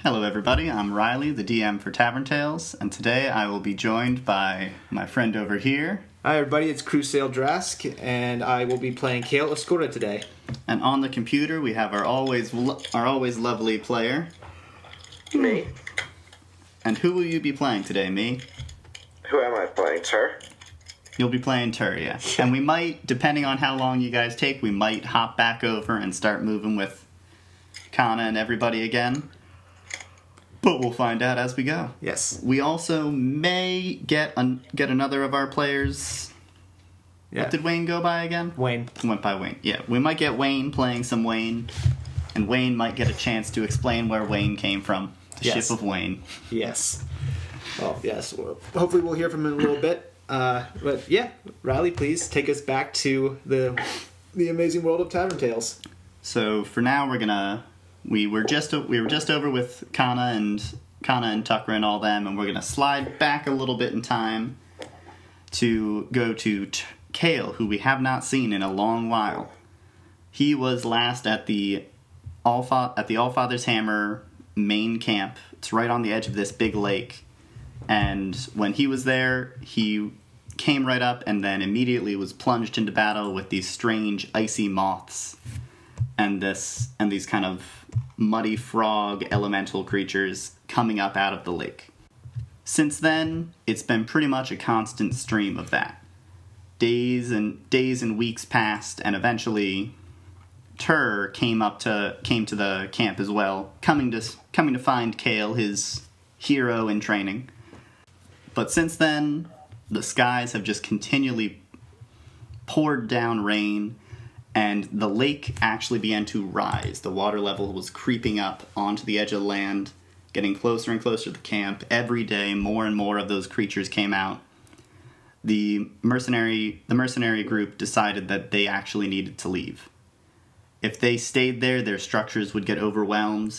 Hello everybody, I'm Riley, the DM for Tavern Tales, and today I will be joined by my friend over here. Hi everybody, it's Crusail Drask, and I will be playing Kayl Oscura today. And on the computer we have our always lovely player. Me? And who will you be playing today, me? Who am I playing, Tur? You'll be playing Tur, yeah. And we might, depending on how long you guys take, we might hop back over and start moving with Kana and everybody again. But we'll find out as we go. Yes. We also may get another of our players. Yeah. What did Wayne go by again? Wayne. Went by Wayne. Yeah, we might get Wayne playing some Wayne, and Wayne might get a chance to explain where Wayne came from. The Yes. ship of Wayne. Yes. Well, yes. Well, hopefully we'll hear from him in a little bit. But yeah, Riley, please take us back to the amazing world of Tavern Tales. So for now, we were just over with Kana and Tucker and all them, and we're gonna slide back a little bit in time to go to Kayl, who we have not seen in a long while. He was last at the Allfather's Hammer main camp. It's right on the edge of this big lake, and when he was there, he came right up and then immediately was plunged into battle with these strange icy moths and these kind of muddy frog elemental creatures coming up out of the lake. Since then, it's been pretty much a constant stream of that. Days and weeks passed, and eventually Tur came to the camp as well, coming to find Kayl, his hero in training. But since then, the skies have just continually poured down rain, and the lake actually began to rise. The water level was creeping up onto the edge of the land, getting closer and closer to the camp. Every day, more and more of those creatures came out. The mercenary group decided that they actually needed to leave. If they stayed there, their structures would get overwhelmed.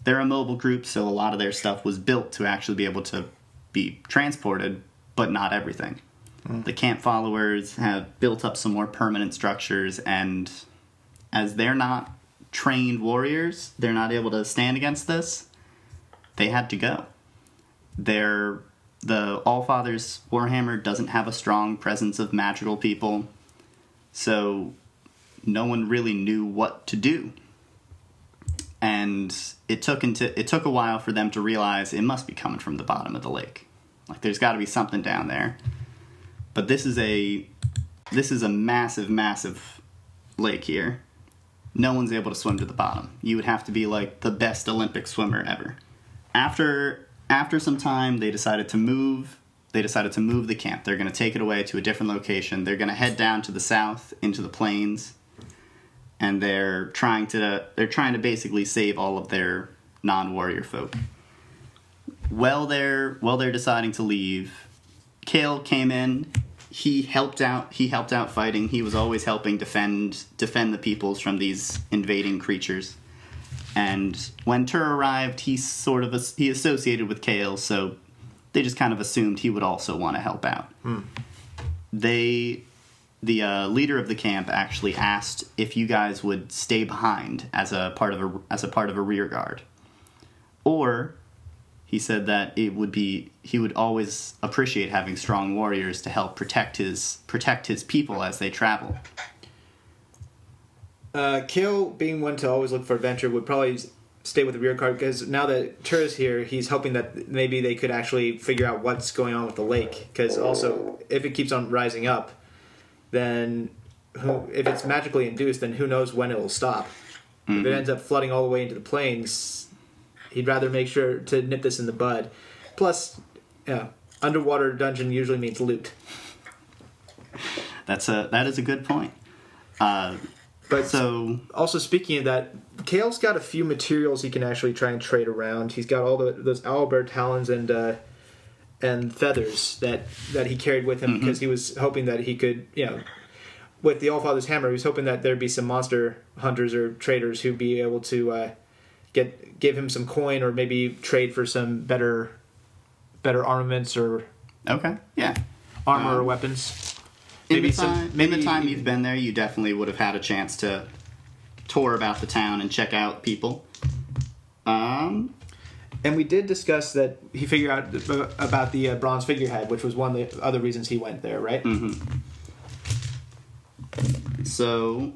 They're a mobile group, so a lot of their stuff was built to actually be able to be transported, but not everything. The camp followers have built up some more permanent structures, and as they're not trained warriors, they're not able to stand against this. They had to go. The Allfather's Warhammer doesn't have a strong presence of magical people, so no one really knew what to do. And it took a while for them to realize it must be coming from the bottom of the lake. Like, there's got to be something down there. But this is a massive, massive lake here. No one's able to swim to the bottom. You would have to be like the best Olympic swimmer ever. After some time, they decided to move. They decided to move the camp. They're going to take it away to a different location. They're going to head down to the south into the plains, and they're trying to basically save all of their non-warrior folk. While they're deciding to leave, Kayl came in. He helped out fighting. He was always helping defend the peoples from these invading creatures. And when Tur arrived, he associated with Kayl, so they just kind of assumed he would also want to help out. The leader of the camp actually asked if you guys would stay behind as a part of a rear guard, or he said that he would always appreciate having strong warriors to help protect his people as they travel. Kayl, being one to always look for adventure, would probably stay with the rear guard, because now that Tur is here, he's hoping that maybe they could actually figure out what's going on with the lake. Because also, if it keeps on rising up, then if it's magically induced, then who knows when it will stop. Mm-hmm. If it ends up flooding all the way into the plains, he'd rather make sure to nip this in the bud. Plus, underwater dungeon usually means loot. That is a good point. But so, also speaking of that, Kayl's got a few materials he can actually try and trade around. He's got all those owlbear talons and feathers that he carried with him, because he was hoping that he could, with the Allfather's Hammer, he was hoping that there'd be some monster hunters or traders who'd be able to give him some coin, or maybe trade for some better armaments or armor or weapons. In the time you've been there, you definitely would have had a chance to tour about the town and check out people. And we did discuss that he figured out about the bronze figurehead, which was one of the other reasons he went there, right? Mm-hmm. So,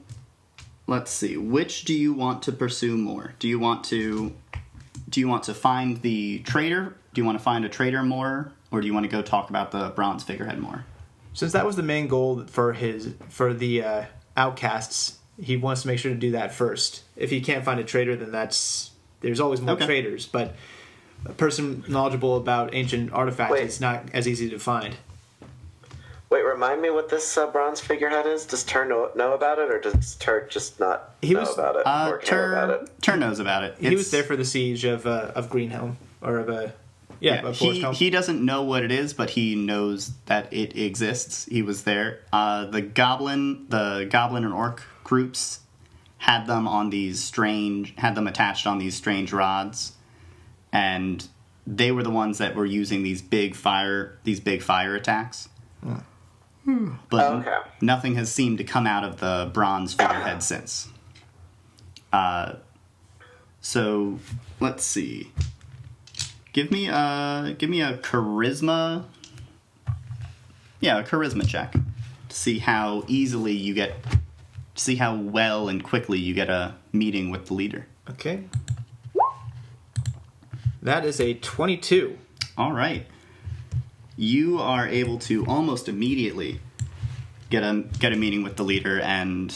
let's see. Which do you want to pursue more? Do you want to find the traitor? Do you want to find a traitor more, or do you want to go talk about the bronze figurehead more? Since that was the main goal for the outcasts, he wants to make sure to do that first. If he can't find a traitor, then there's always more traitors, but a person knowledgeable about ancient artifacts is not as easy to find. Wait, remind me what this bronze figurehead is? Does Tur know about it, or does Tur just not know about it? Or care about it? Tur knows about it. He was there for the siege of Greenhelm, or of of Foresthome. He doesn't know what it is, but he knows that it exists. He was there. The goblin and orc groups had them attached on these strange rods, and they were the ones that were using these big fire attacks. But nothing has seemed to come out of the bronze figurehead since. So let's see. Give me a charisma. Yeah, a charisma check to see how easily you get. See how well and quickly you get a meeting with the leader. Okay. That is a 22. All right. You are able to almost immediately get a meeting with the leader. And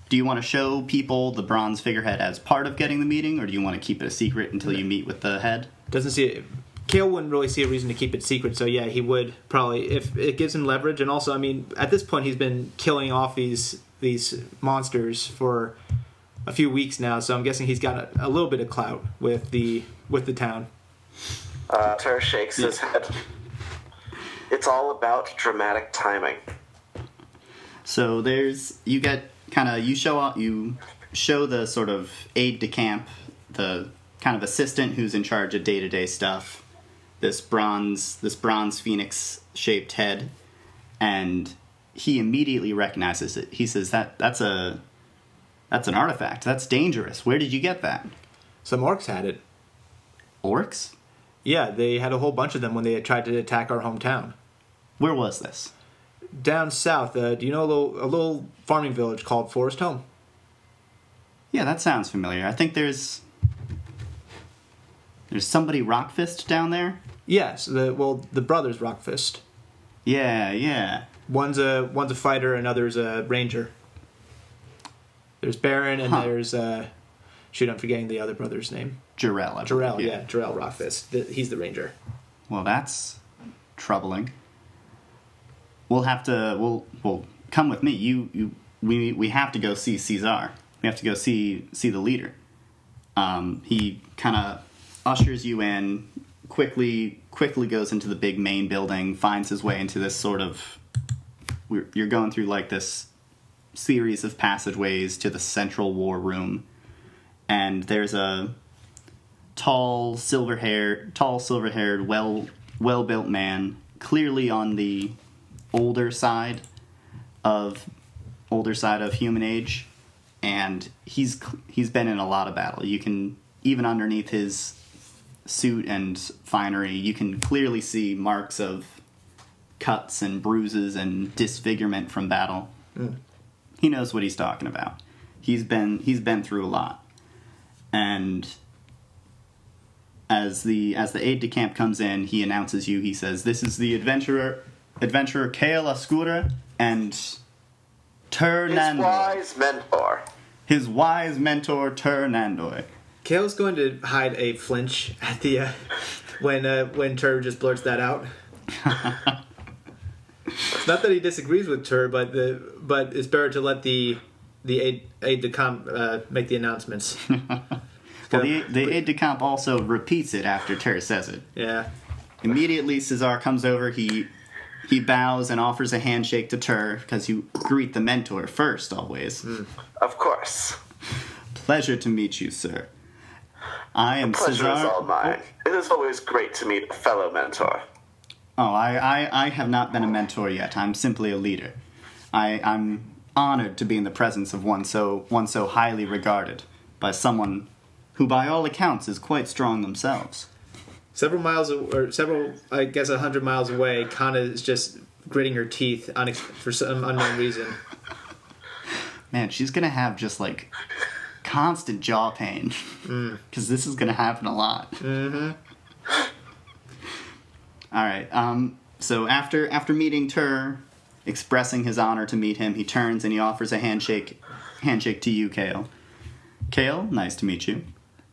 do you want to show people the bronze figurehead as part of getting the meeting, or do you want to keep it a secret until you meet with the head? Kayl wouldn't really see a reason to keep it secret, so yeah, he would probably, if it gives him leverage. And also, I mean, at this point, he's been killing off these monsters for a few weeks now, so I'm guessing he's got a little bit of clout with the town. Tur shakes his head. It's all about dramatic timing. So you show the sort of aide de camp, the kind of assistant who's in charge of day-to-day stuff, this bronze phoenix shaped head, and he immediately recognizes it. He says that's an artifact. That's dangerous. Where did you get that? Some orcs had it. Orcs? Yeah, they had a whole bunch of them when they had tried to attack our hometown. Where was this? Down south. Do you know a little farming village called Foresthome? Yeah, that sounds familiar. I think there's somebody Rockfist down there? Yes, the brothers Rockfist. Yeah. One's a fighter, another's a ranger. There's Baron, and there's I'm forgetting the other brother's name. Jarell. Jarell Rockfist. He's the ranger. Well, that's troubling. We'll have to. Well, come with me. We have to go see Caesar. We have to go see the leader. He kind of ushers you in. Quickly goes into the big main building. Finds his way into this sort of. You're going through like this series of passageways to the central war room, and there's a tall silver-haired, well-built man, clearly on the older side of human age, and he's been in a lot of battle. You can, even underneath his suit and finery, you can clearly see marks of cuts and bruises and disfigurement from battle. He knows what he's talking about. He's been through a lot. And as the aide-de-camp comes in, he announces you. He says, "This is the adventurer Kayl Oscura and Tur Nandoy. His wise mentor, Tur Nandoy." Kayl's going to hide a flinch at the when Tur just blurts that out. It's not that he disagrees with Tur, but it's better to let the aide-de-camp make the announcements. Well, the aide-de-camp also repeats it after Tur says it. Yeah. Immediately, Caesar comes over. He bows and offers a handshake to Tur, because you greet the mentor first, always. Of course. Pleasure to meet you, sir. I am Pleasure Caesar. is all mine. It is always great to meet a fellow mentor. Oh, I have not been a mentor yet. I'm simply a leader. I'm honored to be in the presence of one so highly regarded by someone who, by all accounts, is quite strong themselves. Several miles, I guess 100 miles away, Kana is just gritting her teeth for some unknown reason. Man, she's gonna have just like constant jaw pain because this is gonna happen a lot. Mm-hmm. All right. So after meeting Tur, expressing his honor to meet him, he turns and he offers a handshake to you, Kayl. Kayl, nice to meet you.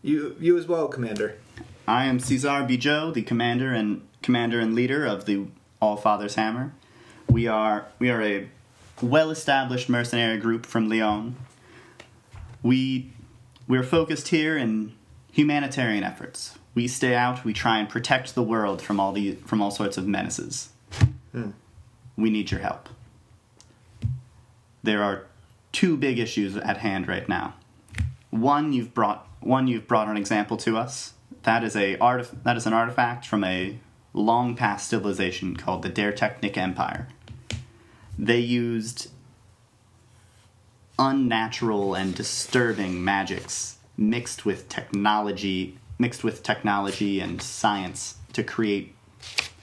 You as well, Commander. I am Cesar Bijou, the commander and leader of the All-Father's Hammer. We are a well-established mercenary group from Lyon. We're focused here in humanitarian efforts. We stay out, we try and protect the world from all sorts of menaces. We need your help. There are two big issues at hand right now. One you've brought an example to us. That is an artifact from a long past civilization called the Der Technic Empire. They used unnatural and disturbing magics mixed with technology and science to create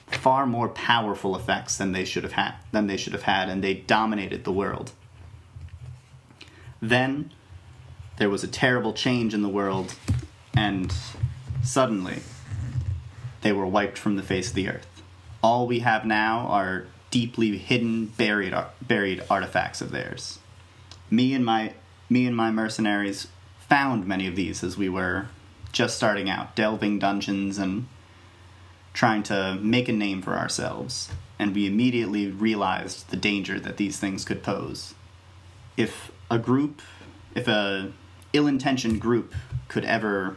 far more powerful effects than they should have had, and they dominated the world. Then there was a terrible change in the world, and suddenly they were wiped from the face of the earth. All we have now are deeply hidden, buried artifacts of theirs. Me and my mercenaries found many of these as we were just starting out, delving dungeons and trying to make a name for ourselves, and we immediately realized the danger that these things could pose. If a ill-intentioned group could ever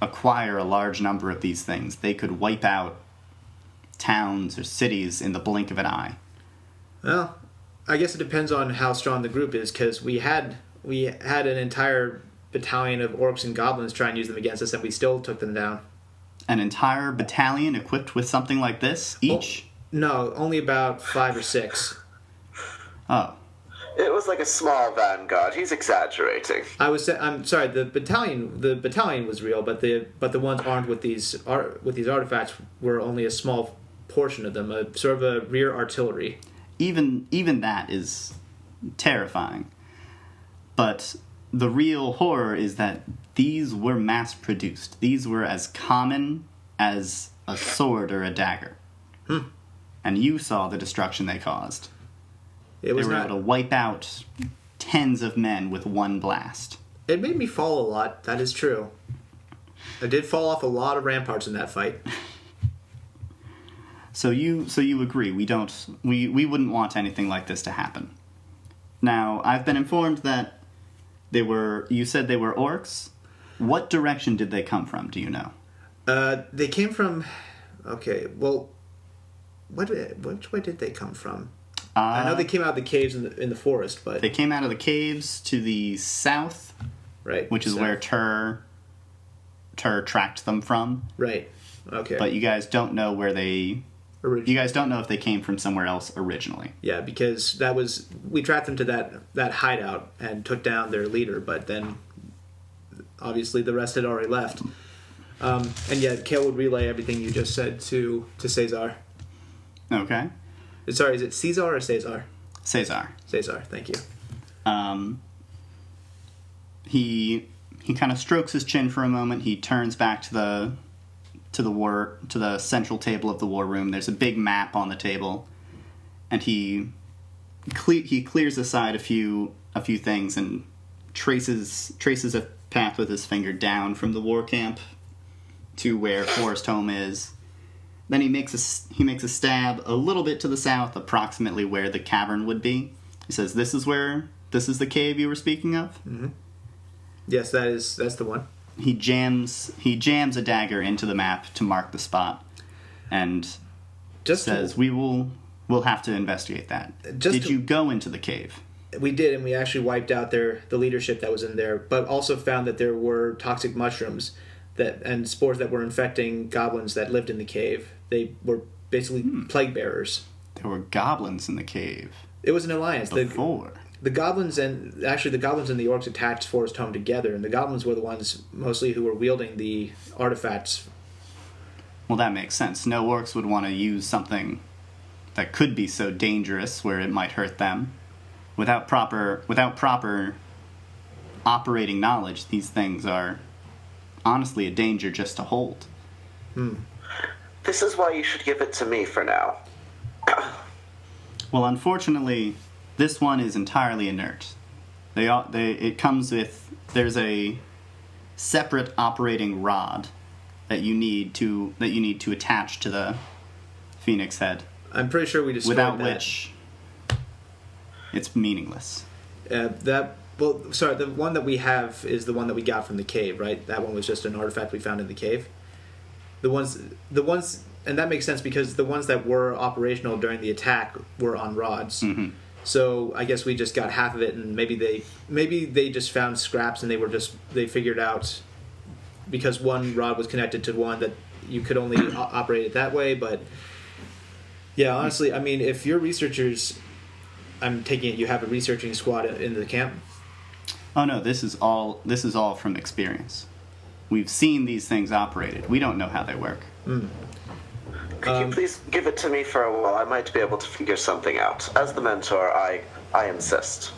acquire a large number of these things, they could wipe out towns or cities in the blink of an eye. Well, I guess it depends on how strong the group is, because we had an entire battalion of orcs and goblins try and use them against us, and we still took them down. An entire battalion equipped with something like this each? No, only about 5 or 6. Oh. It was like a small vanguard. He's exaggerating. I'm sorry. The battalion was real, but the ones armed with these artifacts were only a small portion of them, a sort of a rear artillery. Even that is terrifying. But the real horror is that these were mass-produced. These were as common as a sword or a dagger. And you saw the destruction they caused. They were able to wipe out tens of men with one blast. It made me fall a lot, that is true. I did fall off a lot of ramparts in that fight. So you agree, we wouldn't want anything like this to happen. Now, I've been informed that you said they were orcs. What direction did they come from, do you know? They came from, okay, well, which way did they come from? I know they came out of the caves in the forest, but... They came out of the caves to the south, right? Which is where Tur tracked them from. Right, okay. But you guys don't know where they... You guys don't know if they came from somewhere else originally. Yeah, because we tracked them to that hideout and took down their leader, but then obviously the rest had already left. And yet Kayl would relay everything you just said to Cesar. Okay. Sorry, is it Cesar or Cesar? Cesar. Cesar, thank you. He kind of strokes his chin for a moment. He turns back to the central table of the war room. There's a big map on the table, and he clears aside a few things and traces a path with his finger down from the war camp to where Foresthome is. Then he makes a stab a little bit to the south, approximately where the cavern would be. He says, "This is the cave you were speaking of?" Mm-hmm. Yes, that's the one. He jams a dagger into the map to mark the spot, and says, "We'll have to investigate that." Did you go into the cave? We did, and we actually wiped out the leadership that was in there, but also found that there were toxic mushrooms and spores that were infecting goblins that lived in the cave. They were basically plague bearers. There were goblins in the cave. It was an alliance. Before. The goblins and the orcs attacked Foresthome together, and the goblins were the ones mostly who were wielding the artifacts. Well, that makes sense. No orcs would want to use something that could be so dangerous where it might hurt them. Without proper operating knowledge, these things are honestly a danger just to hold. This is why you should give it to me for now. Well, unfortunately, this one is entirely inert. It comes with, there's a separate operating rod that you need to attach to the phoenix head. I'm pretty sure we destroyed without that. Which it's meaningless. The one that we have is the one that we got from the cave, right? That one was just an artifact we found in the cave. The ones, and that makes sense because the ones that were operational during the attack were on rods. Mm-hmm. So I guess we just got half of it, and maybe they just found scraps and they figured out because one rod was connected to one that you could only operate it that way. But yeah, honestly, I mean, if you're researchers, I'm taking it you have a researching squad in the camp. Oh no, this is all from experience. We've seen these things operated. We don't know how they work. Could you please give it to me for a while? I might be able to figure something out. As the mentor, I insist.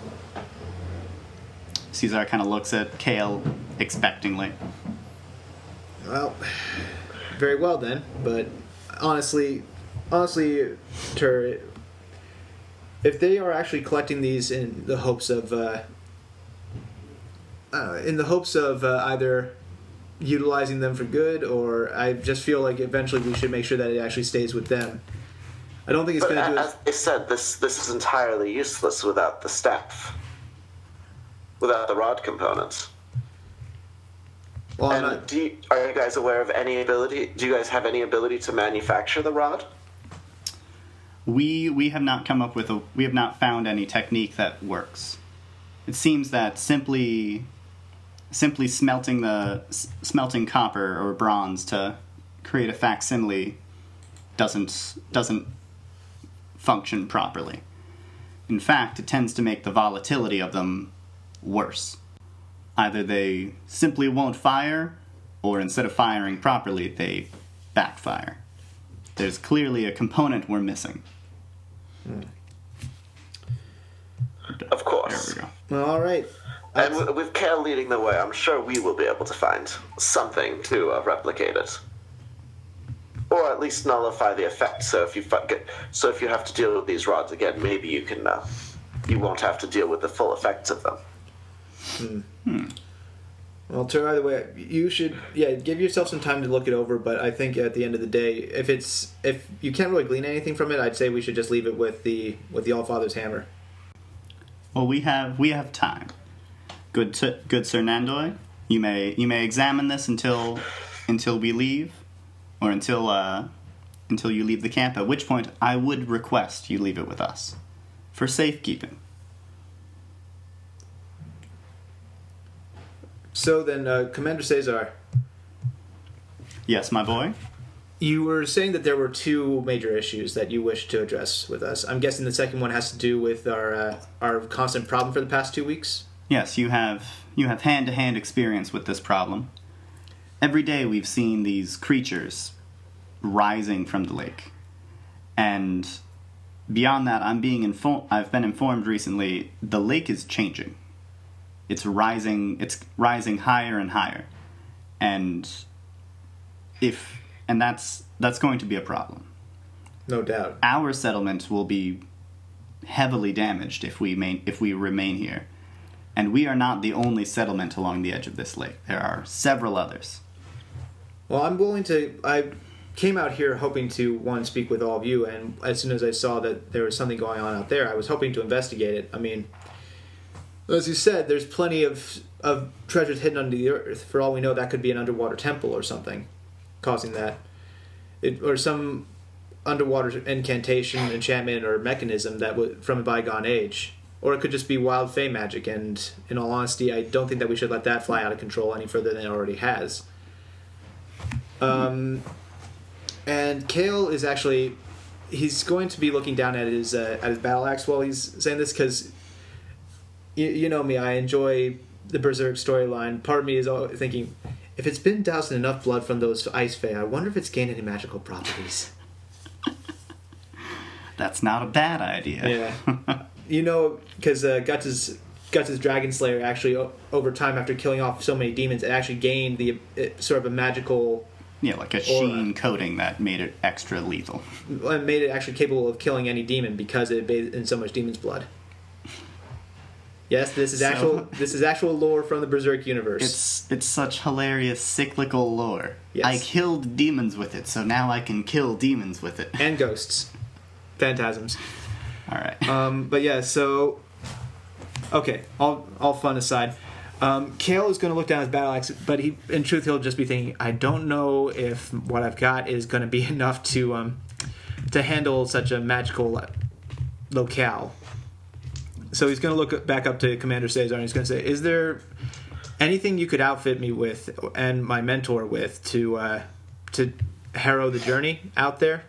Caesar kind of looks at Kayl expectingly. Well, very well then. But honestly, Tur, if they are actually collecting these in the hopes of either utilizing them for good, or I just feel like eventually we should make sure that it actually stays with them. I don't think it's going to do it. As I said, this is entirely useless without the staff, without the rod components. Well, and are you guys aware of any ability? Do you guys have any ability to manufacture the rod? We have not come up with we have not found any technique that works. It seems that simply smelting copper or bronze to create a facsimile doesn't function properly. In fact, it tends to make the volatility of them worse. Either they simply won't fire, or instead of firing properly, they backfire. There's clearly a component we're missing. Of course. There we go. Well, all right. And with Kayl leading the way, I'm sure we will be able to find something to replicate it, or at least nullify the effect. So if you have to deal with these rods again, maybe you can. You won't have to deal with the full effects of them. Well, Tur, either way, you should give yourself some time to look it over. But I think at the end of the day, if you can't really glean anything from it, I'd say we should just leave it with the Allfather's hammer. Well, we have time. Good Sir Nandoy, you may examine this until we leave, or until you leave the camp. At which point, I would request you leave it with us, for safekeeping. So then, Commander Cesar. Yes, my boy? You were saying that there were two major issues that you wished to address with us. I'm guessing the second one has to do with our constant problem for the past 2 weeks? Yes, you have hand-to-hand experience with this problem. Every day we've seen these creatures rising from the lake. And beyond that, I've been informed recently the lake is changing. It's rising higher and higher. And that's going to be a problem. No doubt. Our settlement will be heavily damaged if we remain here. And we are not the only settlement along the edge of this lake. There are several others. Well, I came out here hoping to, speak with all of you, and as soon as I saw that there was something going on out there, I was hoping to investigate it. I mean, as you said, there's plenty of treasures hidden under the earth. For all we know, that could be an underwater temple or something causing that. Or some underwater incantation, enchantment, or mechanism from a bygone age. Or it could just be wild fey magic, and in all honesty, I don't think that we should let that fly out of control any further than it already has. And Kayl is actually... He's going to be looking down at his battle axe while he's saying this, because you know me, I enjoy the Berserk storyline. Part of me is always thinking, if it's been doused in enough blood from those ice fae, I wonder if it's gained any magical properties. That's not a bad idea. Yeah. Because Guts' Dragon Slayer actually, over time, after killing off so many demons, it actually gained sort of a magical... Yeah, like a sheen coating that made it extra lethal. It made it actually capable of killing any demon because it bathed in so much demon's blood. Yes, this is actual lore from the Berserk universe. It's such hilarious cyclical lore. Yes. I killed demons with it, so now I can kill demons with it. And ghosts. Phantasms. All right. But yeah, so... Okay, all fun aside. Kayl is going to look down his battle axe, but in truth, he'll just be thinking, I don't know if what I've got is going to be enough to handle such a magical locale. So he's going to look back up to Commander Cesar, and he's going to say, is there anything you could outfit me with and my mentor with to harrow the journey out there?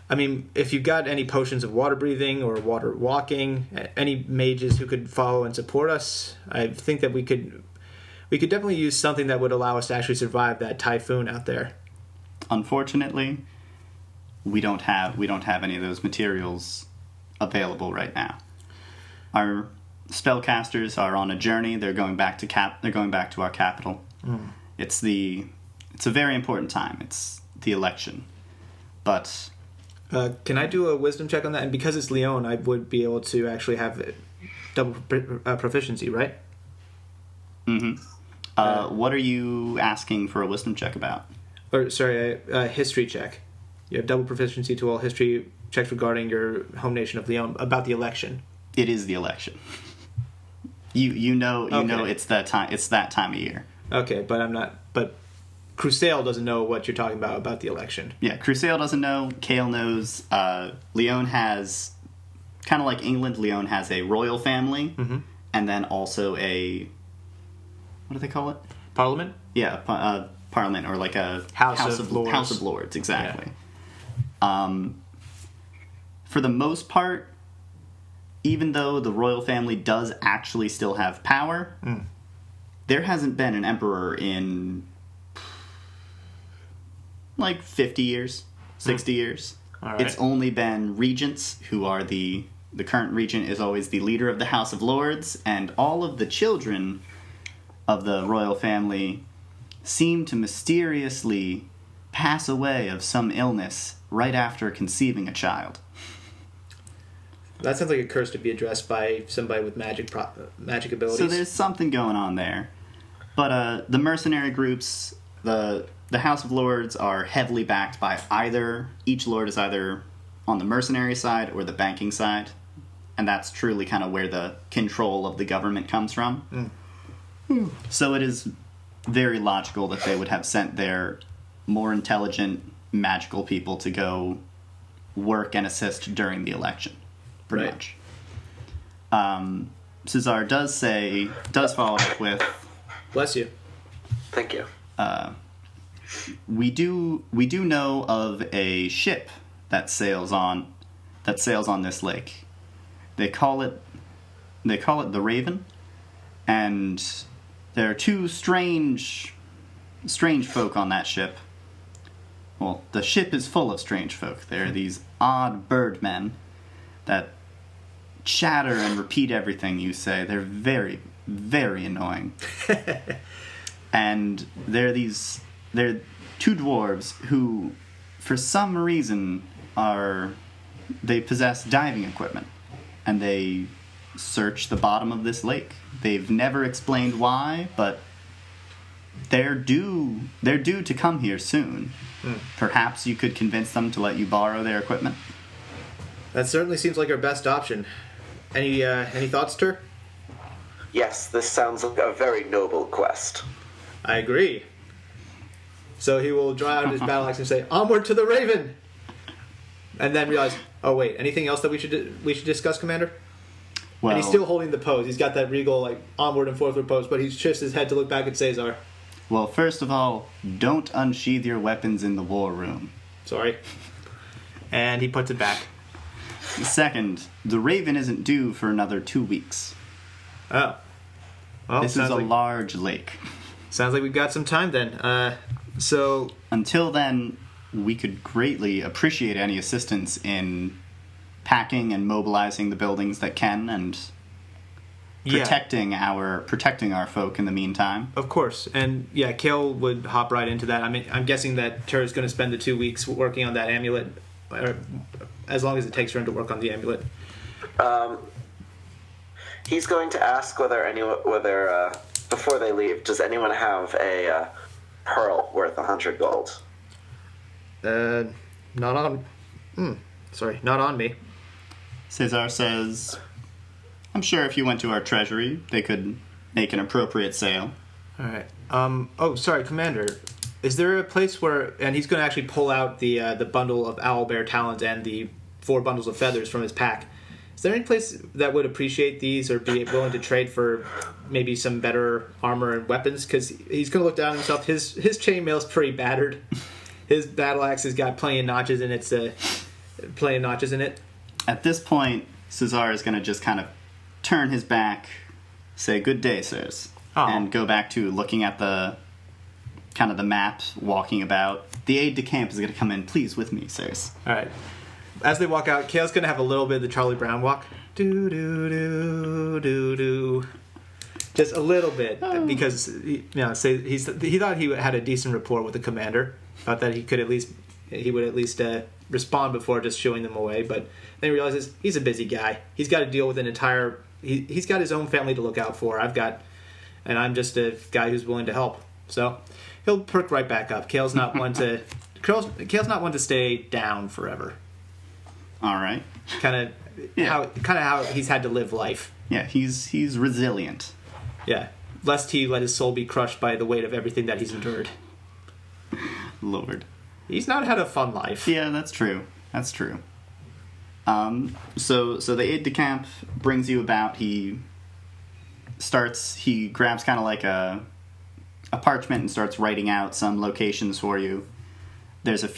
I mean, if you've got any potions of water breathing or water walking, any mages who could follow and support us, I think that we could definitely use something that would allow us to actually survive that typhoon out there. Unfortunately, we don't have any of those materials available right now. Our spellcasters are on a journey. They're going back to our capital. It's a very important time. It's the election, but. Can I do a wisdom check on that? And because it's Leon, I would be able to actually have double proficiency, right? Mm-hmm. What are you asking for a wisdom check about? Or sorry, a history check. You have double proficiency to all history checks regarding your home nation of Leon about the election. It is the election. You know it's that time. It's that time of year. Okay, but I'm not. But Crusail doesn't know what you're talking about the election. Yeah, Crusail doesn't know. Kayl knows. Leon has, kind of like England, Leon has a royal family, and then also a, what do they call it? Parliament? Yeah, parliament, or like a House of Lords. House of Lords, exactly. Yeah. For the most part, even though the royal family does actually still have power, there hasn't been an emperor in like 50 years, 60 years. All right. It's only been regents who are the current regent is always the leader of the House of Lords, and all of the children of the royal family seem to mysteriously pass away of some illness right after conceiving a child. That sounds like a curse to be addressed by somebody with magic abilities. So there's something going on there. But the mercenary groups, the House of Lords are heavily backed by each lord is either on the mercenary side or the banking side. And that's truly kind of where the control of the government comes from. So it is very logical that they would have sent their more intelligent, magical people to go work and assist during the election. Pretty much. Cesar does follow up with, bless you. Thank you. We do know of a ship that sails on this lake. They call it the Raven, and there are two strange folk on that ship. Well, the ship is full of strange folk. There are these odd birdmen that chatter and repeat everything you say. They're very, very annoying. And they're two dwarves who, for some reason, they possess diving equipment, and they search the bottom of this lake. They've never explained why, but they're due to come here soon. Perhaps you could convince them to let you borrow their equipment. That certainly seems like our best option. Any thoughts, Tur? Yes, this sounds like a very noble quest. I agree. So he will draw out his battle axe and say, "Onward to the Raven!" And then realize, oh wait, anything else that we should discuss, Commander? Well, and he's still holding the pose. He's got that regal, like, onward and forward pose, but he's shifts his head to look back at Cesar. Well, first of all, don't unsheath your weapons in the war room. Sorry. And he puts it back. Second, the Raven isn't due for another 2 weeks. Oh. Well, this is a large lake. Sounds like we've got some time then. So until then, we could greatly appreciate any assistance in packing and mobilizing the buildings that can, and protecting our folk in the meantime. Of course. And yeah, Kayl would hop right into that. I mean, I'm guessing that Tur's going to spend the 2 weeks working on that amulet, or as long as it takes for him to work on the amulet. He's going to ask whether before they leave, does anyone have a pearl worth 100 gold? Not on. Not on me. Cesar says, I'm sure if you went to our treasury, they could make an appropriate sale. All right. Sorry, Commander. Is there a place where... And he's going to actually pull out the bundle of owlbear talons and the 4 bundles of feathers from his pack. Is there any place that would appreciate these or be willing to trade for nosy some better armor and weapons? Because he's going to look down on himself. His chainmail's pretty battered. His battle axe has got plenty of notches in it. At this point, Cesar is going to just kind of turn his back, say, good day, sirs, and go back to looking at the map, walking about. The aide-de-camp is going to come in. Please, with me, sirs. All right. As they walk out, Kayl's going to have a little bit of the Charlie Brown walk. Do-do-do-do-do. Just a little bit, because he thought he had a decent rapport with the commander. Thought that he would at least respond before just shooing them away. But then he realizes he's a busy guy. He's got to deal with an entire... He's got his own family to look out for. And I'm just a guy who's willing to help. So he'll perk right back up. Kayl's not one to stay down forever. All right. Kind of how he's had to live life. Yeah, he's resilient. Yeah, lest he let his soul be crushed by the weight of everything that he's endured. Lord. He's not had a fun life. Yeah, that's true. So the aide-de-camp brings you about. He grabs kind of like a parchment and starts writing out some locations for you. There's a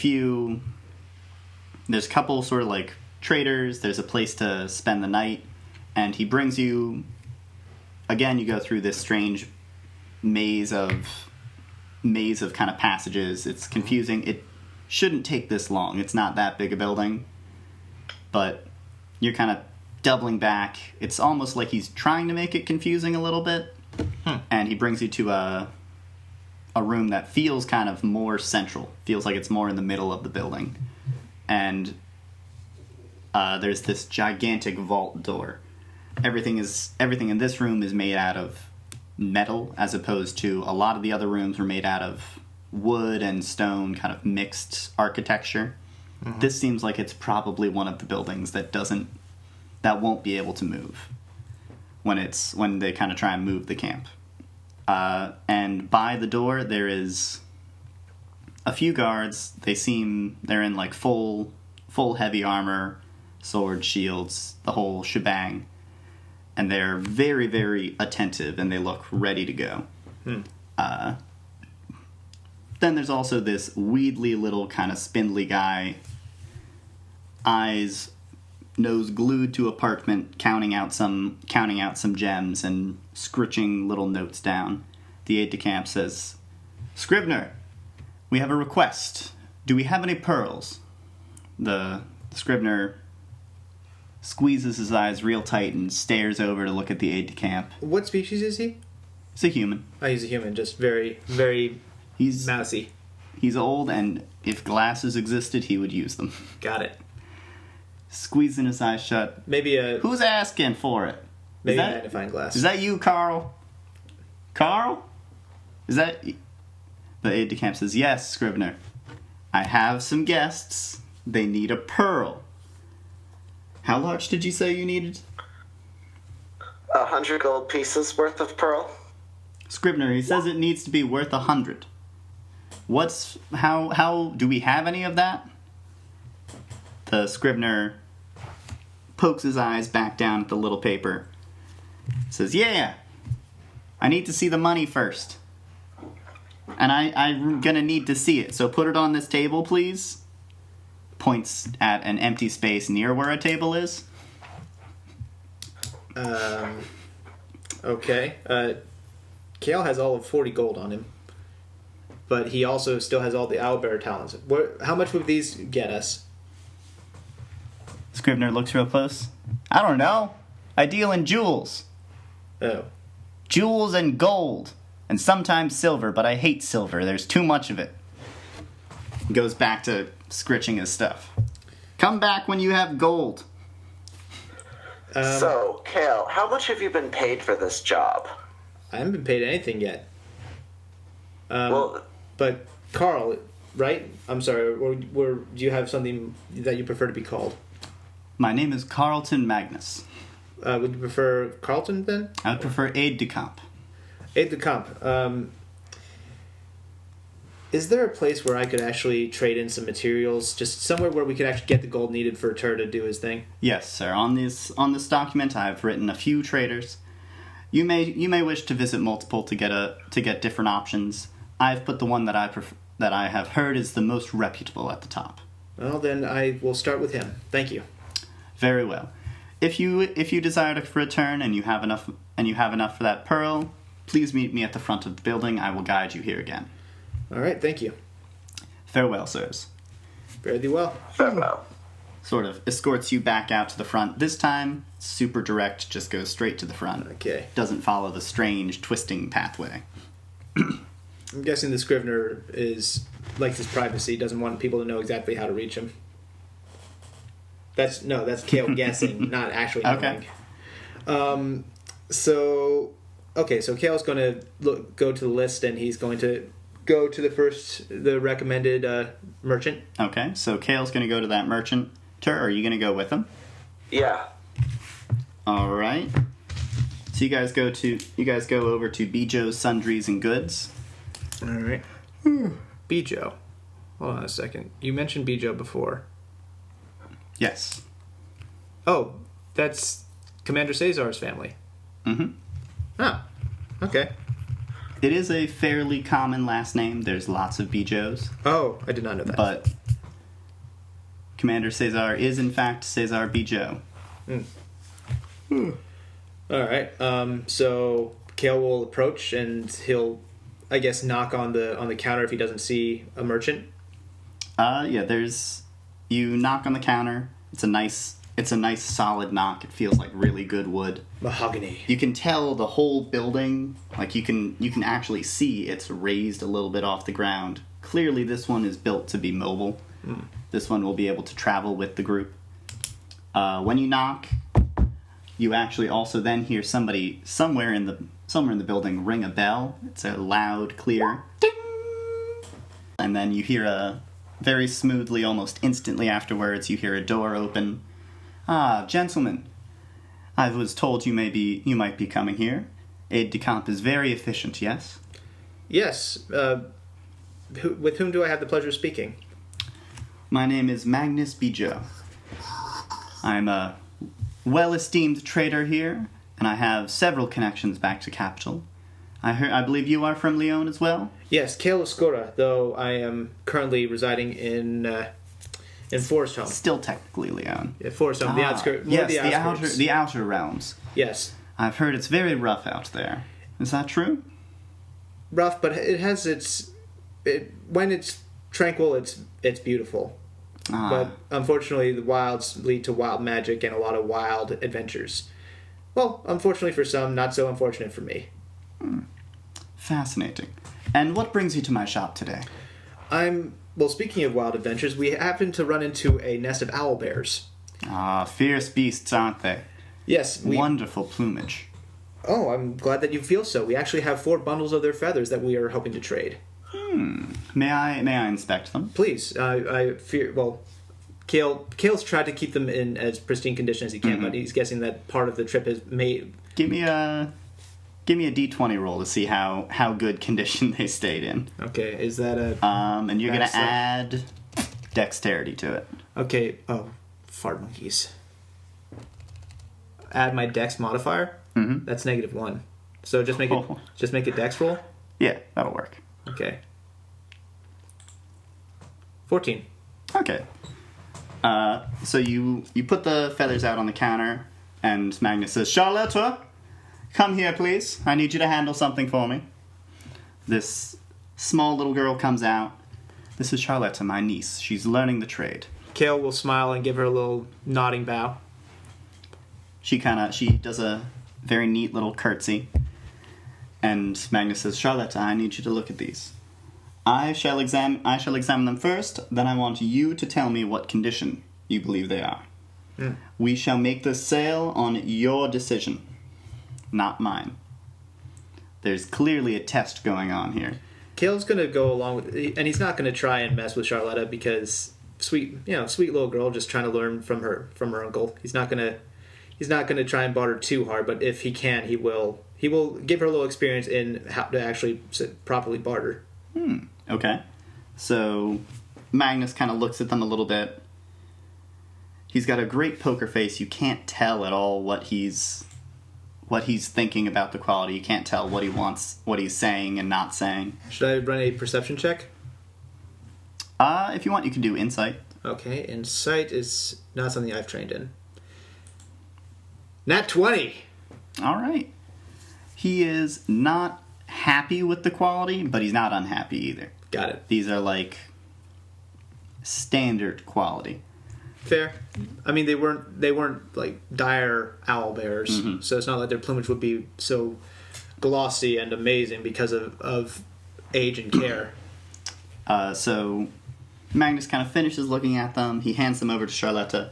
couple sort of like traders, there's a place to spend the night, and he brings you, again, you go through this strange maze of kind of passages. It's confusing. It shouldn't take this long. It's not that big a building, but you're kind of doubling back. It's almost like he's trying to make it confusing a little bit, and he brings you to a room that feels kind of more central. Feels like it's more in the middle of the building. And there's this gigantic vault door. Everything in this room is made out of metal, as opposed to a lot of the other rooms were made out of wood and stone, kind of mixed architecture. Mm-hmm. This seems like it's probably one of the buildings that won't be able to move when they kind of try and move the camp. And by the door there is a few guards. They're in like full heavy armor, swords, shields, the whole shebang. And they're very, very attentive, and they look ready to go. Then there's also this weedly little kind of spindly guy, nose glued to a parchment, counting out some gems and scritching little notes down. The aide-de-camp says, "Scrivener, we have a request. Do we have any pearls?" The Scrivener squeezes his eyes real tight and stares over to look at the aide-de-camp. What species is he? He's a human. Oh, he's a human, just very, very mousy. He's old, and if glasses existed, he would use them. Got it. Squeezing his eyes shut. Who's asking for it? Maybe a magnifying glass. Is that you, Carl? Carl? Is that... The aide-de-camp says, "Yes, Scrivener. I have some guests. They need a pearl." How large did you say you needed? 100 gold pieces worth of pearl. Scrivener, he says it needs to be worth 100. How do we have any of that? The Scrivener pokes his eyes back down at the little paper. Says, "Yeah, I need to see the money first. And I'm gonna need to see it, so put it on this table, please." Points at an empty space near where a table is. Okay. Kayl has all of 40 gold on him. But he also still has all the owlbear talents. How much would these get us? Scrivener looks real close. I don't know. I deal in jewels. Oh. Jewels and gold. And sometimes silver, but I hate silver. There's too much of it. Goes back to scritching his stuff. Come back when you have gold. So, Kayl, how much have you been paid for this job? I haven't been paid anything yet. Well, But Carl, right? I'm sorry. Or do you have something that you prefer to be called? My name is Carlton Magnus. Would you prefer Carlton then? I would prefer aide de camp. Aide de camp. Is there a place where I could actually trade in some materials? Just somewhere where we could actually get the gold needed for Tur to do his thing? Yes, sir. On this document, I have written a few traders. You may wish to visit multiple to get different options. I've put the one that I have heard is the most reputable at the top. Well, then I will start with him. Thank you. Very well. If you desire to return and you have enough for that pearl, please meet me at the front of the building. I will guide you here again. All right, thank you. Farewell, sirs. Fare thee well. farewell. Sort of escorts you back out to the front. This time, super direct, just goes straight to the front. Okay. Doesn't follow the strange, twisting pathway. I'm guessing the Scrivener likes his privacy, doesn't want people to know exactly how to reach him. That's Kayl guessing, not actually knowing. Okay. So Kayl's going to go to the list, and he's going to go to the recommended merchant. Okay, so Kayl's going to go to that merchant. Tur, are you going to go with him? Yeah. All right. So you guys go over to Bijo's Sundries and Goods. All right. Bijo. Hold on a second. You mentioned Bijo before. Yes. Oh, that's Commander Cesar's family. Mm-hmm. Oh, okay. It is a fairly common last name. There's lots of Bijos. Oh, I did not know that. But Commander Cesar is, in fact, Cesar Bijo. All right. So Kayl will approach, and he'll, I guess, knock on the counter if he doesn't see a merchant. Yeah. You knock on the counter. It's a nice solid knock. It feels like really good wood. Mahogany. You can tell the whole building. Like you can actually see it's raised a little bit off the ground. Clearly, this one is built to be mobile. This one will be able to travel with the group. When you knock, you actually also then hear somebody somewhere in the building ring a bell. It's a loud, clear ding, and then you hear a very smoothly, almost instantly afterwards, you hear a door open. Ah, gentlemen, I was told you might be coming here. Aide de camp is very efficient, yes? Yes. With whom do I have the pleasure of speaking? My name is Magnus Bijo. I'm a well-esteemed trader here, and I have several connections back to capital. I believe you are from Lyon as well? Yes, Kayl Oscura, though I am currently residing in Foresthome. Still technically Lyon. Yeah, Foresthome, the outskirts. Yes, the outskirts. the outer realms. Yes. I've heard it's very rough out there. Is that true? Rough, but it has when it's tranquil, it's beautiful. But unfortunately, the wilds lead to wild magic and a lot of wild adventures. Well, unfortunately for some, not so unfortunate for me. Fascinating. And what brings you to my shop today? Well, speaking of wild adventures, we happened to run into a nest of owlbears. Ah, fierce beasts, aren't they? Yes. Wonderful plumage. Oh, I'm glad that you feel so. We actually have 4 bundles of their feathers that we are hoping to trade. May I inspect them? Please. I fear... Well, Kayl's tried to keep them in as pristine condition as he can, but he's guessing that part of the trip is made... Give me a D20 roll to see how good condition they stayed in. Okay, is that a... and you're going to add dexterity to it. Okay, fart monkeys. Add my dex modifier? Mm-hmm. That's -1. So just make it dex roll? Yeah, that'll work. Okay. 14. Okay. So you put the feathers out on the counter, and Magnus says, Charlotte, Come here, please. I need you to handle something for me. This small little girl comes out. This is Charlotta, my niece. She's learning the trade. Kayl will smile and give her a little nodding bow. She does a very neat little curtsy. And Magnus says, Charlotta, I need you to look at these. I shall examine them first, then I want you to tell me what condition you believe they are. We shall make the sale on your decision, not mine. There's clearly a test going on here. Kayl's going to go along with, and he's not going to try and mess with Charlotta because sweet little girl just trying to learn from her uncle. He's not going to try and barter too hard, but if he can, he will give her a little experience in how to actually properly barter. Okay. So Magnus kind of looks at them a little bit. He's got a great poker face. You can't tell at all what he's thinking about the quality. You can't tell what he wants, what he's saying and not saying. Should I run a perception check? If you want, you can do insight. Okay, insight is not something I've trained in. Nat 20! All right. He is not happy with the quality, but he's not unhappy either. Got it. These are like standard quality. Fair. I mean, they weren't like dire owl bears, so it's not like their plumage would be so glossy and amazing because of age and care. So Magnus kind of finishes looking at them. He hands them over to Charlotta.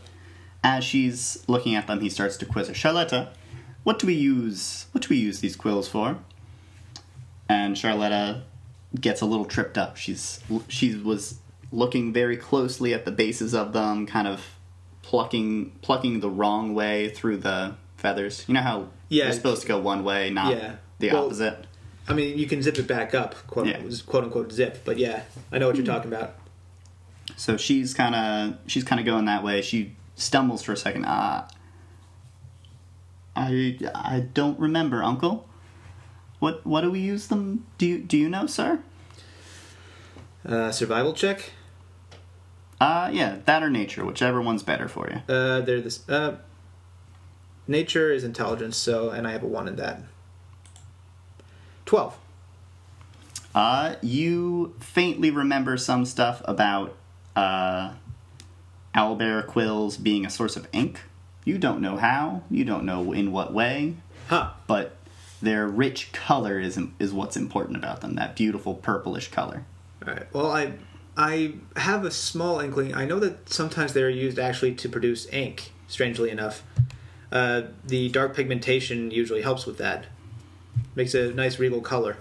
As she's looking at them, he starts to quiz her. Charlotta, what do we use these quills for? And Charlotta gets a little tripped up. She was looking very closely at the bases of them, kind of plucking the wrong way through the feathers. You know how they're supposed to go one way, not the opposite? I mean, you can zip it back up, quote unquote zip, but yeah, I know what you're talking about. So she's kind of going that way. She stumbles for a second. I don't remember, Uncle. What do we use them? Do you know, sir? Survival check? Yeah, that or nature, whichever one's better for you. They're this. Nature is intelligence, and I have a 1 in that. 12. You faintly remember some stuff about owlbear quills being a source of ink. You don't know how. You don't know in what way. Huh. But their rich color is what's important about them. That beautiful purplish color. All right. Well, I have a small inkling. I know that sometimes they're used actually to produce ink, strangely enough. The dark pigmentation usually helps with that. Makes a nice regal color.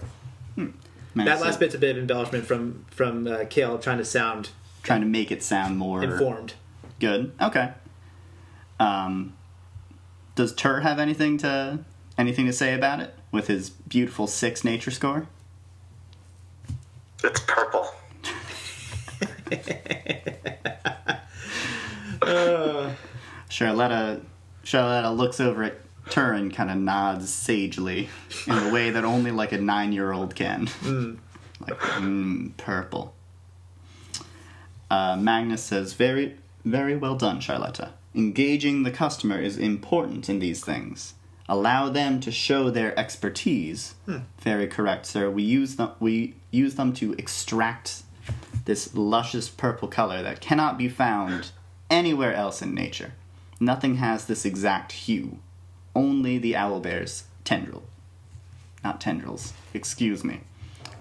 That last bit's a bit of embellishment from Kayl trying to make it sound more informed. Good. Okay. Does Tur have anything to say about it with his beautiful 6 nature score? It's purple. Charlotta looks over at Tur and kind of nods sagely in a way that only like a 9-year-old can. Purple. Magnus says, very, very well done, Charlotta. Engaging the customer is important in these things. Allow them to show their expertise. Very correct, sir. We use them to extract this luscious purple color that cannot be found anywhere else in nature. Nothing has this exact hue. Only the owlbear's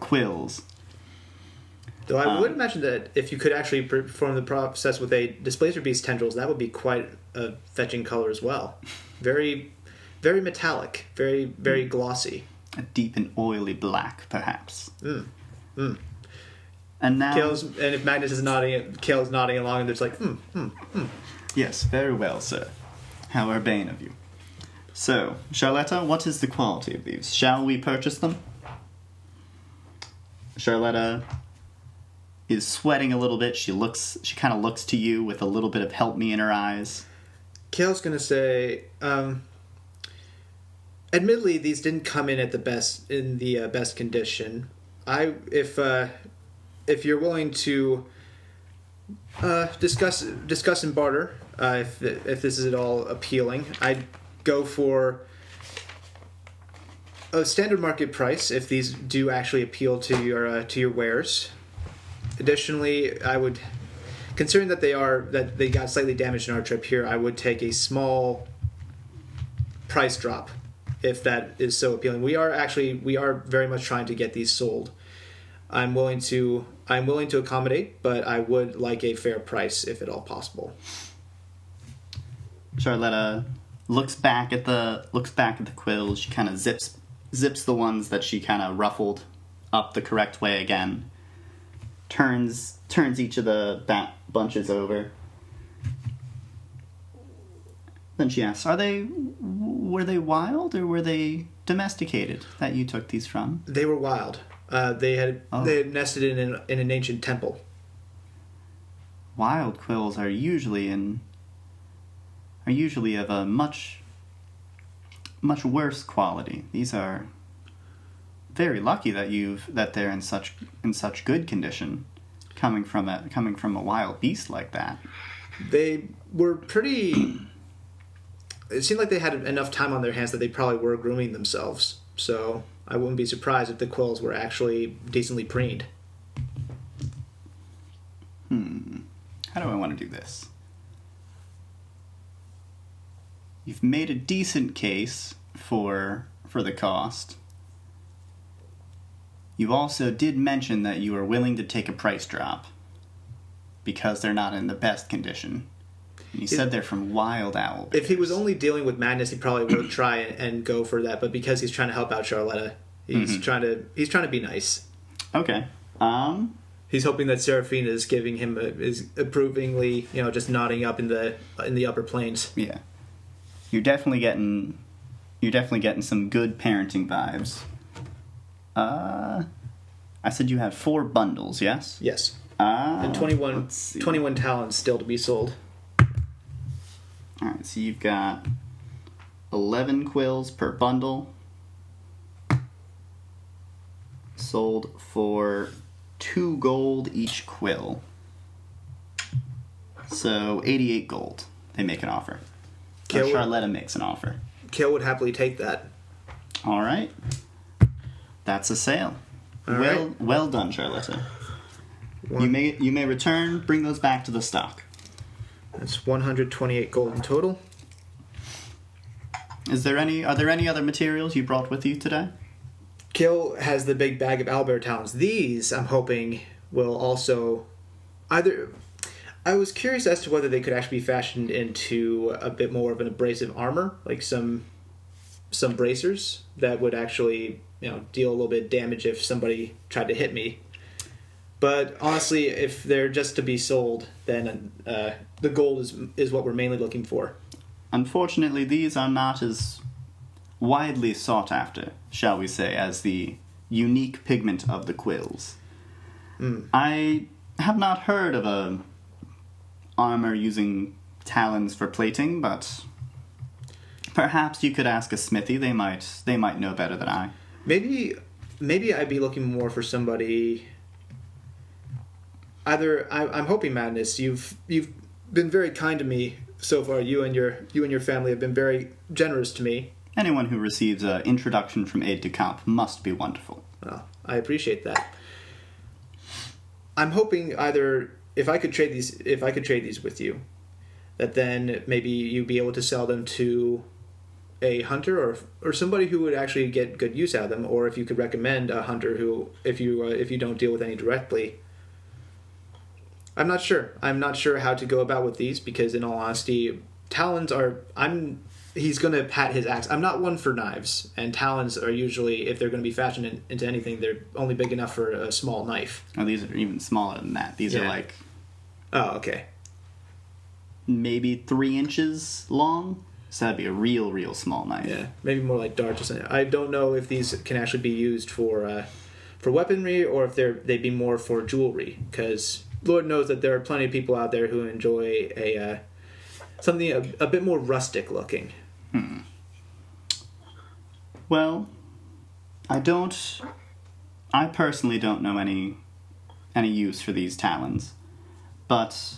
quills. Though I would imagine that if you could actually perform the process with a displacer beast tendrils, that would be quite a fetching color as well. Very, very metallic, very, very glossy. A deep and oily black, perhaps. And now, and if Magnus is nodding, Kayl's nodding along, and there's like, Yes, very well, sir. How urbane of you. So, Charlotta, what is the quality of these? Shall we purchase them? Charlotta is sweating a little bit. She kind of looks to you with a little bit of help me in her eyes. Kayl's gonna say, admittedly, these didn't come in at the best condition. If you're willing to discuss and barter, if this is at all appealing, I'd go for a standard market price if these do actually appeal to your wares. Additionally, I would, considering that they got slightly damaged in our trip here, I would take a small price drop if that is so appealing. We are very much trying to get these sold. I'm willing to accommodate, but I would like a fair price if at all possible. Charlotta looks back at the quills. She kind of zips the ones that she kind of ruffled up the correct way again. Turns each of the bunches over. Then she asks, were they wild or were they domesticated that you took these from? They were wild. They had nested in an ancient temple. Wild quills are usually of a much worse quality. These are very lucky that they're in such good condition, coming from a wild beast like that. They were pretty. It seemed like they had enough time on their hands that they probably were grooming themselves. So I wouldn't be surprised if the quills were actually decently preened. How do I want to do this? You've made a decent case for the cost. You also did mention that you are willing to take a price drop because they're not in the best condition. And you said they're from wild owl bears. If he was only dealing with madness, he probably would try and go for that. But because he's trying to help out Charlotta, he's trying to be nice. Okay. He's hoping that Seraphine is giving him is approvingly, just nodding up in the upper planes. Yeah. You're definitely getting some good parenting vibes. I said you had 4 bundles, yes? Yes. And 21 talons still to be sold. Alright, so you've got 11 quills per bundle. Sold for 2 gold each quill. So 88 gold. They make an offer. Charlotta makes an offer. Kayl would happily take that. Alright. That's a sale. Well done, Charlotta. You may return, bring those back to the stock. That's 128 gold in total. Are there any other materials you brought with you today? Kayl has the big bag of owlbear talons. These, I'm hoping, will also either. I was curious as to whether they could actually be fashioned into a bit more of an abrasive armor, like some bracers that would actually, deal a little bit of damage if somebody tried to hit me. But honestly, if they're just to be sold, then the gold is what we're mainly looking for. Unfortunately, these are not as widely sought after, shall we say, as the unique pigment of the quills. I have not heard of a armor using talons for plating, but perhaps you could ask a smithy. They might know better than I. Maybe I'd be looking more for somebody. I'm hoping, Madness. You've been very kind to me so far. You and your family have been very generous to me. Anyone who receives an introduction from aide de camp must be wonderful. Well, I appreciate that. I'm hoping either if I could trade these with you, that then maybe you'd be able to sell them to a hunter or somebody who would actually get good use out of them, or if you could recommend a hunter who, if you don't deal with any directly. I'm not sure. I'm not sure how to go about with these because, in all honesty, talons are. He's going to pat his axe. I'm not one for knives, and talons are usually, if they're going to be fashioned into anything, they're only big enough for a small knife. Oh, these are even smaller than that. These are like. Oh, okay. Maybe 3 inches long. So that'd be a real small knife. Yeah, maybe more like darts or something. I don't know if these can actually be used for weaponry or if they'd be more for jewelry, because Lord knows that there are plenty of people out there who enjoy something a bit more rustic looking. Well, I personally don't know any use for these talons, but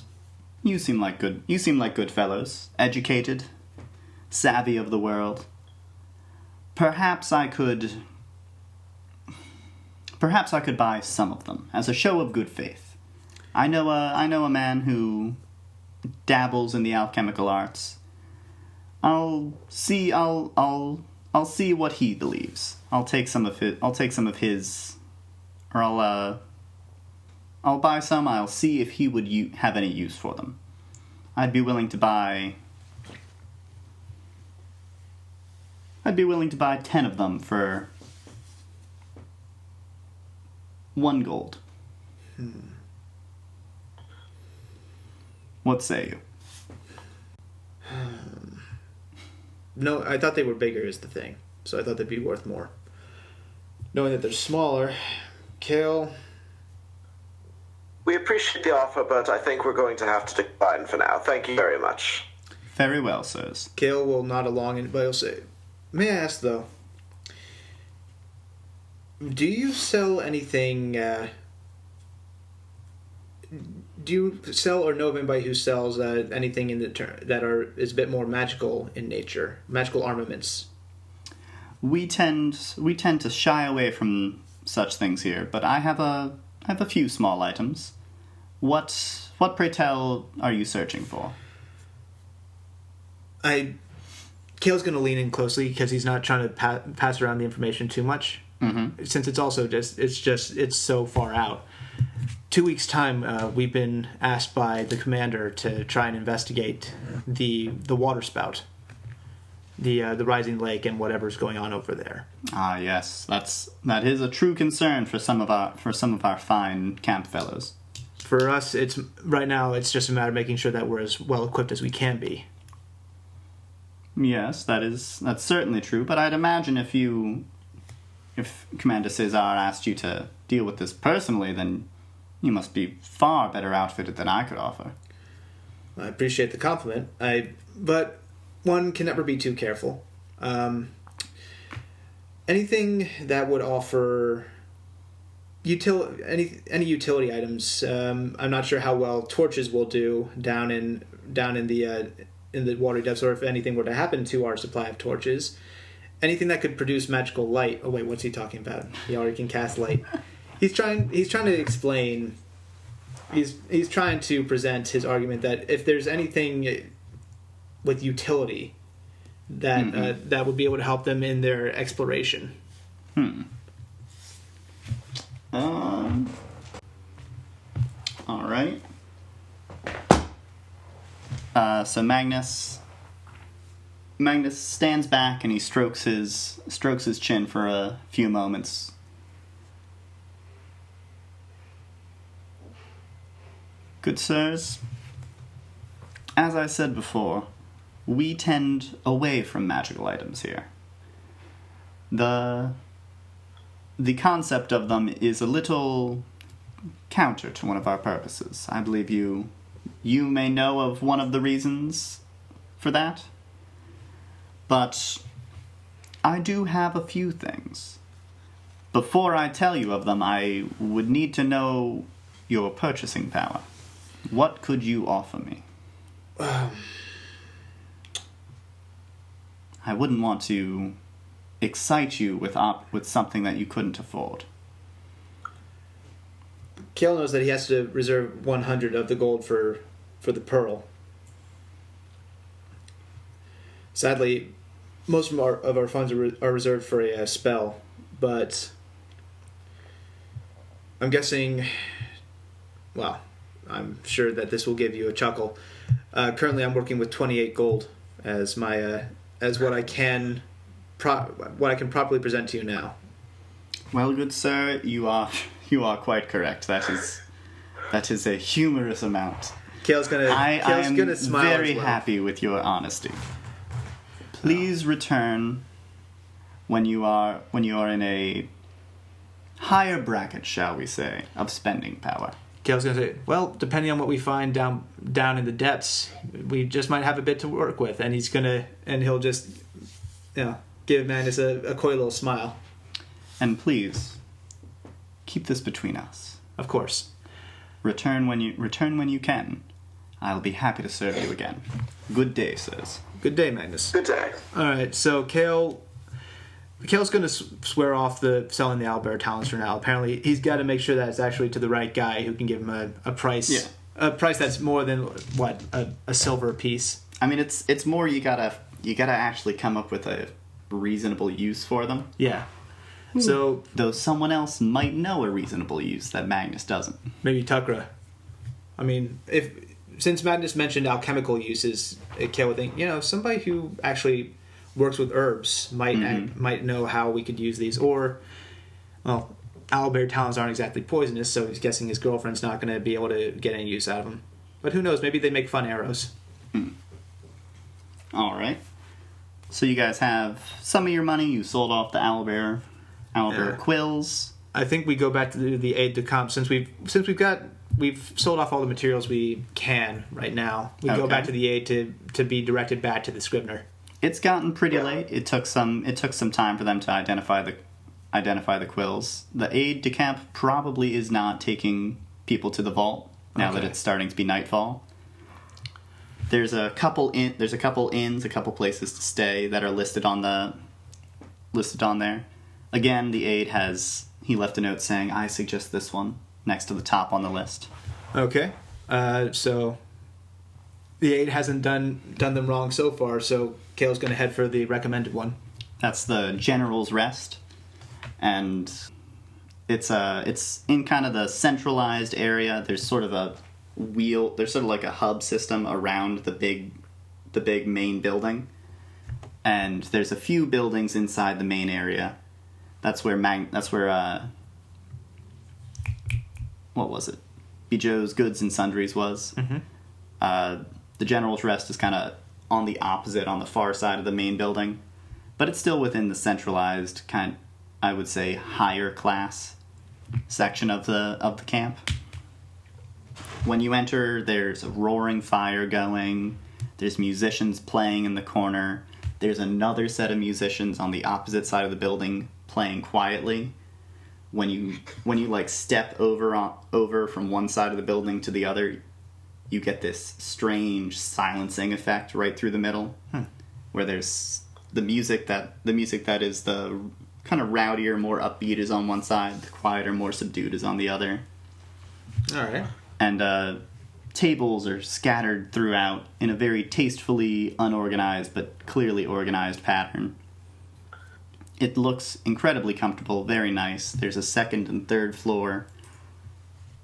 you seem like good fellows, educated, savvy of the world. perhaps I could buy some of them as a show of good faith. I know a man who dabbles in the alchemical arts. I'll see what he believes. I'll take some of his, or I'll buy some. I'll see if he would have any use for them. I'd be willing to buy 10 of them for 1 gold. What say you? No, I thought they were bigger is the thing. So I thought they'd be worth more. Knowing that they're smaller, Kayl... We appreciate the offer, but I think we're going to have to decline for now. Thank you very much. Very well, sirs. Kayl will nod along, but he'll say, may I ask, though, do you sell anything... do you sell or know of anybody who sells anything in that is a bit more magical in nature? Magical armaments? We tend to shy away from such things here, but I have a few small items. What pray tell are you searching for? Kayl's going to lean in closely because he's not trying to pass around the information too much. Mm-hmm. Since it's also it's so far out. 2 weeks' time, we've been asked by the commander to try and investigate the water spout, the rising lake, and whatever's going on over there. Ah, yes, that is a true concern for some of our fine camp fellows. For us, right now it's just a matter of making sure that we're as well equipped as we can be. Yes, that's certainly true. But I'd imagine if Commander Cesar asked you to deal with this personally, then you must be far better outfitted than I could offer. I appreciate the compliment. But one can never be too careful. Anything that would offer any utility items. I'm not sure how well torches will do down in the watery depths, or if anything were to happen to our supply of torches. Anything that could produce magical light. Oh wait, what's he talking about? He already can cast light. He's trying to explain. He's trying to present his argument that if there's anything with utility that that would be able to help them in their exploration. All right. So Magnus stands back and he strokes his chin for a few moments. Good sirs, as I said before, we tend away from magical items here. The concept of them is a little counter to one of our purposes. I believe you may know of one of the reasons for that. But I do have a few things. Before I tell you of them, I would need to know your purchasing power. What could you offer me? I wouldn't want to excite you with something that you couldn't afford. Kayl knows that he has to reserve 100 of the gold for the pearl. Sadly, most of our funds are reserved for a spell, but I'm guessing, well, I'm sure that this will give you a chuckle. Currently, I'm working with 28 gold as my as what I can properly present to you now. Well, good sir, you are quite correct. That is a humorous amount. Kayl's gonna smile. I'm very as well. happy with your honesty. Please return when you are in a higher bracket, shall we say, of spending power. Kayl's gonna say, well, depending on what we find down in the depths, we just might have a bit to work with, and he'll just, give Magnus a coy little smile. And please, keep this between us. Of course. Return when you can. I'll be happy to serve you again. Good day, sirs. Good day, Magnus. Good day. All right, so Kayl Kayl's going to swear off the selling the owlbear talents for now. Apparently, he's got to make sure that it's actually to the right guy who can give him a price. Yeah. A price that's more than what a silver piece. I mean, it's more you gotta actually come up with a reasonable use for them. Yeah. So though someone else might know a reasonable use that Magnus doesn't. Maybe Tukra. I mean, since Magnus mentioned alchemical uses, Kayl would think, somebody who actually works with herbs might know how we could use these. Or, well, owlbear talons aren't exactly poisonous, so he's guessing his girlfriend's not going to be able to get any use out of them. But who knows? Maybe they make fun arrows. All right. So you guys have some of your money. You sold off the owlbear quills. I think we go back to the aide de camp since we've sold off all the materials we can right now. We go back to the aide to be directed back to the scrivener. It's gotten pretty late. It took some time for them to identify the quills. The aide de camp probably is not taking people to the vault now that it's starting to be nightfall. There's a couple inns, a couple places to stay that are listed on there. Again, the aide he left a note saying, "I suggest this one," next to the top on the list. Okay. So the aide hasn't done them wrong so far, so Kayl's going to head for the recommended one. That's the General's Rest, and it's in kind of the centralized area. There's sort of like a hub system around the big main building, and there's a few buildings inside the main area. That's where what was it? Bijou's Goods and Sundries was. Mm-hmm. The General's Rest is kind of on the far side of the main building, but it's still within the centralized I would say higher class section of the camp. When you enter, there's a roaring fire going. There's musicians playing in the corner. There's another set of musicians on the opposite side of the building playing quietly. When you like step over from one side of the building to the other, you get this strange silencing effect right through the middle, where there's the music that is the kind of rowdier, more upbeat is on one side, the quieter, more subdued is on the other. All right. And tables are scattered throughout in a very tastefully unorganized but clearly organized pattern. It looks incredibly comfortable, very nice. There's a second and third floor.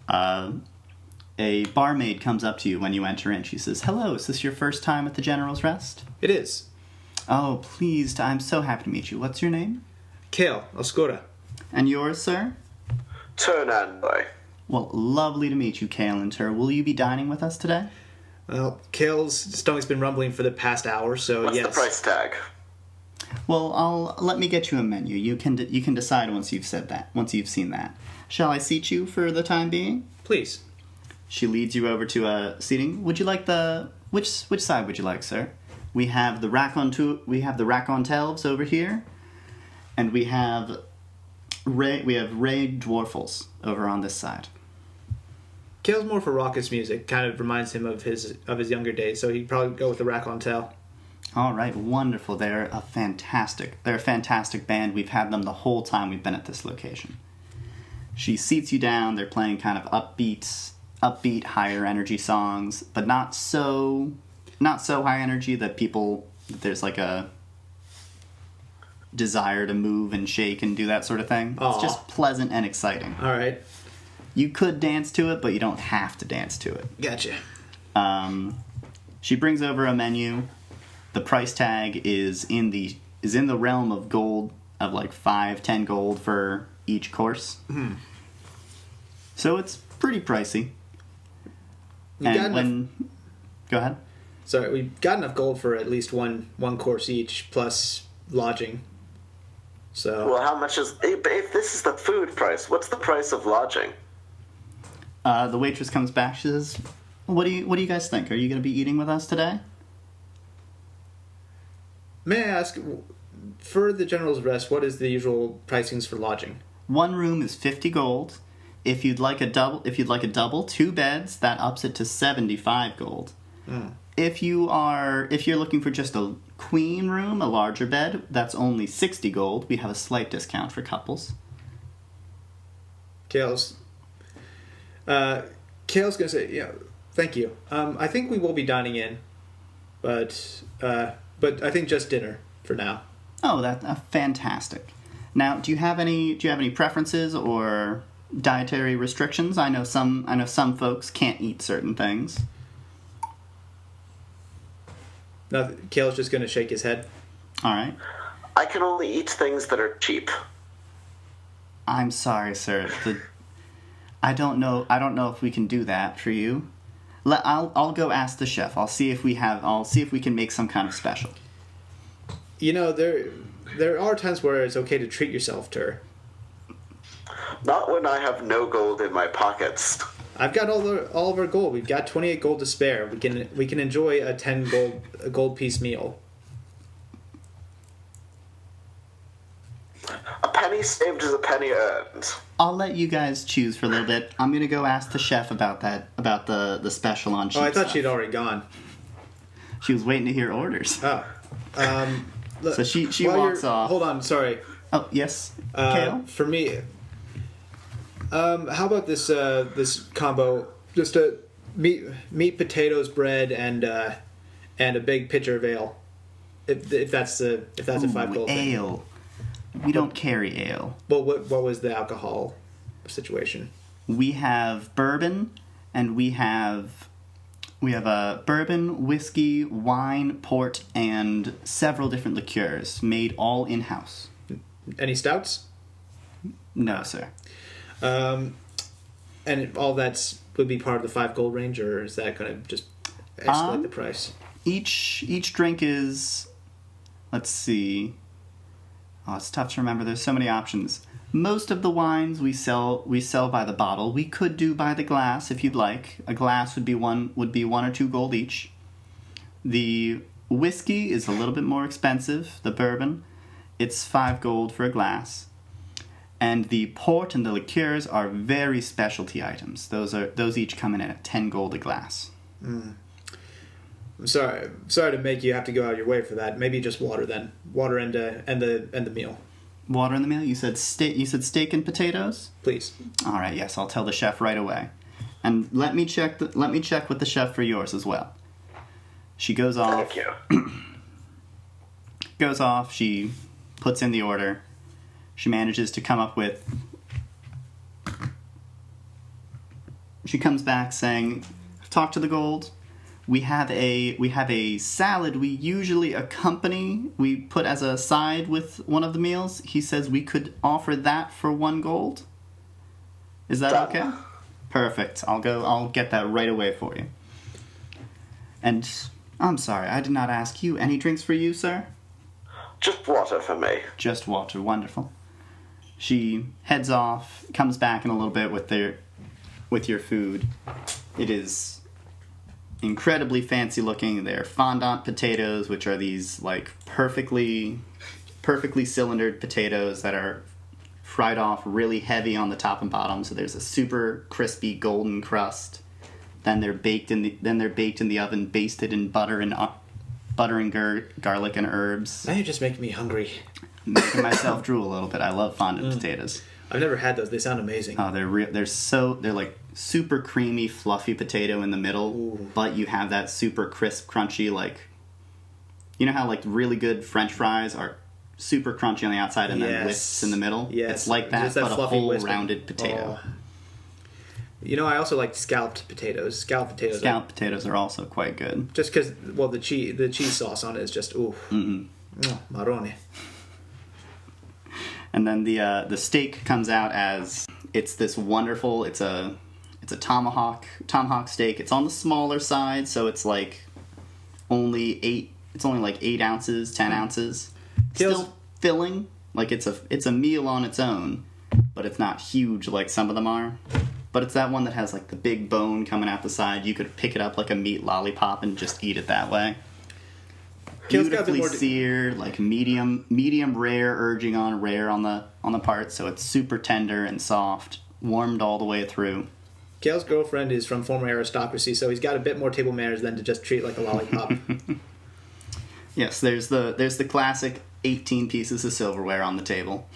A barmaid comes up to you when you enter in. She says, "Hello, is this your first time at the General's Rest?" It is. "Oh, pleased. I'm so happy to meet you. What's your name?" Kayl, Oscura. "And yours, sir?" Nandoy. "Well, lovely to meet you, Kayl and Tur. Will you be dining with us today?" Well, Kayl's stomach's been rumbling for the past hour, so What's yes. the price tag? "Well, let me get you a menu. You can decide once you've seen that. Shall I seat you for the time being?" Please. She leads you over to a seating. "Would you like which side would you like, sir? We have the racontelles over here, and we have Ray Dwarfles over on this side." Kayl's more for raucous music. Kind of reminds him of his younger days, so he'd probably go with the racontel. "All right, wonderful. They're a fantastic band. We've had them the whole time we've been at this location." She seats you down. They're playing kind of upbeat, higher energy songs, but not so high energy that there's like a desire to move and shake and do that sort of thing. Aww. It's just pleasant and exciting. All right. You could dance to it, but you don't have to dance to it. Gotcha. She brings over a menu. The price tag is in the realm of gold, of like 5-10 gold for each course. Mm-hmm. So it's pretty pricey. Go ahead. Sorry, we've got enough gold for at least one course each, plus lodging. So. Well, how much is... If this is the food price, what's the price of lodging? The waitress comes back. She says, What do you guys think? Are you going to be eating with us today?" May I ask, for the General's Rest, what is the usual pricings for lodging? One room is 50 gold. If you'd like a double, 2 beds, that ups it to 75 gold. if you're looking for just a queen room, a larger bed, that's only 60 gold. We have a slight discount for couples. Kayl's gonna say, thank you. I think we will be dining in, but I think just dinner for now. Oh, that's fantastic. Now, do you have any preferences or dietary restrictions? I know some folks can't eat certain things. No, Kayl's just gonna shake his head. All right. I can only eat things that are cheap. I'm sorry, sir. I don't know if we can do that for you. I'll go ask the chef. I'll see if we can make some kind of special. There are times where it's okay to treat yourself, Tur. Not when I have no gold in my pockets. I've got all of our gold. We've got 28 gold to spare. We can enjoy a 10 gold piece meal. A penny saved is a penny earned. I'll let you guys choose for a little bit. I'm gonna go ask the chef about the special on cheap Oh, I thought stuff. she'd already gone. She was waiting to hear orders. Oh. So she walks off. Hold on, sorry. Oh, yes. Kayl? For me, how about this combo? Just a meat, potatoes, bread, and a big pitcher of ale. If that's a 5 gold thing. Ale. We don't carry ale. But what was the alcohol situation? We have bourbon, and we have a bourbon, whiskey, wine, port, and several different liqueurs made all in-house. Any stouts? No, sir. And all would be part of the 5 gold range, or is that going to just escalate the price? Each drink is, let's see. Oh, it's tough to remember. There's so many options. Most of the wines we sell by the bottle. We could do by the glass if you'd like. A glass would be 1 or 2 gold each. The whiskey is a little bit more expensive. The bourbon, it's 5 gold for a glass. And the port and the liqueurs are very specialty items. Those each come in at 10 gold a glass. I'm sorry to make you have to go out of your way for that. Maybe just water then. Water and the meal. Water in the meal? You said steak and potatoes? Please. All right, yes, I'll tell the chef right away. And let me check with the chef for yours as well. She goes off. Thank you. Goes off, she puts in the order. She manages to come up with... She comes back saying, "Talk to the gold. We have a salad we usually we put as a side with one of the meals. He says we could offer that for 1 gold. Is that okay?" Perfect. I'll get that right away for you. And I'm sorry, I did not ask you. Any drinks for you, sir? Just water for me. Just water. Wonderful. She heads off, comes back in a little bit with your food. It is incredibly fancy looking. They're fondant potatoes, which are these like perfectly cylindered potatoes that are fried off really heavy on the top and bottom. So there's a super crispy golden crust. Then they're baked in the oven, basted in butter and garlic and herbs. Now you're just making me hungry. Making myself drool a little bit. I love fondant potatoes. I've never had those. They sound amazing. Oh, they're like super creamy, fluffy potato in the middle, Ooh. but you have that super crisp, crunchy, like, you know how like really good French fries are super crunchy on the outside and then wisps in the middle? Yes. It's like that, but a whole rounded potato. Oh. I also like scalloped potatoes. Scalloped potatoes are also quite good. Just because, the cheese sauce on it is just, ooh. Marrone. And then the steak comes out as it's this wonderful. It's a tomahawk steak. It's on the smaller side, so it's like only 8 ounces, 10 ounces. Still filling. Like it's a meal on its own, but it's not huge like some of them are. But it's that one that has like the big bone coming out the side. You could pick it up like a meat lollipop and just eat it that way. Beautifully seared, like medium rare, urging on rare on the part, so it's super tender and soft, warmed all the way through. Kayl's girlfriend is from former aristocracy, so he's got a bit more table manners than to just treat like a lollipop. Yes, there's the classic 18 pieces of silverware on the table.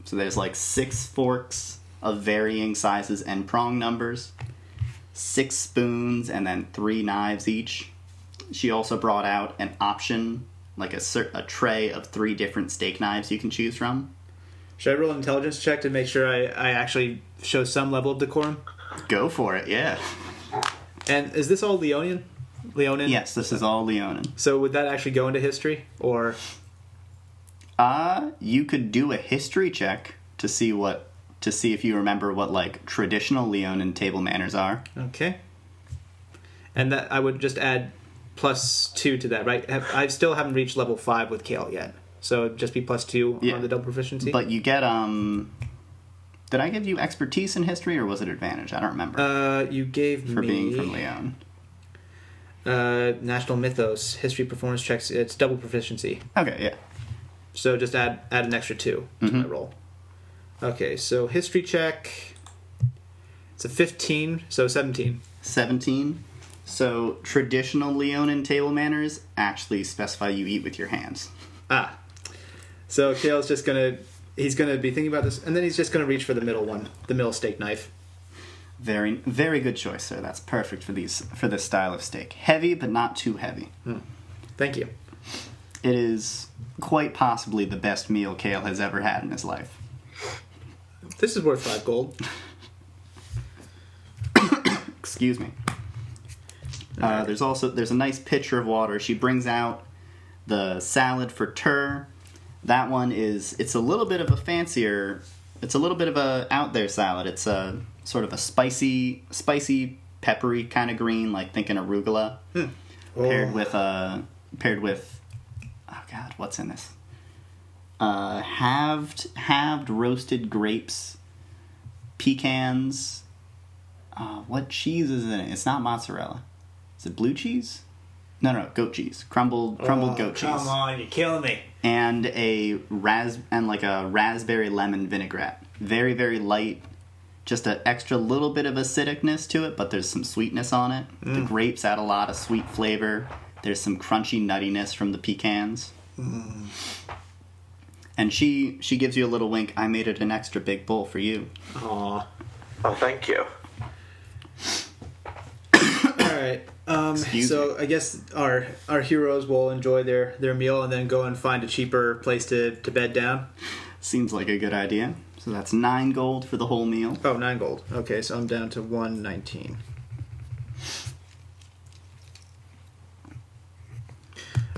So there's like 6 forks of varying sizes and prong numbers, 6 spoons, and then 3 knives each. She also brought out an option, like a tray of 3 different steak knives you can choose from. Should I roll an intelligence check to make sure I actually show some level of decorum? Go for it, yeah. And is this all Leonin? Yes, this is all Leonin. So would that actually go into history, or? You could do a history check to see if you remember what like traditional Leonin table manners are. Okay. And that I would just add +2 to that, right? I still haven't reached level 5 with Kayl yet, so it'd just be +2 on the double proficiency. But you get Did I give you expertise in history or was it advantage? I don't remember. You gave for me being from Leon. National Mythos history performance checks. It's double proficiency. Okay, yeah. So just add an extra 2 to my roll. Okay, so history check. It's a 15, so 17. 17. So traditional Leonin table manners actually specify you eat with your hands. Ah. So Kayl's just he's gonna be thinking about this, and then he's just gonna reach for the middle one, the middle steak knife. Very, very good choice, sir. That's perfect for this style of steak. Heavy, but not too heavy. Thank you. It is quite possibly the best meal Kayl has ever had in his life. This is worth 5 gold. Excuse me. There's a nice pitcher of water. She brings out the salad for Tur. That one it's a little bit of a fancier. It's a little bit of a out there salad. It's a sort of a spicy, peppery kind of green, like thinking arugula, paired with oh god, what's in this? Halved roasted grapes, pecans. What cheese is in it? It's not mozzarella. Is it blue cheese? No, goat cheese. Crumbled goat cheese. Come on, you're killing me. And a raspberry lemon vinaigrette. Very, very light. Just an extra little bit of acidicness to it, but there's some sweetness on it. The grapes add a lot of sweet flavor. There's some crunchy nuttiness from the pecans. And she gives you a little wink. I made it an extra big bowl for you. Aw. Oh, thank you. Alright. So I guess our heroes will enjoy their meal and then go and find a cheaper place to bed down. Seems like a good idea. So that's 9 gold for the whole meal. Oh, 9 gold. Okay, so I'm down to 119.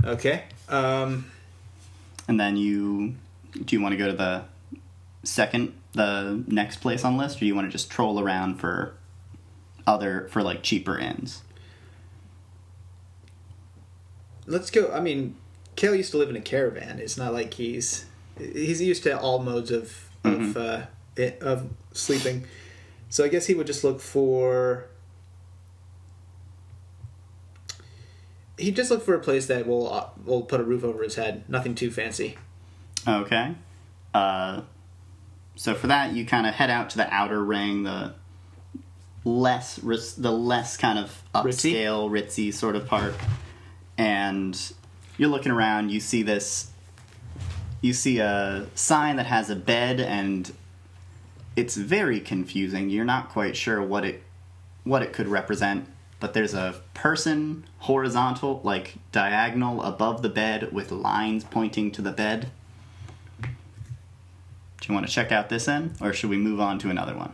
Okay. And then do you want to go to the next place on the list, or do you want to just troll around for like cheaper inns? Let's go. I mean, Kayl used to live in a caravan. It's not like he's used to all modes of sleeping. So I guess he would just look for. He'd just look for a place that will put a roof over his head. Nothing too fancy. Okay. So for that, you kind of head out to the outer ring, the less kind of upscale, ritzy sort of part, and you're looking around. You see a sign that has a bed, and it's very confusing. You're not quite sure what it could represent. But there's a person horizontal, like diagonal above the bed with lines pointing to the bed. Do you want to check out this end, or should we move on to another one?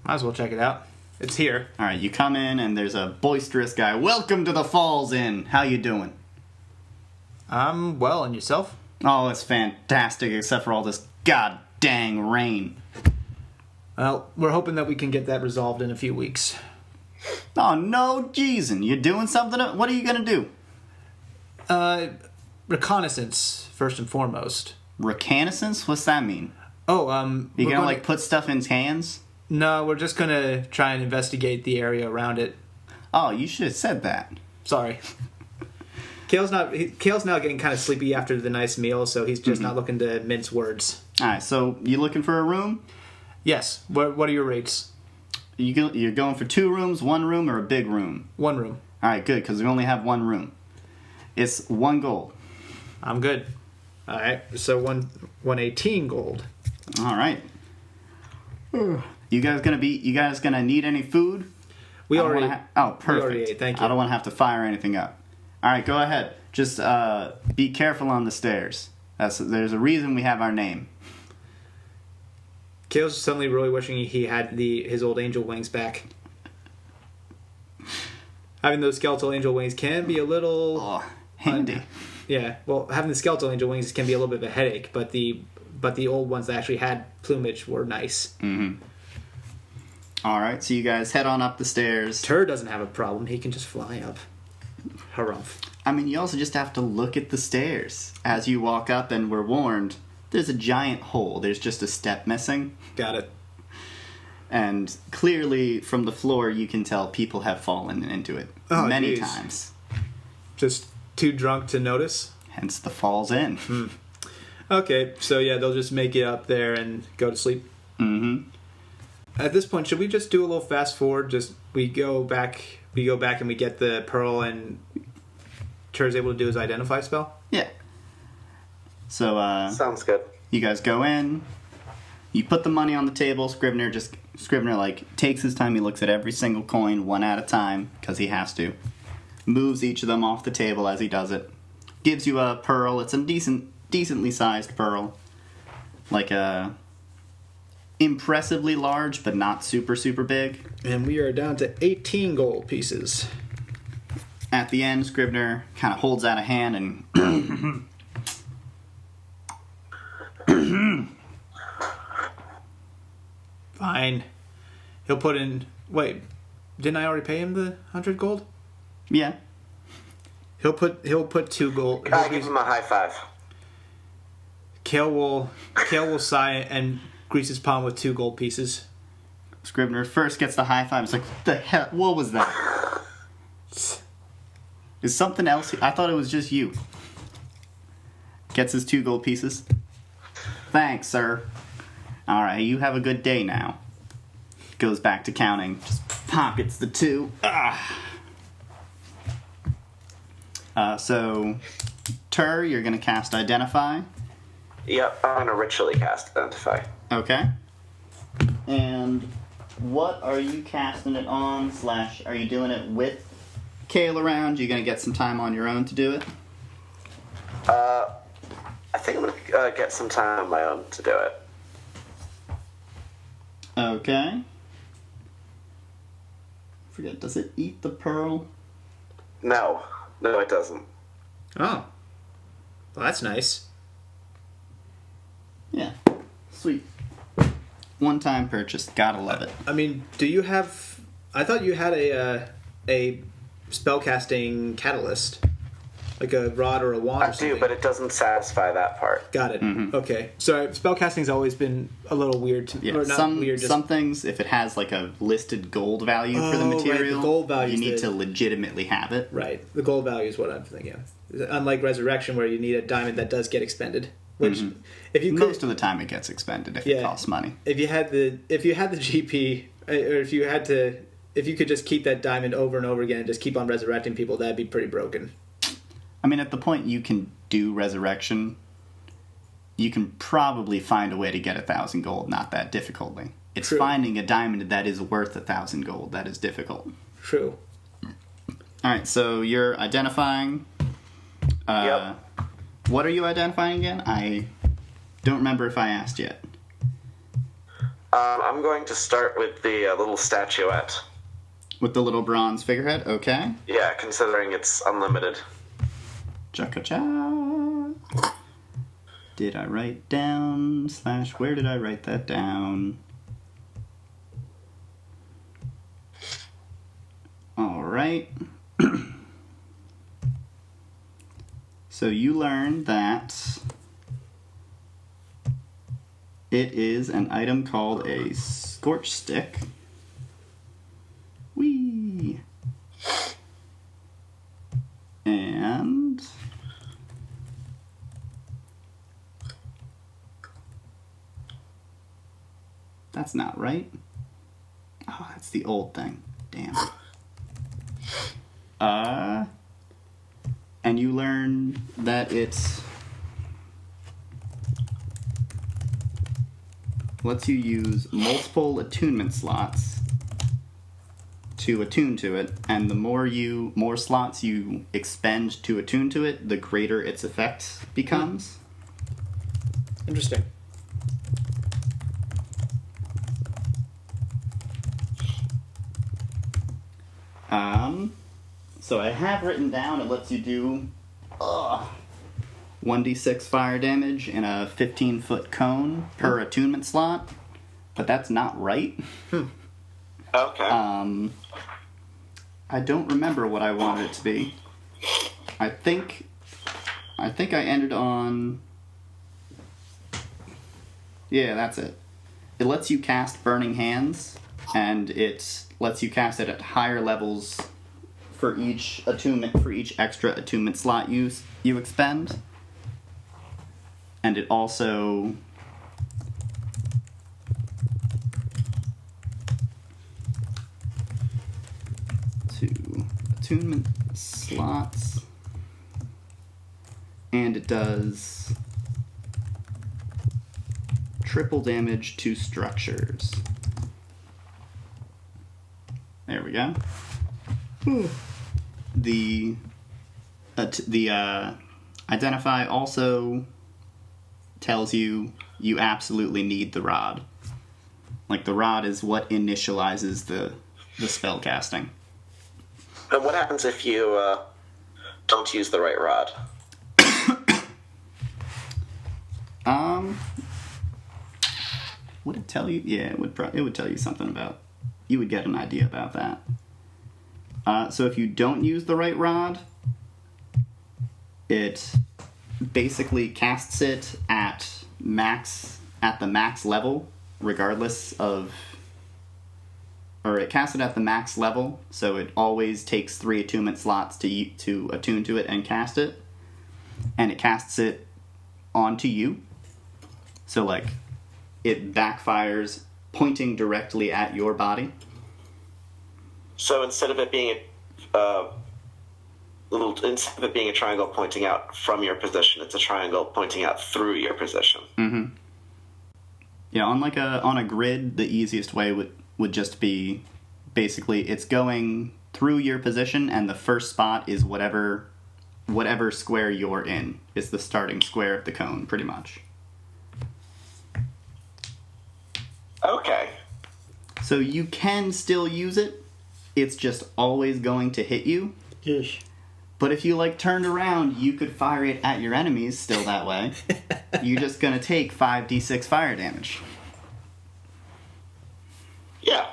Might as well check it out. It's here. All right, you come in and there's a boisterous guy. Welcome to the Falls Inn. How you doing? I'm well, and yourself? Oh, it's fantastic, except for all this god dang rain. Well, we're hoping that we can get that resolved in a few weeks. Oh, no, jeezin'. You doing something? What are you going to do? Reconnaissance, first and foremost. Reconnaissance? What's that mean? Oh, you going to, like, put stuff in his hands? No, we're just going to try and investigate the area around it. Oh, you should have said that. Sorry. Kayl's now getting kind of sleepy after the nice meal, so he's just not looking to mince words. All right, so you looking for a room? Yes. What are your rates? You're going for 2 rooms, 1 room, or a big room? 1 room. All right, good, because we only have 1 room. It's 1 gold. I'm good. All right, so 118 gold. All right. You guys gonna need any food? We already. Perfect. We already ate, thank you. I don't want to have to fire anything up. All right, go ahead. Just be careful on the stairs. There's a reason we have our name. Kayl's suddenly really wishing he had his old angel wings back. Having those skeletal angel wings can be a little handy. Yeah, well, having the skeletal angel wings can be a little bit of a headache, but the old ones that actually had plumage were nice. Mm-hmm. All right, so you guys head on up the stairs. Tur doesn't have a problem; he can just fly up. Harumph. I mean, you also just have to look at the stairs as you walk up, and we're warned. There's a giant hole. There's just a step missing. Got it. And clearly, from the floor, you can tell people have fallen into it many times. Just too drunk to notice? Hence the falls in. Okay, so yeah, they'll just make it up there and go to sleep. Mm-hmm. At this point, should we just do a little fast forward? Just we go back and we get the pearl, and Tur's able to do his identify spell? Yeah. So, sounds good. You guys go in. You put the money on the table. Scrivener takes his time. He looks at every single coin one at a time because he has to. Moves each of them off the table as he does it. Gives you a pearl. It's a decently sized pearl. Like a impressively large, but not super, super big. And we are down to 18 gold pieces. At the end, Scrivener kind of holds out a hand and... Fine. He'll put in... Wait, didn't I already pay him the 100 gold? Yeah. He'll put 2 gold. I give him a high five. Kayl will sigh and grease his palm with 2 gold pieces. Scrivener first gets the high five. It's like, what the hell? What was that? Is something else? I thought it was just you. Gets his 2 gold pieces. Thanks, sir. All right, you have a good day now. Goes back to counting. Just pockets the 2. So, Tur, you're going to cast Identify. Yep, I'm going to ritually cast Identify. Okay. And what are you casting it on / are you doing it with Kayl around? You're going to get some time on your own to do it? I think I'm going to get some time on my own to do it. Okay. Forget, does it eat the pearl? No, it doesn't. Oh. Well, that's nice. Yeah. Sweet. One-time purchase. Gotta love it. I mean, do you have... I thought you had a spellcasting catalyst. Like a rod or a wand or something. I do, but it doesn't satisfy that part. Got it. Mm-hmm. Okay. So spellcasting's always been a little weird to... Yeah, or not weird, just... some things, if it has like a listed gold value for the material, right, the gold value you need to legitimately have it. Right. The gold value is what I'm thinking of. Unlike Resurrection, where you need a diamond that does get expended. Which, if you could, most of the time it gets expended if it costs money. If you had the GP, or if you could just keep that diamond over and over again and just keep on resurrecting people, that'd be pretty broken. I mean, at the point you can do Resurrection, you can probably find a way to get 1,000 gold, not that difficultly. It's True. Finding a diamond that is worth 1,000 gold that is difficult. True. Alright, so you're identifying... Yep. What are you identifying again? I don't remember if I asked yet. I'm going to start with the little statuette. With the little bronze figurehead? Okay. Yeah, considering it's unlimited. Cha-cha-cha. Did I write down / where did I write that down? Alright. So you learn that it is an item called a scorch stick. Whee! And that's not right. Oh, it's the old thing. Damn. And you learn that it's lets you use multiple attunement slots to attune to it, and the more slots you expend to attune to it, the greater its effect becomes. Interesting. So I have written down, it lets you do 1d6 fire damage in a 15-foot cone per attunement slot, but that's not right. Okay. I don't remember what I wanted it to be. I think I ended on... Yeah, that's it. It lets you cast Burning Hands, and it lets you cast it at higher levels for each extra attunement slot you expend. And it also... attunement slots, and it does triple damage to structures. There we go. The identify also tells you absolutely need the rod. Like, the rod is what initializes the spell casting. And what happens if you don't use the right rod? Would it tell you? Yeah, it would tell you something about... You would get an idea about that. So if you don't use the right rod, it basically casts it at the max level, regardless of... Or it casts it at the max level, so it always takes 3 attunement slots to attune to it and cast it. And it casts it onto you. So, like, it backfires pointing directly at your body. So instead of it being a triangle pointing out from your position, it's a triangle pointing out through your position. Mm-hmm. Yeah, on a grid, the easiest way would just be basically it's going through your position, and the first spot is whatever square you're in is the starting square of the cone, pretty much. Okay. So you can still use it. It's just always going to hit you. Yes. But if you, like, turned around, you could fire it at your enemies still that way. You're just going to take 5d6 fire damage. Yeah.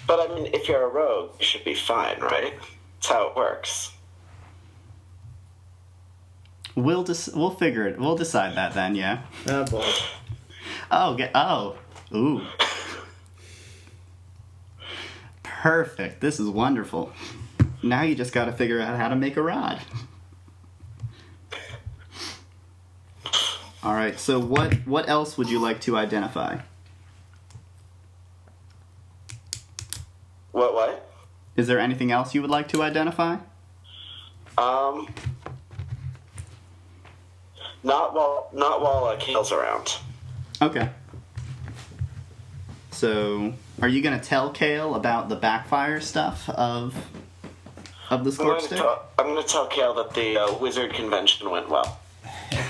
But, I mean, if you're a rogue, you should be fine, right? That's how it works. We'll figure it. We'll decide that then, yeah. Oh, boy. Ooh. Perfect. This is wonderful. Now you just got to figure out how to make a rod. All right. So what else would you like to identify? What? Is there anything else you would like to identify? Not while Kayl's around. Okay. So, are you going to tell Kayl about the backfire stuff of the Scorch Stick? I'm going to tell Kayl that the wizard convention went well. And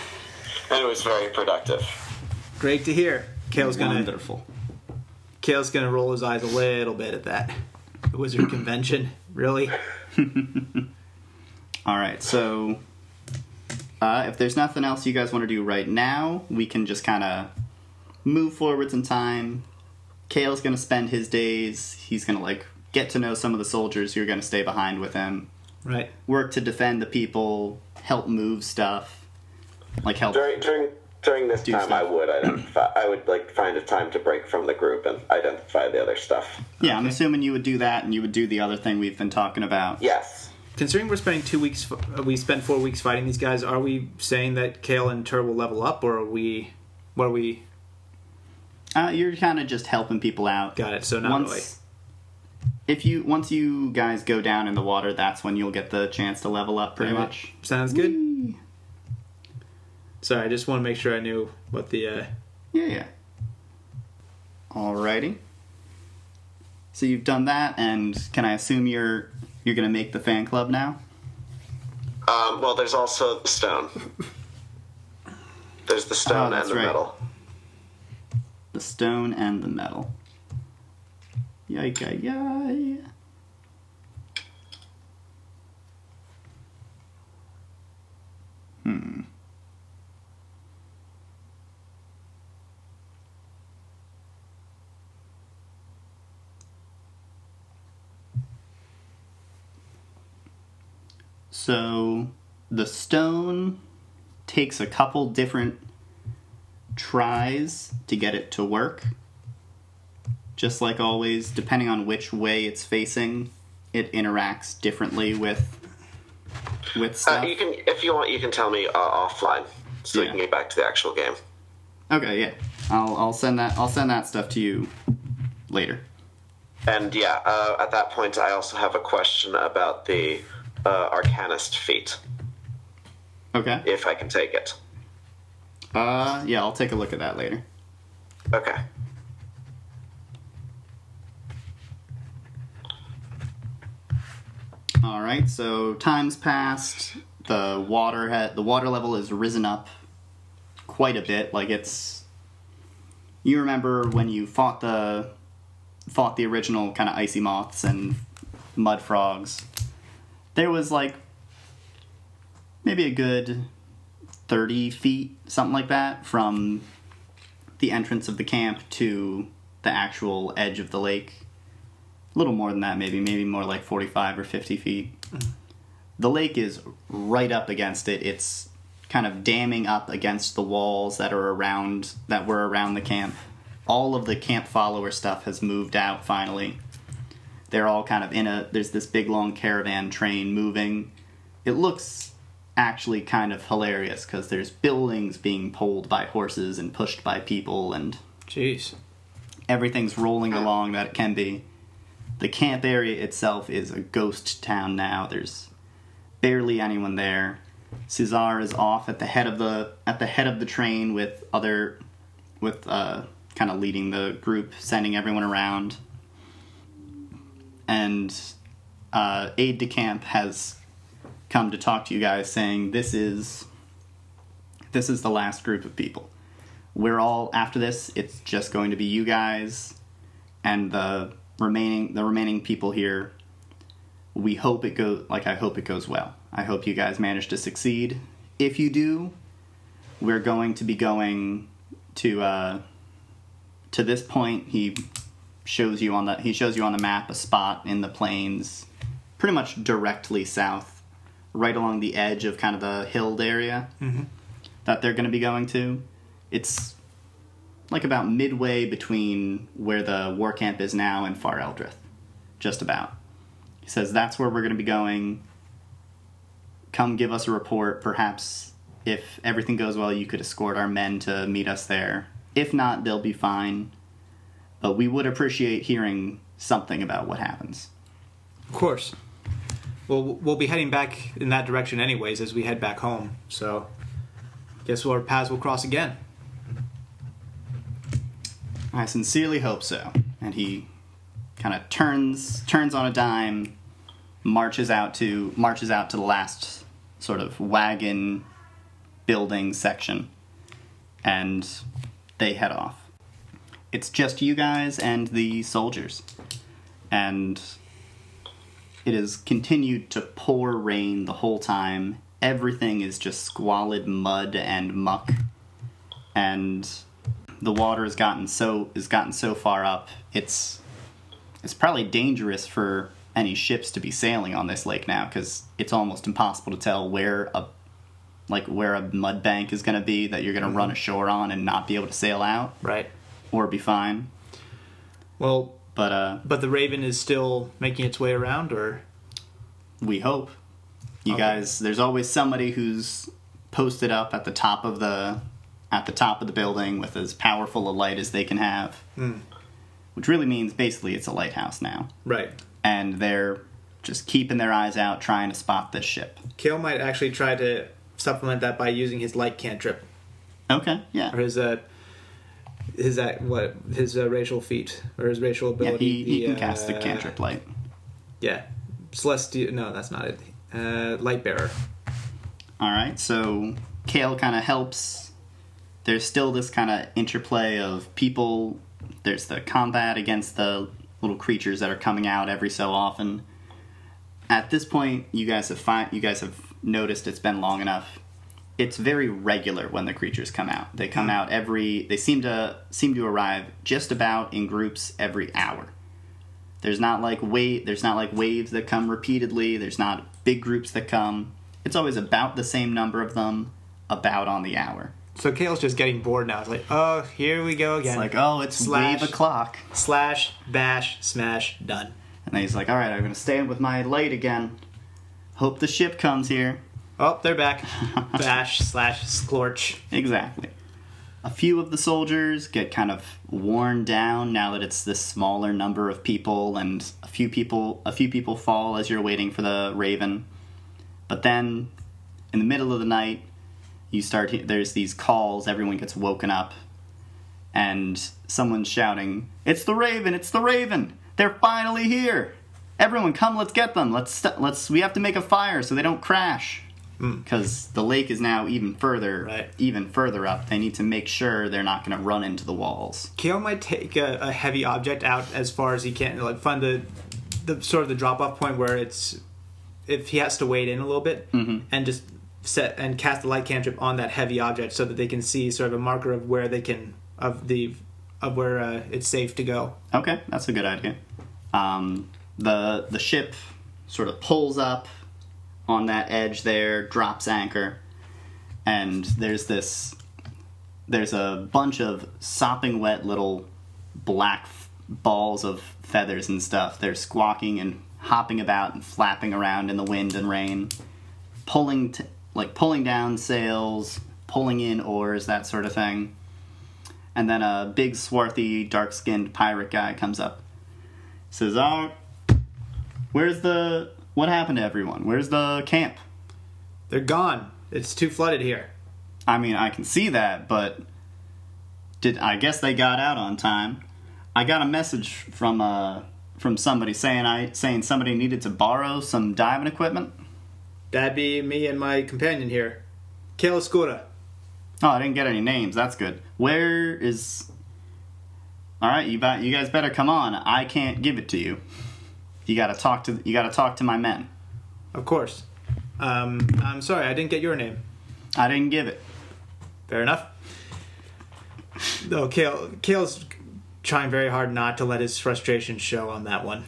it was very productive. Great to hear. Wonderful. Kayl's gonna roll his eyes a little bit at that. The wizard convention, really? All right, so if there's nothing else you guys want to do right now, we can just kind of move forwards in time. Kayl's going to spend his days. He's going to, like, get to know some of the soldiers who are going to stay behind with him. Right. Work to defend the people, help move stuff, like help. During this time, stuff. I would like find a time to break from the group and identify the other stuff. Yeah, I'm assuming you would do that, and you would do the other thing we've been talking about. Yes. Considering we're spending 2 weeks, we spent 4 weeks fighting these guys. Are we saying that Kayl and Tur will level up, or what are we? You're kind of just helping people out. Got it. So Nandoy. Once you guys go down in the water, that's when you'll get the chance to level up, pretty much. Sounds good. Whee! Sorry, I just want to make sure I knew what the... Yeah. Alrighty. So you've done that, and can I assume you're going to make the fan club now? Well, there's also the stone. There's the stone and the metal. The stone and the metal. Yike. So the stone takes a couple different tries to get it to work. Just like always, depending on which way it's facing, it interacts differently with stuff. If you want, you can tell me offline, so we can get back to the actual game. Okay, yeah. I'll send that stuff to you later. And at that point, I also have a question about the Arcanist feat. Okay. If I can take it. Yeah, I'll take a look at that later. Okay. All right, so time's passed. The water level has risen up quite a bit. Like you remember when you fought the original kind of icy moths and mud frogs. There was like maybe a good 30 feet, something like that, from the entrance of the camp to the actual edge of the lake. A little more than that, maybe more like 45 or 50 feet. The lake is right up against it. It's kind of damming up against the walls that were around the camp. All of the camp follower stuff has moved out finally. They're all kind of there's this big long caravan train moving. It looks actually kind of hilarious because there's buildings being pulled by horses and pushed by people, and jeez, everything's rolling along that it can be. The camp area itself is a ghost town now. There's barely anyone there. Cesar is off at the head of the train with kind of leading the group, sending everyone around. And aide de camp has come to talk to you guys, saying this is the last group of people. We're all, after this, it's just going to be you guys and the remaining people here. I hope it goes well. I hope you guys manage to succeed. If you do, we're going to be going to this point. He shows you on the map a spot in the plains, pretty much directly south, right along the edge of kind of the hilled area that they're going to be going to. It's like about midway between where the war camp is now and Far Eldrith. Just about. He says that's where we're going to be going. Come give us a report. Perhaps if everything goes well, you could escort our men to meet us there. If not, they'll be fine. But we would appreciate hearing something about what happens. Of course. Well, we'll be heading back in that direction anyways as we head back home. So, guess our paths will cross again. I sincerely hope so. And he kind of turns on a dime, marches out to the last sort of wagon building section, and they head off. It's just you guys and the soldiers. And it has continued to pour rain the whole time. Everything is just squalid mud and muck. And the water has gotten so far up, it's probably dangerous for any ships to be sailing on this lake now, because it's almost impossible to tell where a mud bank is going to be that you're going to run ashore on and not be able to sail out. Right. Or be fine. Well, but the Raven is still making its way around, or? We hope. You guys, there's always somebody who's posted up at the top of the at the top of the building with as powerful a light as they can have. Which really means basically it's a lighthouse now. Right. And they're just keeping their eyes out, trying to spot this ship. Kayl might actually try to supplement that by using his light cantrip. Okay, yeah. Or his racial feat, or his racial Yeah, ability. he can cast a cantrip light. Yeah. Celestial... No, that's not it. Light bearer. Alright, so Kayl kind of helps. There's still this kind of interplay of people. There's the combat against the little creatures that are coming out every so often. At this point, you guys have noticed it's been long enough. It's very regular when the creatures come out. They come out they seem to arrive just about in groups every hour. There's not like waves that come repeatedly. There's not big groups that come. It's always about the same number of them, about on the hour. So Kayl's just getting bored now. It's like, oh, here we go again. It's like, oh, it's wave o'clock. Slash, bash, smash, done. And then he's like, all right, I'm going to stand with my light again. Hope the ship comes here. Oh, they're back. Bash, slash, scorch. Exactly. A few of the soldiers get kind of worn down now that it's this smaller number of people, and a few people fall as you're waiting for the Raven. But then, in the middle of the night, there's these calls, everyone gets woken up, and someone's shouting, "It's the Raven! It's the Raven! They're finally here! Everyone, come, let's get them! We have to make a fire so they don't crash!" Because the lake is now even further up. They need to make sure they're not going to run into the walls. Kayl might take a heavy object out as far as he can, like find the sort of the drop-off point where if he has to wade in a little bit, and just set and cast the light cantrip on that heavy object so that they can see sort of a marker of where they can where it's safe to go. Okay, that's a good idea. The ship sort of pulls up on that edge there, drops anchor, and there's a bunch of sopping wet little black balls of feathers and stuff. They're squawking and hopping about and flapping around in the wind and rain, pulling down sails, pulling in oars, that sort of thing. And then a big, swarthy, dark-skinned pirate guy comes up. Says, "Oh, what happened to everyone? Where's the camp?" They're gone. It's too flooded here. I mean, I can see that, but I guess they got out on time. I got a message from somebody saying somebody needed to borrow some diving equipment. That'd be me and my companion here, Kayl Oscura. Oh, I didn't get any names. That's good. Where is... All right, you guys better come on. I can't give it to you. You gotta talk to my men. Of course. I'm sorry, I didn't get your name. I didn't give it. Fair enough. No, Kayl's trying very hard not to let his frustration show on that one.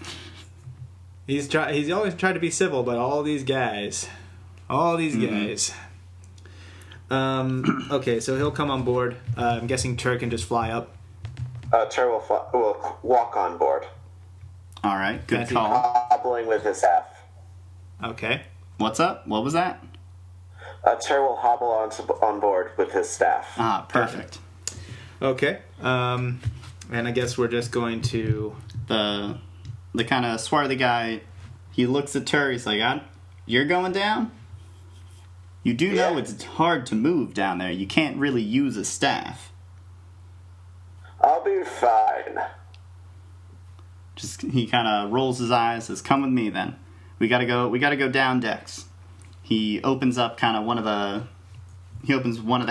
He's always tried to be civil, but all these guys. Okay, so he'll come on board. I'm guessing Tur can just fly up. Tur will walk on board. All right, good Fancy. call. Hobbling with his staff. Okay. What's up? What was that? Tur will hobble on board with his staff. Ah, perfect. Okay. And I guess we're just going to... The kind of swarthy guy, he looks at Tur, he's like, "You're going down? You do know it's hard to move down there. You can't really use a staff." "I'll be fine." He kind of rolls his eyes, says, "Come with me then. We gotta go down decks." He opens up one of the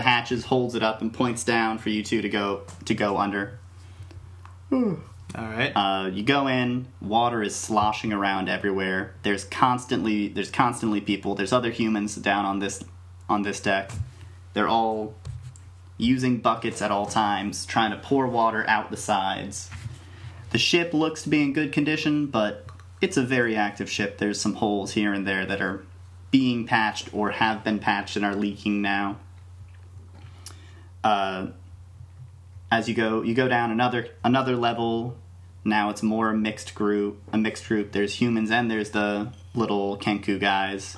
hatches, holds it up, and points down for you two to go under. All right. You go in. Water is sloshing around everywhere. There's constantly people. There's other humans down on this deck. They're all using buckets at all times, trying to pour water out the sides. The ship looks to be in good condition, but it's a very active ship. There's some holes here and there that are being patched or have been patched and are leaking now. As you go down another level. Now it's more a mixed group. There's humans and there's the little Kenku guys.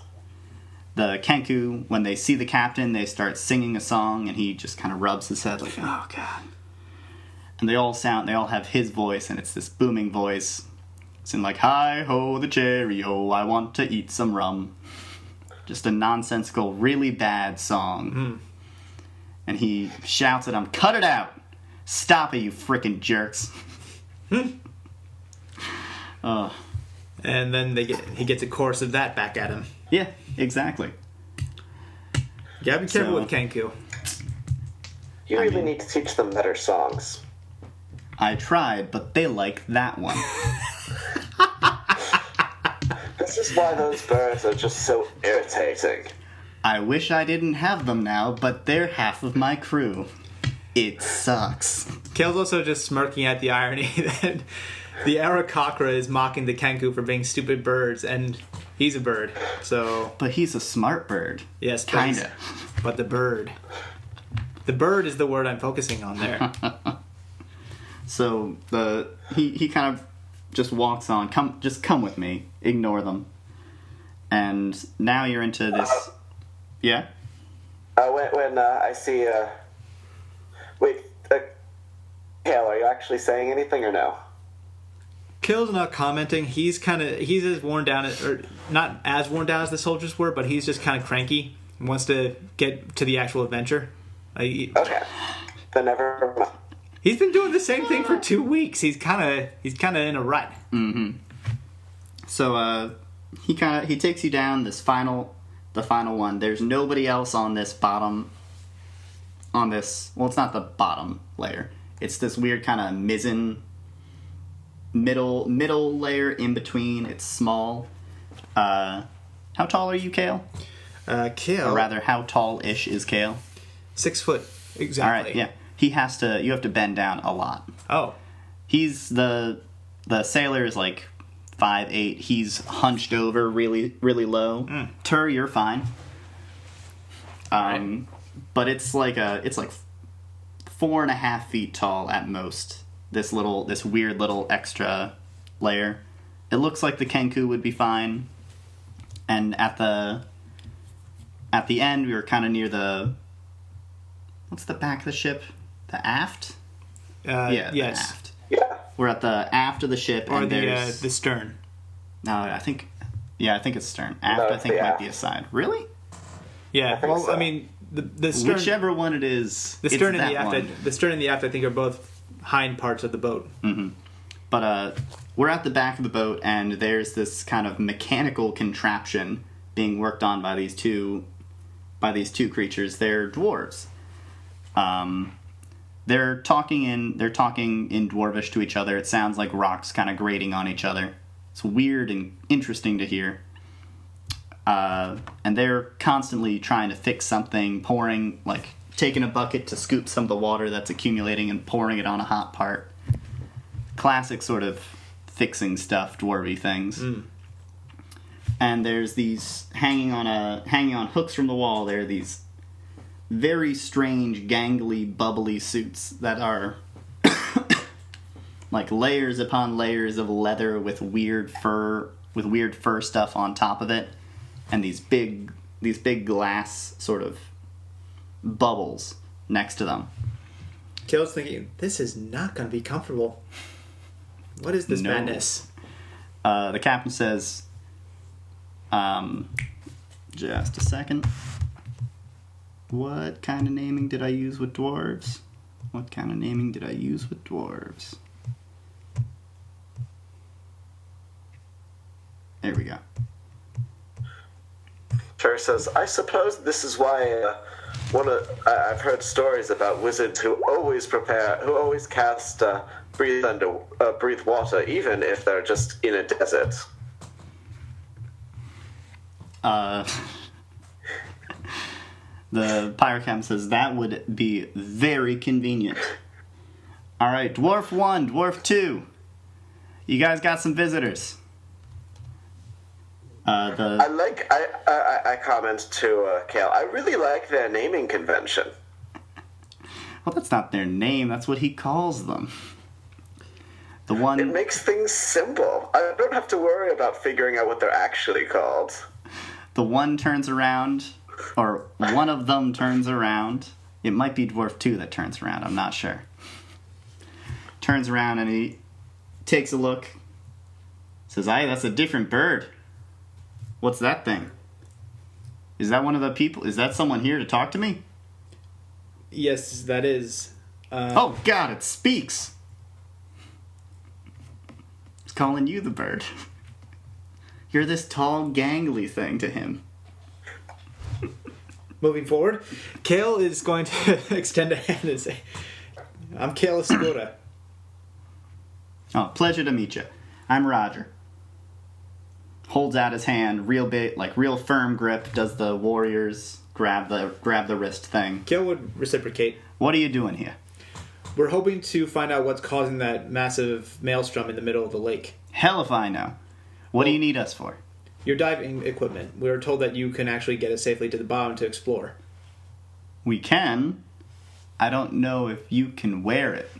the Kenku, when they see the captain, they start singing a song, and he just kind of rubs his head like, oh, God. And they all have his voice, and it's this booming voice. It's in like, hi-ho, the cherry-o, I want to eat some rum. Just a nonsensical, really bad song. Mm. And he shouts at them, cut it out! Stop it, you frickin' jerks. And then he gets a chorus of that back at him. Yeah, exactly. You gotta be careful with Kenku. You really need to teach them better songs. I tried, but they like that one. This is why those birds are just so irritating. I wish I didn't have them now, but they're half of my crew. It sucks. Kayl's also just smirking at the irony that the Arakocra is mocking the Kenku for being stupid birds, and he's a bird, so... But he's a smart bird. Yes, kinda. But the bird. The bird is the word I'm focusing on there. So he kind of just walks on. Come with me. Ignore them. And now you're into this. Yeah. When I see wait, Kayl, are you actually saying anything or no? Kayl's not commenting. He's as worn down, or not as worn down as the soldiers were, but he's just kind of cranky. He wants to get to the actual adventure. Okay. Then never mind. He's been doing the same thing for 2 weeks. He's kind of in a rut. Mm-hmm. So he takes you down the final one. There's nobody else on this bottom. Well, it's not the bottom layer. It's this weird kind of mizzen middle layer in between. It's small. How tall are you, Kayl? Kayl. Or rather, how tall-ish is Kayl? 6 foot, exactly. All right, yeah. You have to bend down a lot. Oh. He's the sailor is like 5'8". He's hunched over really, really low. Tur, you're fine. Right. But it's like 4.5 feet tall at most. This weird little extra layer. It looks like the Kenku would be fine. And at the end, we were kind of near what's the back of the ship? The aft? Yes. The aft. Yeah. We're at the aft of the ship, or and there's the stern. No, I think it's stern. Aft, No, I think, might aft. be a side. Really? Yeah. I Well, so. I mean, the stern, whichever one it is. the stern and it's the that aft. one. The stern and the aft, I think, are both hind parts of the boat. Mm-hmm. But we're at the back of the boat, and there's this kind of mechanical contraption being worked on by these two creatures. They're dwarves. They're talking in Dwarvish to each other. It sounds like rocks kind of grating on each other. It's weird and interesting to hear. And they're constantly trying to fix something, taking a bucket to scoop some of the water that's accumulating and pouring it on a hot part. Classic sort of fixing stuff, dwarvy things. And there's these hanging on hooks from the wall. There are these very strange, gangly, bubbly suits that are like layers upon layers of leather with weird fur stuff on top of it, and these big glass sort of bubbles next to them. Kayl's thinking, this is not going to be comfortable. What is this madness? The captain says, just a second. What kind of naming did I use with dwarves? There we go. Tur says, I suppose this is why I've heard stories about wizards who always cast breathe water, even if they're just in a desert. The pirate captain says that would be very convenient. All right, Dwarf 1, Dwarf 2. You guys got some visitors. I comment to Kayl. I really like their naming convention. Well, that's not their name. That's what he calls them. It makes things simple. I don't have to worry about figuring out what they're actually called. The one turns around, or one of them turns around. It might be Dwarf 2 that turns around, I'm not sure. Turns around and he takes a look. Says, "Aye, that's a different bird. What's that thing? Is that one of the people? Is that someone here to talk to me?" Yes, that is. Oh, God, it speaks. It's calling you the bird. You're this tall, gangly thing to him. Moving forward, Kayl is going to extend a hand and say, "I'm Kayl Oscura." Oh, pleasure to meet you. I'm Roger. Holds out his hand, real big, like real firm grip, does the warriors grab the wrist thing. Kayl would reciprocate. What are you doing here? We're hoping to find out what's causing that massive maelstrom in the middle of the lake. Hell if I know. What do you need us for? Your diving equipment. We were told that you can actually get us safely to the bottom to explore. We can. I don't know if you can wear it.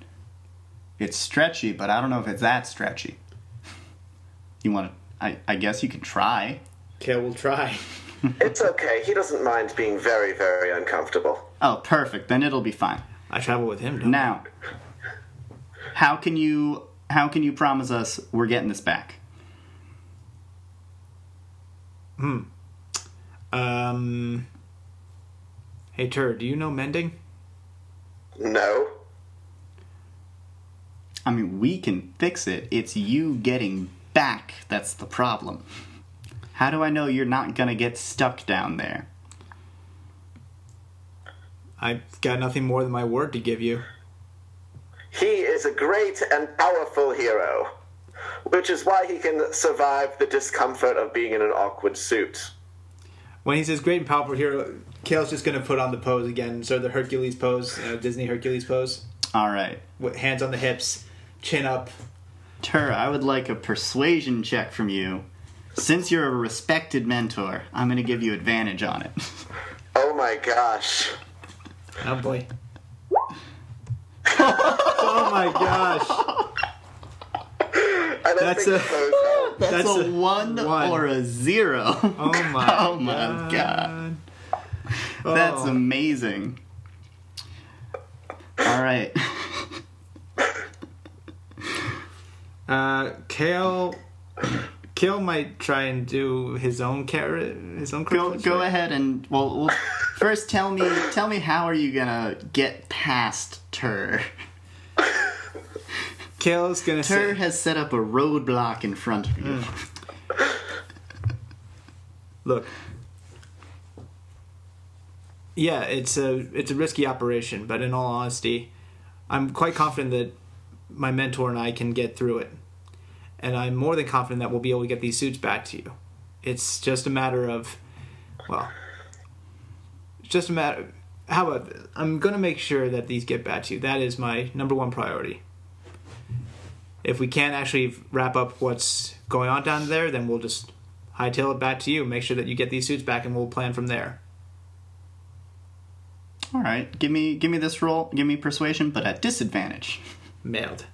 It's stretchy, but I don't know if it's that stretchy. You want to... I guess you can try. Kayl will try. It's okay. He doesn't mind being very, very uncomfortable. Oh, perfect. Then it'll be fine. I travel with him, don't Now, how can you promise us we're getting this back? Hey, Tur, do you know mending? No. I mean, we can fix it. It's you getting back that's the problem. How do I know you're not gonna get stuck down there? I've got nothing more than my word to give you. He is a great and powerful hero, which is why he can survive the discomfort of being in an awkward suit. When he says great and powerful hero, Kayl's just going to put on the pose again. So the Hercules pose, Disney Hercules pose. All right. With hands on the hips, chin up. Tur, I would like a persuasion check from you. Since you're a respected mentor, I'm going to give you advantage on it. Oh my gosh. Oh boy. Oh my gosh. I don't think so. That's a one or a 0. Oh my Oh my god. That's amazing. All right. Kayl might try and do his own Go ahead and well first tell me how are you gonna get past Tur? Kayl's gonna say Tur has set up a roadblock in front of you. Look. Yeah, it's a risky operation, but in all honesty, I'm quite confident that my mentor and I can get through it. And I'm more than confident that we'll be able to get these suits back to you. It's just a matter of, how about, I'm going to make sure that these get back to you. That is my number one priority. If we can't actually wrap up what's going on down there, then we'll just hightail it back to you. Make sure that you get these suits back, and we'll plan from there. All right, give me this roll. Give me persuasion, but at disadvantage. Mailed.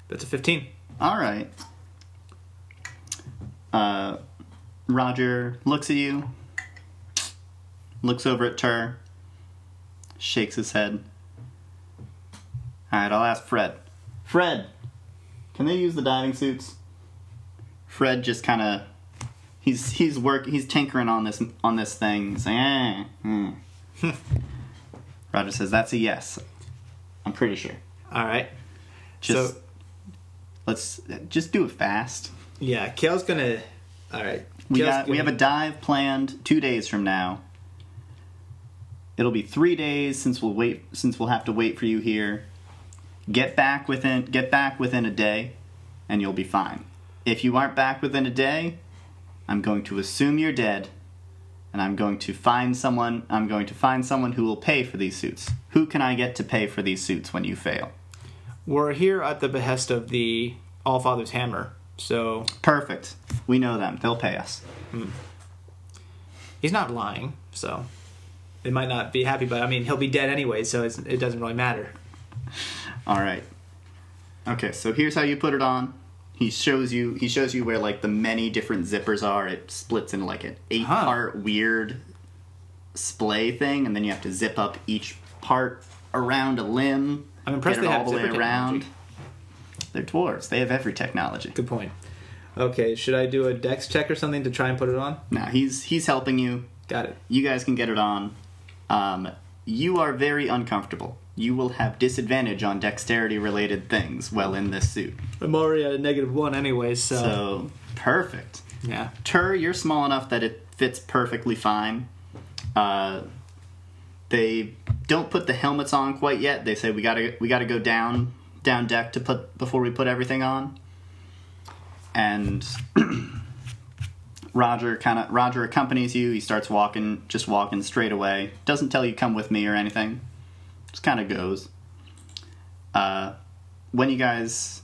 That's a 15. All right. Roger looks at you, looks over at Tur, shakes his head. All right, I'll ask Fred. Fred, can they use the diving suits? Fred just kind of he's tinkering on this thing. He's like, Roger says that's a yes. I'm pretty sure. All right. Let's just do it fast. Yeah, Kayl's gonna. All right. We have a dive planned 2 days from now. It'll be 3 days since we'll have to wait for you here. Get back within a day, and you'll be fine. If you aren't back within a day, I'm going to assume you're dead, and I'm going to find someone who will pay for these suits. Who can I get to pay for these suits when you fail? We're here at the behest of the Allfather's Hammer, so... Perfect. We know them. They'll pay us. He's not lying, so... They might not be happy, but, I mean, he'll be dead anyway, so it doesn't really matter. All right. Okay, so here's how you put it on. He shows you where like the many different zippers are. It splits into like an 8-part weird splay thing, and then you have to zip up each part around a limb. I'm impressed get it they all have the way zipper around. technology. They're dwarves. They have every technology. Good point. Okay, should I do a dex check or something to try and put it on? No, he's helping you. Got it. You guys can get it on. You are very uncomfortable. You will have disadvantage on dexterity-related things while in this suit. I'm already at a -1 anyway, So, perfect. Yeah. Tur, you're small enough that it fits perfectly fine. They don't put the helmets on quite yet. They say we gotta go down deck before we put everything on. And Roger accompanies you. He starts walking straight away. Doesn't tell you come with me or anything. Just kind of goes. When you guys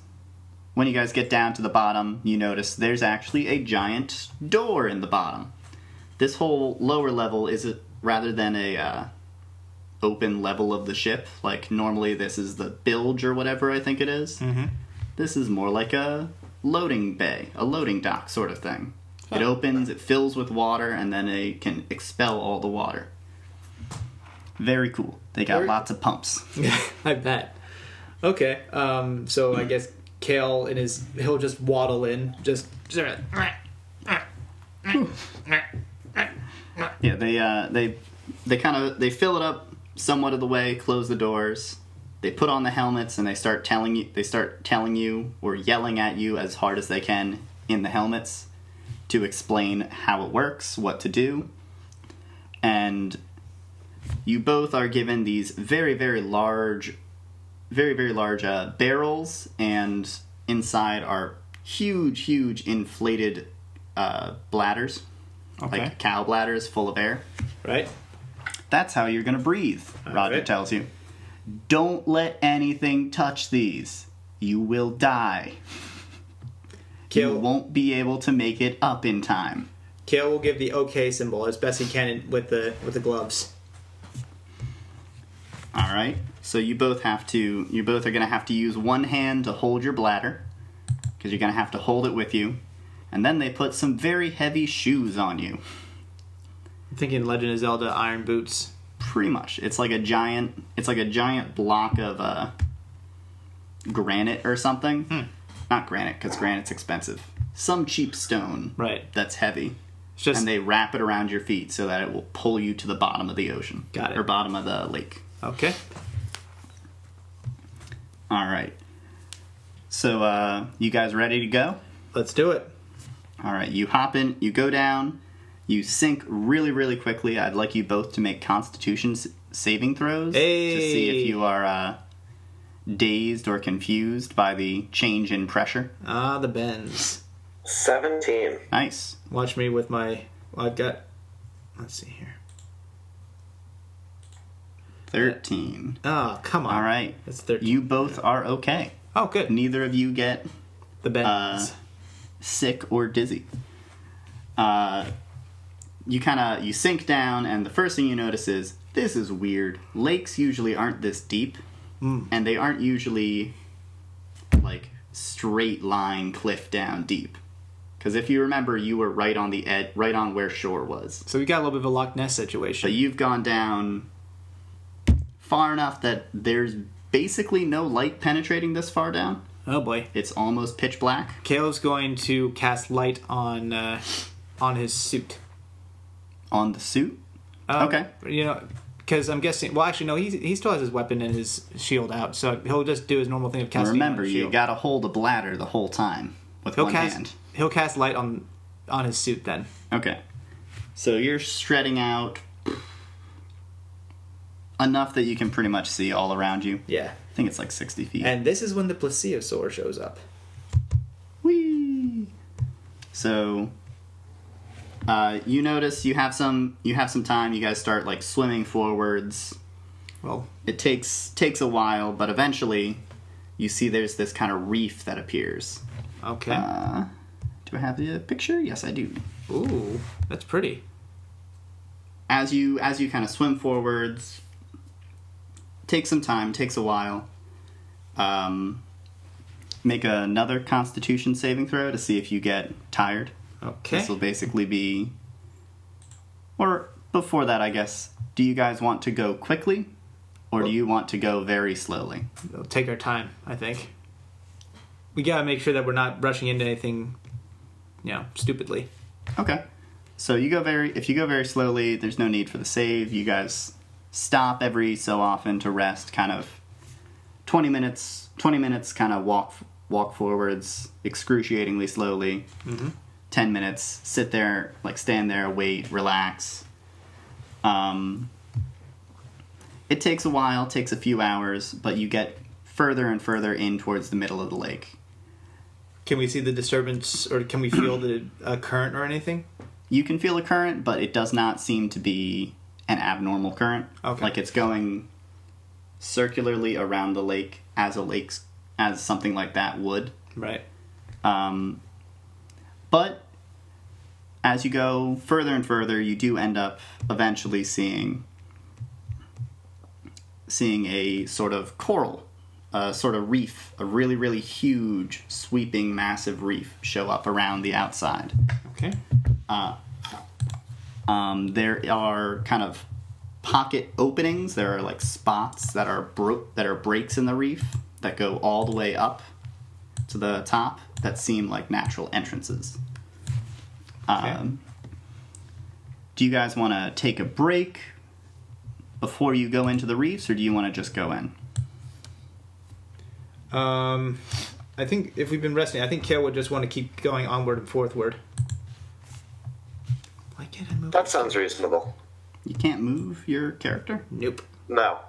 get down to the bottom, you notice there's actually a giant door in the bottom. This whole lower level is rather than a open level of the ship. Like normally this is the bilge or whatever I think it is. Mm-hmm. This is more like a loading bay, a loading dock sort of thing. It opens, it fills with water, and then it can expel all the water. Very cool. They got lots of pumps. I bet. Okay, so I guess Kayl he'll just waddle in, just. Yeah, they fill it up somewhat of the way, close the doors. They put on the helmets and they start telling you or yelling at you as hard as they can in the helmets to explain how it works, what to do. And you both are given these very, very large barrels, and inside are huge inflated bladders, like cow bladders full of air. Right. That's how you're going to breathe, Roger tells you. Don't let anything touch these. You will die. You won't be able to make it up in time. Kayl will give the OK symbol as best he can with the gloves. All right. So you both are going to have to use one hand to hold your bladder, because you're going to have to hold it with you. And then they put some very heavy shoes on you. I'm thinking Legend of Zelda iron boots. Pretty much. It's like a giant block of granite or something. Not granite, because granite's expensive. Some cheap stone. Right. That's heavy. And they wrap it around your feet so that it will pull you to the bottom of the ocean. Got it. Or bottom of the lake. Okay. All right. So, you guys ready to go? Let's do it. All right. You hop in, you go down, you sink really, really quickly. I'd like you both to make Constitution saving throws to see if you are dazed or confused by the change in pressure. Ah, the bends. 17. Nice. Watch me with my... I've got... Let's see here. 13. Oh, come on. All right. That's 13. You both are okay. Oh, good. Neither of you get the bends. Sick or dizzy. You sink down, and the first thing you notice is, this is weird. Lakes usually aren't this deep, and they aren't usually like straight line cliff down deep. Because if you remember, you were right on the edge, right on where shore was. So we got a little bit of a Loch Ness situation. But you've gone down far enough that there's basically no light penetrating this far down. Oh boy. It's almost pitch black. Kayl's going to cast light on his suit. On the suit? Okay. You know, because I'm guessing... Well, actually, no, he still has his weapon and his shield out, so he'll just do his normal thing of casting. Remember, on his you shield. gotta hold a bladder the whole time with one hand. He'll cast light on his suit then. Okay. So you're shredding out enough that you can pretty much see all around you. Yeah. I think it's like 60 feet. And this is when the plesiosaur shows up. Whee! So, you notice you have some time. You guys start like swimming forwards. Well, it takes a while, but eventually, you see there's this kind of reef that appears. Okay. Do I have the picture? Yes, I do. Ooh, that's pretty. As you kind of swim forwards, takes some time, takes a while. make another Constitution saving throw to see if you get tired. Okay. This will basically be... Or before that, I guess, do you guys want to go quickly? Or do you want to go very slowly? We'll take our time, I think. We gotta make sure that we're not rushing into anything, stupidly. Okay. So if you go very slowly, there's no need for the save. You guys stop every so often to rest, kind of 20 minutes kind of walk forwards excruciatingly slowly. 10 minutes, sit there, stand there, wait, relax. It takes a while, takes a few hours, but you get further and further in towards the middle of the lake. Can we see the disturbance, or can we feel the current or anything? You can feel a current, but it does not seem to be an abnormal current. Okay. It's going circularly around the lake as something like that would. Right. But as you go further and further, you do end up eventually seeing a sort of coral, a sort of reef, a really, really huge, sweeping, massive reef show up around the outside. Okay. There are kind of pocket openings. There are spots that are breaks in the reef that go all the way up to the top that seem like natural entrances. Okay. Do you guys want to take a break before you go into the reefs, or do you want to just go in? I think if we've been resting, I think Kayl would just want to keep going onward and forthward. Why can't I move? That sounds reasonable. You can't move your character? Nope. No.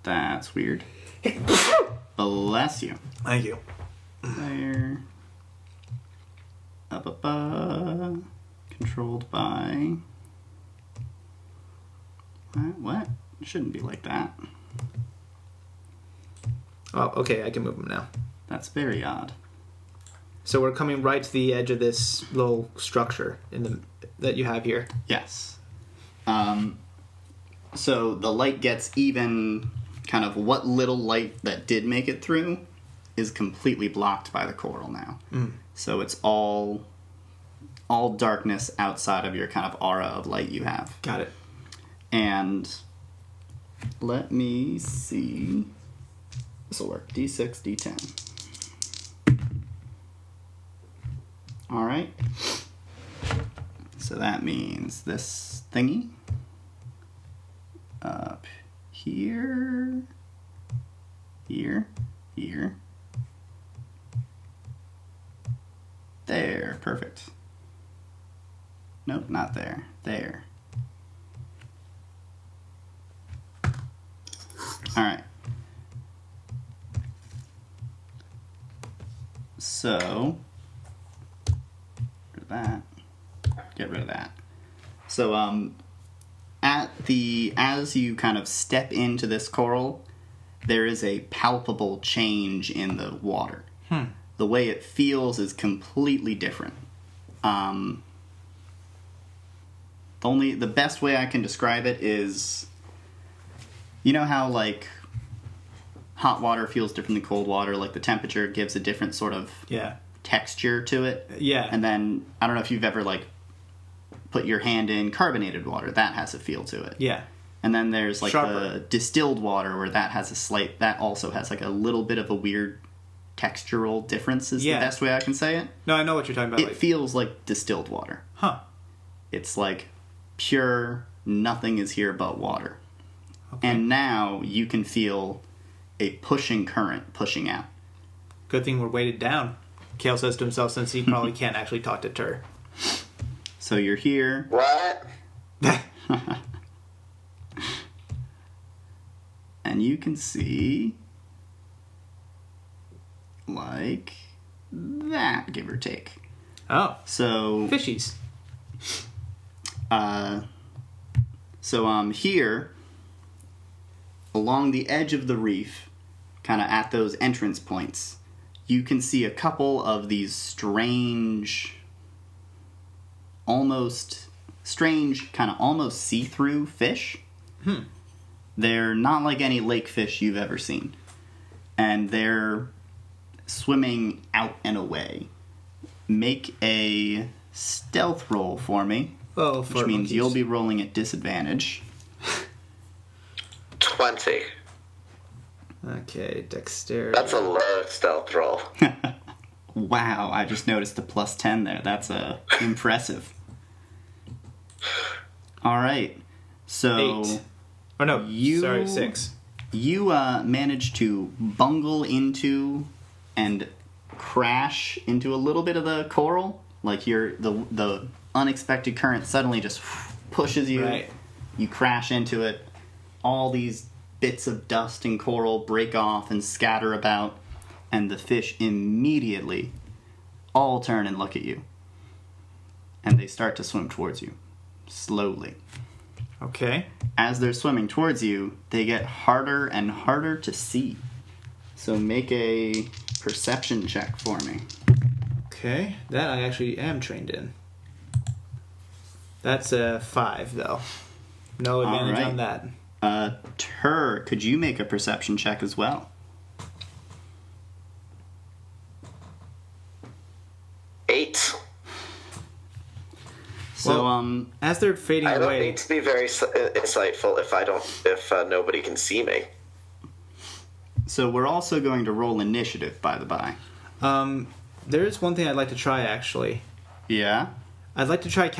That's weird. Bless you. Thank you. There. Up. Controlled by... What? It shouldn't be like that. Oh, okay, I can move him now. That's very odd. So we're coming right to the edge of this little structure that you have here. Yes. So the light gets even... Kind of what little light that did make it through is completely blocked by the coral now. So it's all darkness outside of your kind of aura of light you have. Got it. And let me see. This will work. D6, D10. All right. So that means this thingy up here, here. There, perfect. Nope, not there. There. Alright. So, get rid of that. So, as you kind of step into this coral, there is a palpable change in the water. The way it feels is completely different. The best way I can describe it is, you know how hot water feels different than cold water, the temperature gives a different sort of texture to it. Yeah. And then I don't know if you've ever put your hand in carbonated water, that has a feel to it. Yeah. And then there's Sharper. the distilled water where that also has a little bit of a weird textural difference is the best way I can say it. No, I know what you're talking about. It feels like distilled water. Huh. It's pure, nothing is here but water. Okay. And now you can feel a pushing current pushing out. Good thing we're weighted down, Kayl says to himself, since he probably can't actually talk to Tur. So you're here. What? And you can see that, give or take. Oh. So Fishies. Here, along the edge of the reef, kind of at those entrance points, you can see a couple of these strange, almost see-through fish. They're not like any lake fish you've ever seen. and they're swimming out and away. Make a stealth roll for me, which means monkeys. you'll be rolling at disadvantage. 20. Okay, dexterity. That's a low stealth roll. Wow, I just noticed the plus 10 there. That's impressive. All right, so 8. Or no, sorry, 6. You managed to bungle into and crash into a little bit of the coral. Like the unexpected current suddenly just pushes you. Right. You crash into it. All these bits of dust and coral break off and scatter about, and the fish immediately all turn and look at you. And they start to swim towards you, slowly. Okay. As they're swimming towards you, they get harder and harder to see. So make a perception check for me. Okay, that I actually am trained in. That's a 5, though. No advantage on that. Tur, could you make a perception check as well? 8. So, As they're fading I don't away... need to be very insightful if nobody can see me. so we're also going to roll initiative, by the by. There is one thing I'd like to try, actually. Yeah? I'd like to try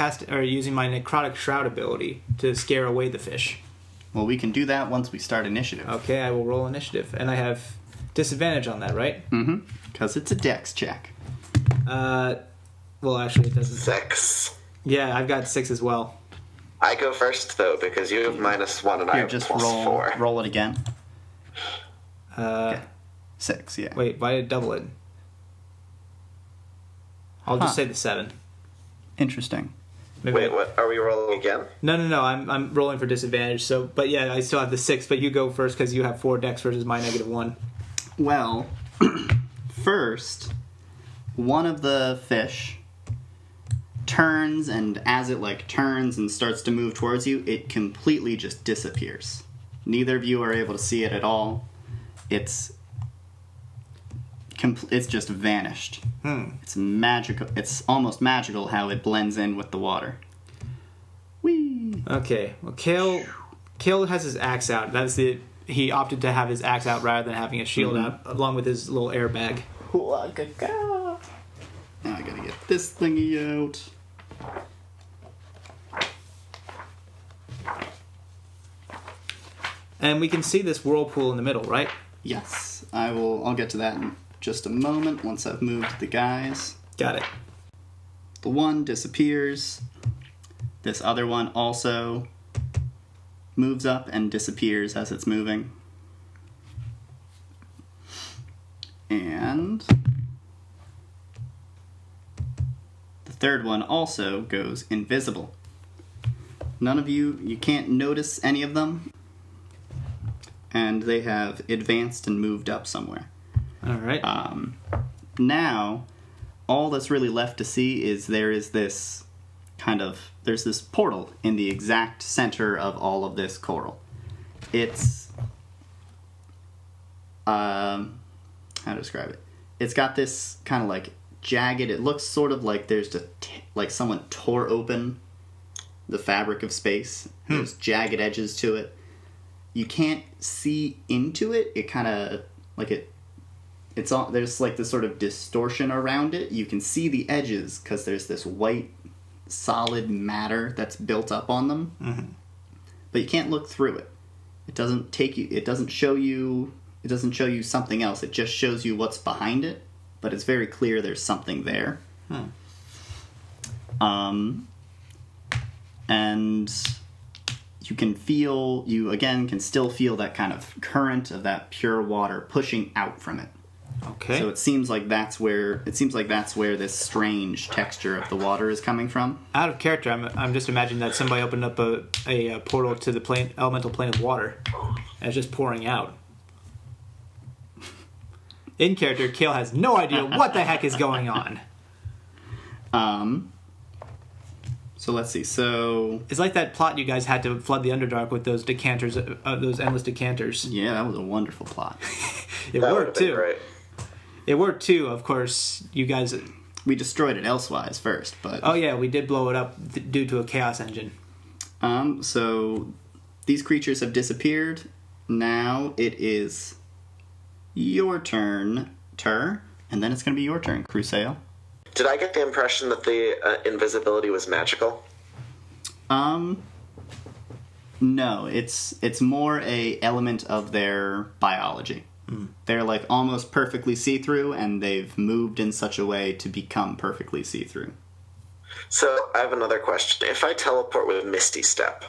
using my necrotic shroud ability to scare away the fish. Well, we can do that once we start initiative. Okay, I will roll initiative. And I have disadvantage on that, right? Mm-hmm. Because it's a dex check. Well, actually, it doesn't... 6. Yeah, I've got 6 as well. I go first, though, because you have -1 and I Here, have just +4. roll it again. Okay. 6, yeah. Wait, why did it double it? I'll just say the 7. Interesting. Maybe Wait, what? Are we rolling again? No. I'm rolling for disadvantage. So, but yeah, I still have the 6. But you go first because you have 4 dex versus my -1. Well, first, one of the fish turns, and as it turns and starts to move towards you, it completely just disappears. Neither of you are able to see it at all. It's just vanished. It's magical. It's almost magical how it blends in with the water. Whee! Okay. Well, Kayl has his axe out. He opted to have his axe out rather than having a shield out, along with his little airbag. Now I gotta get this thingy out. And we can see this whirlpool in the middle, right? Yes, I'll get to that in just a moment once I've moved the guys. Got it. The one disappears. This other one also moves up and disappears as it's moving. And the third one also goes invisible. None of you can't notice any of them. And they have advanced and moved up somewhere. All right. Now, all that's really left to see is there's this portal in the exact center of all of this coral. It's, how to describe it? It's got this kind of jagged, it looks sort of like there's just, someone tore open the fabric of space. There's jagged edges to it. You can't see into it. It kind of, there's this sort of distortion around it. You can see the edges because there's this white solid matter that's built up on them. Mm-hmm. But you can't look through it. It doesn't show you something else. It just shows you what's behind it, but it's very clear there's something there. And you can still feel that kind of current of that pure water pushing out from it. Okay. So it seems like that's where this strange texture of the water is coming from. Out of character, I'm just imagining that somebody opened up a portal to the elemental plane of water, and it's just pouring out. In character, Kayl has no idea what the heck is going on. So let's see. So it's like that plot you guys had to flood the Underdark with those decanters, those endless decanters. Yeah, that was a wonderful plot. It That worked would've been too. great. It worked too. Of course, you guys. We destroyed it elsewise first, but... Oh yeah, we did blow it up due to a chaos engine. So these creatures have disappeared. Now it is your turn, and then it's going to be your turn, Crusail. Did I get the impression that the invisibility was magical? No, it's more a element of their biology. They're like almost perfectly see-through, and they've moved in such a way to become perfectly see-through. So, I have another question. If I teleport with Misty Step,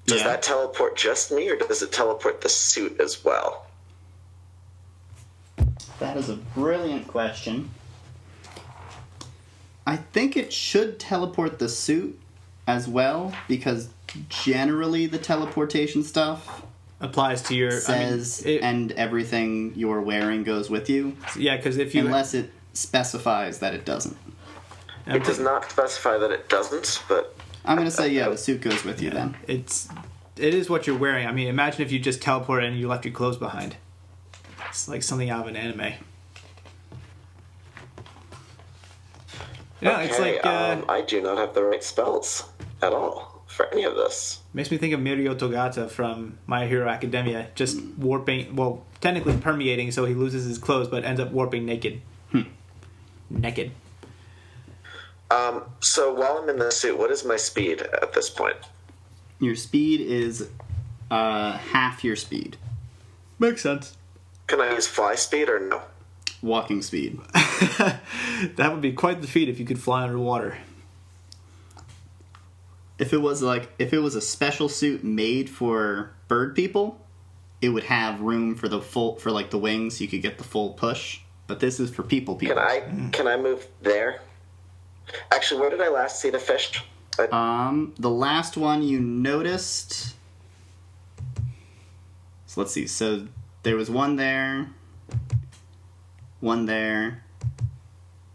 does that teleport just me, or does it teleport the suit as well? That is a brilliant question. I think it should teleport the suit as well, because generally the teleportation stuff Applies to your says and everything you're wearing goes with you. Yeah, because if you unless it specifies that it doesn't. It does not specify that it doesn't, but I'm gonna say the suit goes with you then. it is what you're wearing. I mean, imagine if you just teleported and you left your clothes behind. It's like something out of an anime. Yeah, okay, it's like I do not have the right spells at all for any of this. makes me think of Mirio Togata from My Hero Academia, just warping. Well, technically permeating, so he loses his clothes, but ends up warping naked. Naked. So while I'm in the suit, what is my speed at this point? Your speed is half your speed. Makes sense. Can I use fly speed or no? Walking speed. That would be quite the feat if you could fly underwater. If it was a special suit made for bird people, it would have room for the wings, so you could get the full push. But this is for people. Can I move there? Actually, where did I last see the fish? The last one you noticed. So let's see. So there was one there,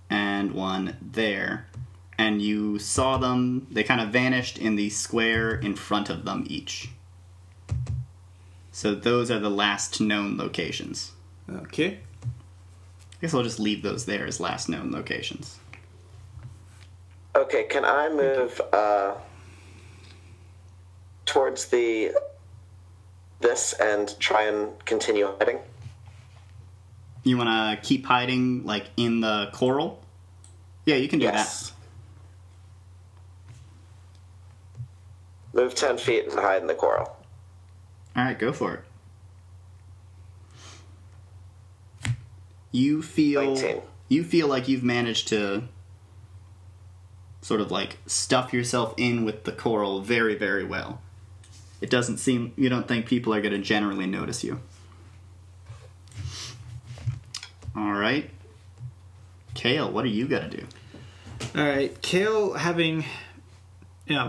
and one there. And you saw them, they kind of vanished in the square in front of them each. So those are the last known locations. Okay. I guess I'll just leave those there as last known locations. Okay, can I move towards this and try and continue hiding? You want to keep hiding, like, in the coral? Yeah, you can do Yes. that. Move 10 feet and hide in the coral. Alright, go for it. You feel 19. like you've managed to sort of like stuff yourself in with the coral very, very well. You don't think people are going to generally notice you. Alright. Kayl, what are you going to do? Alright, Kayl, having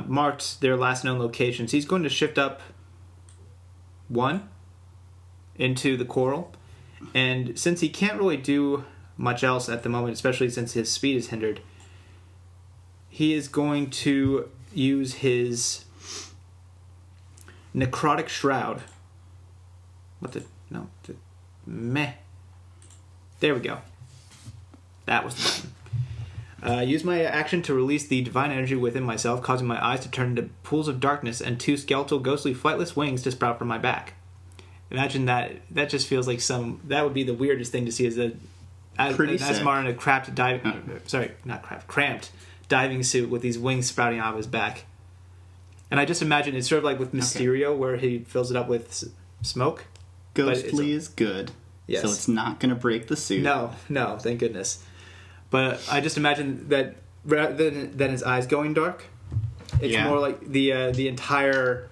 marked their last known locations, he's going to shift up one into the coral. And since he can't really do much else at the moment, especially since his speed is hindered, he is going to use his necrotic shroud. Meh. There we go. That was the button. Use my action to release the divine energy within myself, causing my eyes to turn into pools of darkness and two skeletal, ghostly, flightless wings to sprout from my back. Imagine that. That just feels like that would be the weirdest thing to see as Asmar in a cramped diving suit with these wings sprouting out of his back. And I just imagine it's sort of like with Mysterio, where he fills it up with smoke. Ghostly is good. Yes. So it's not going to break the suit. No, thank goodness. But I just imagine that rather than his eyes going dark, it's more like the entire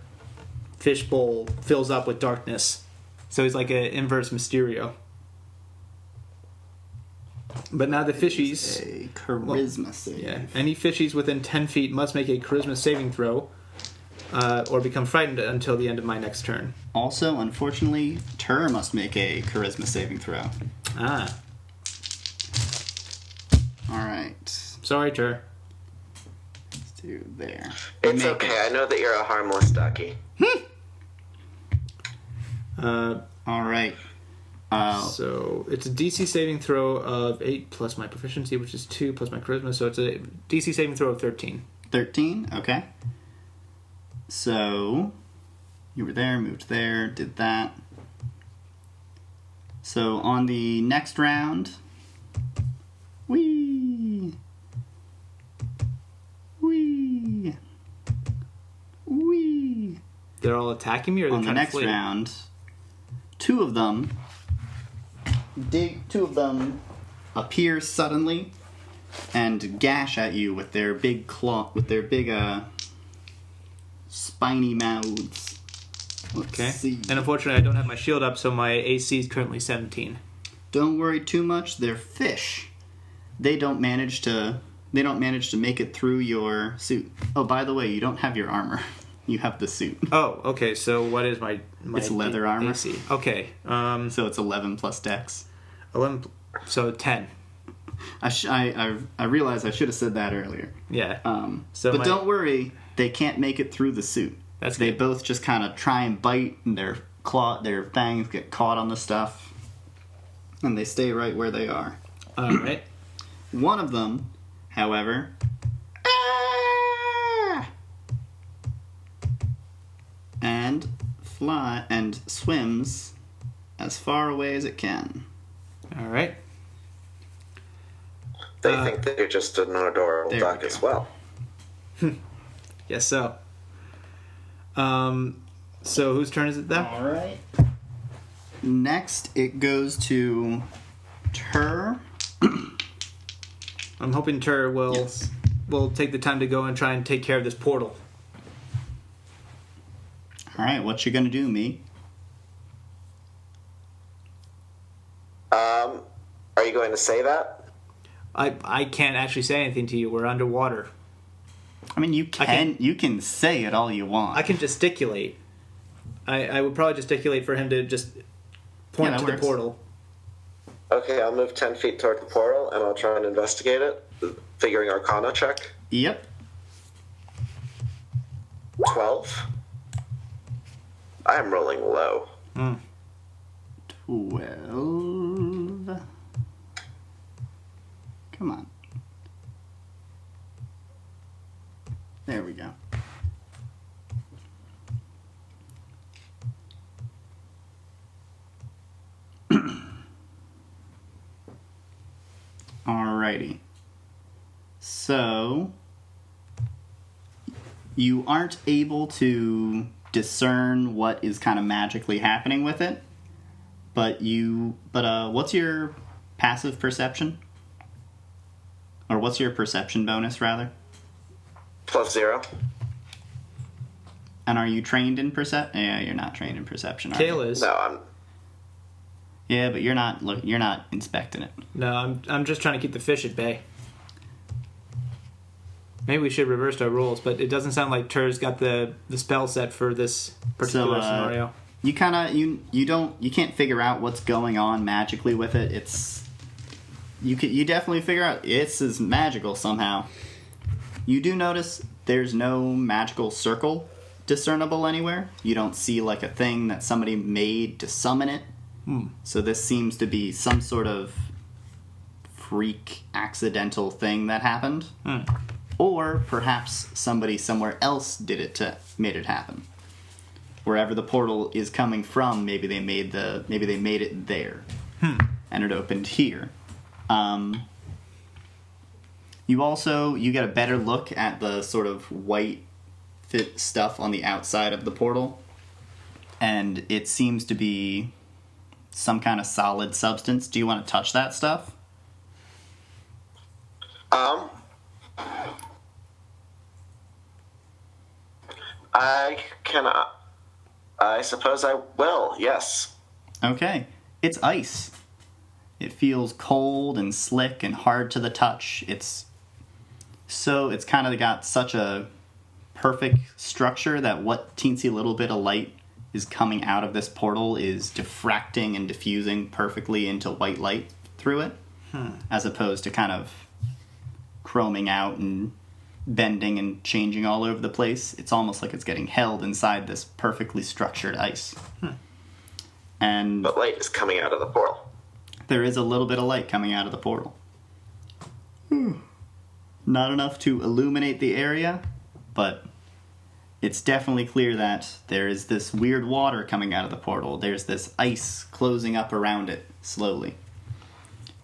fishbowl fills up with darkness. So he's like an inverse Mysterio. But now the fishies... A charisma save. Yeah, any fishies within 10 feet must make a charisma saving throw or become frightened until the end of my next turn. Also, unfortunately, Tur must make a charisma saving throw. Ah. Alright. Sorry, Tur. Let's do there. It's okay, I know that you're a harmless ducky. Alright. So it's a DC saving throw of 8 plus my proficiency, which is 2 plus my charisma. So it's a DC saving throw of 13. 13, okay. So you were there, moved there, did that. So on the next round, wee. They're all attacking me, or they're on the trying to next flee? round, two of them appear suddenly and gash at you with their big claw, with their big spiny mouths. Let's see. And unfortunately, I don't have my shield up, so my AC is currently 17. Don't worry too much. They're fish. They don't manage to make it through your suit. Oh, by the way, you don't have your armor. You have the suit. Oh, okay. So what is my It's leather armor. AC? Okay. So it's 11 plus dex. 11. So 10. I realized I should have said that earlier. Yeah. But don't worry, they can't make it through the suit. That's They good. both just kind of try and bite, and their fangs get caught on the stuff, and they stay right where they are. All right. One of them, however, and swims as far away as it can. All right. They think that you're just an adorable there duck we as go. well. Yes. So. So whose turn is it then? All right. Next, it goes to Tur. I'm hoping Tur will take the time to go and try and take care of this portal. All right, what you gonna do, me? Are you going to say that? I can't actually say anything to you. We're underwater. I mean, you can say it all you want. I can gesticulate. I would probably gesticulate for him to just point to the portal. Okay, I'll move 10 feet toward the portal, and I'll try and investigate it. Figuring Arcana check. Yep. 12. I am rolling low. 12. Come on. There we go. Alrighty. So, you aren't able to discern what is kind of magically happening with it, but what's your passive perception? Or what's your perception bonus, rather? +0. And are you trained in perception? Yeah, you're not trained in perception, are you? Kayl is. No, I'm... Yeah, but you're not inspecting it. No, I'm just trying to keep the fish at bay. Maybe we should reverse our rules, but it doesn't sound like Tur's got the spell set for this particular scenario. You kind of you can't figure out what's going on magically with it. You definitely figure out it's as magical somehow. You do notice there's no magical circle discernible anywhere. You don't see like a thing that somebody made to summon it. So this seems to be some sort of freak accidental thing that happened. Or perhaps somebody somewhere else made it happen. Wherever the portal is coming from, maybe they made it there. And it opened here. You get a better look at the sort of white fit stuff on the outside of the portal, and it seems to be some kind of solid substance. Do you want to touch that stuff? I suppose I will, yes. Okay. It's ice. It feels cold and slick and hard to the touch. It's kind of got such a perfect structure that what teensy little bit of light is coming out of this portal is diffracting and diffusing perfectly into white light through it, as opposed to kind of chroming out and bending and changing all over the place. It's almost like it's getting held inside this perfectly structured ice. And But light is coming out of the portal. there is a little bit of light coming out of the portal. Not enough to illuminate the area, but it's definitely clear that there is this weird water coming out of the portal. There's this ice closing up around it slowly.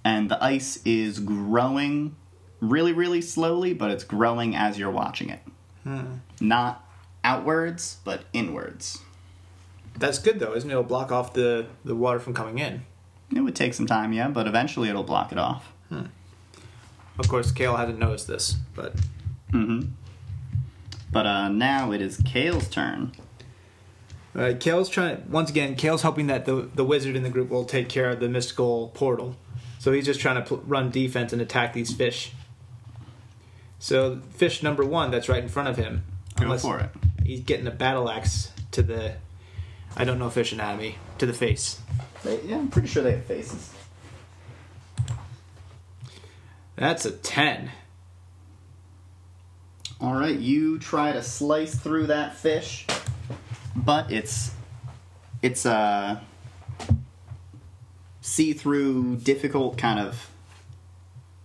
And the ice is growing really, really slowly, but it's growing as you're watching it. Not outwards, but inwards. That's good, though, isn't it? It'll block off the water from coming in. It would take some time, yeah, but eventually it'll block it off. Of course, Kayl hasn't noticed this, but... But now it is Kayl's turn. Kayl's Kayl's hoping that the wizard in the group will take care of the mystical portal. So he's just trying to run defense and attack these fish. So fish number 1 that's right in front of him. Go for it. He's getting a battle axe to the... I don't know fish anatomy. To the face. Yeah, I'm pretty sure they have faces. That's a 10. Alright, you try to slice through that fish, but it's a see-through, difficult kind of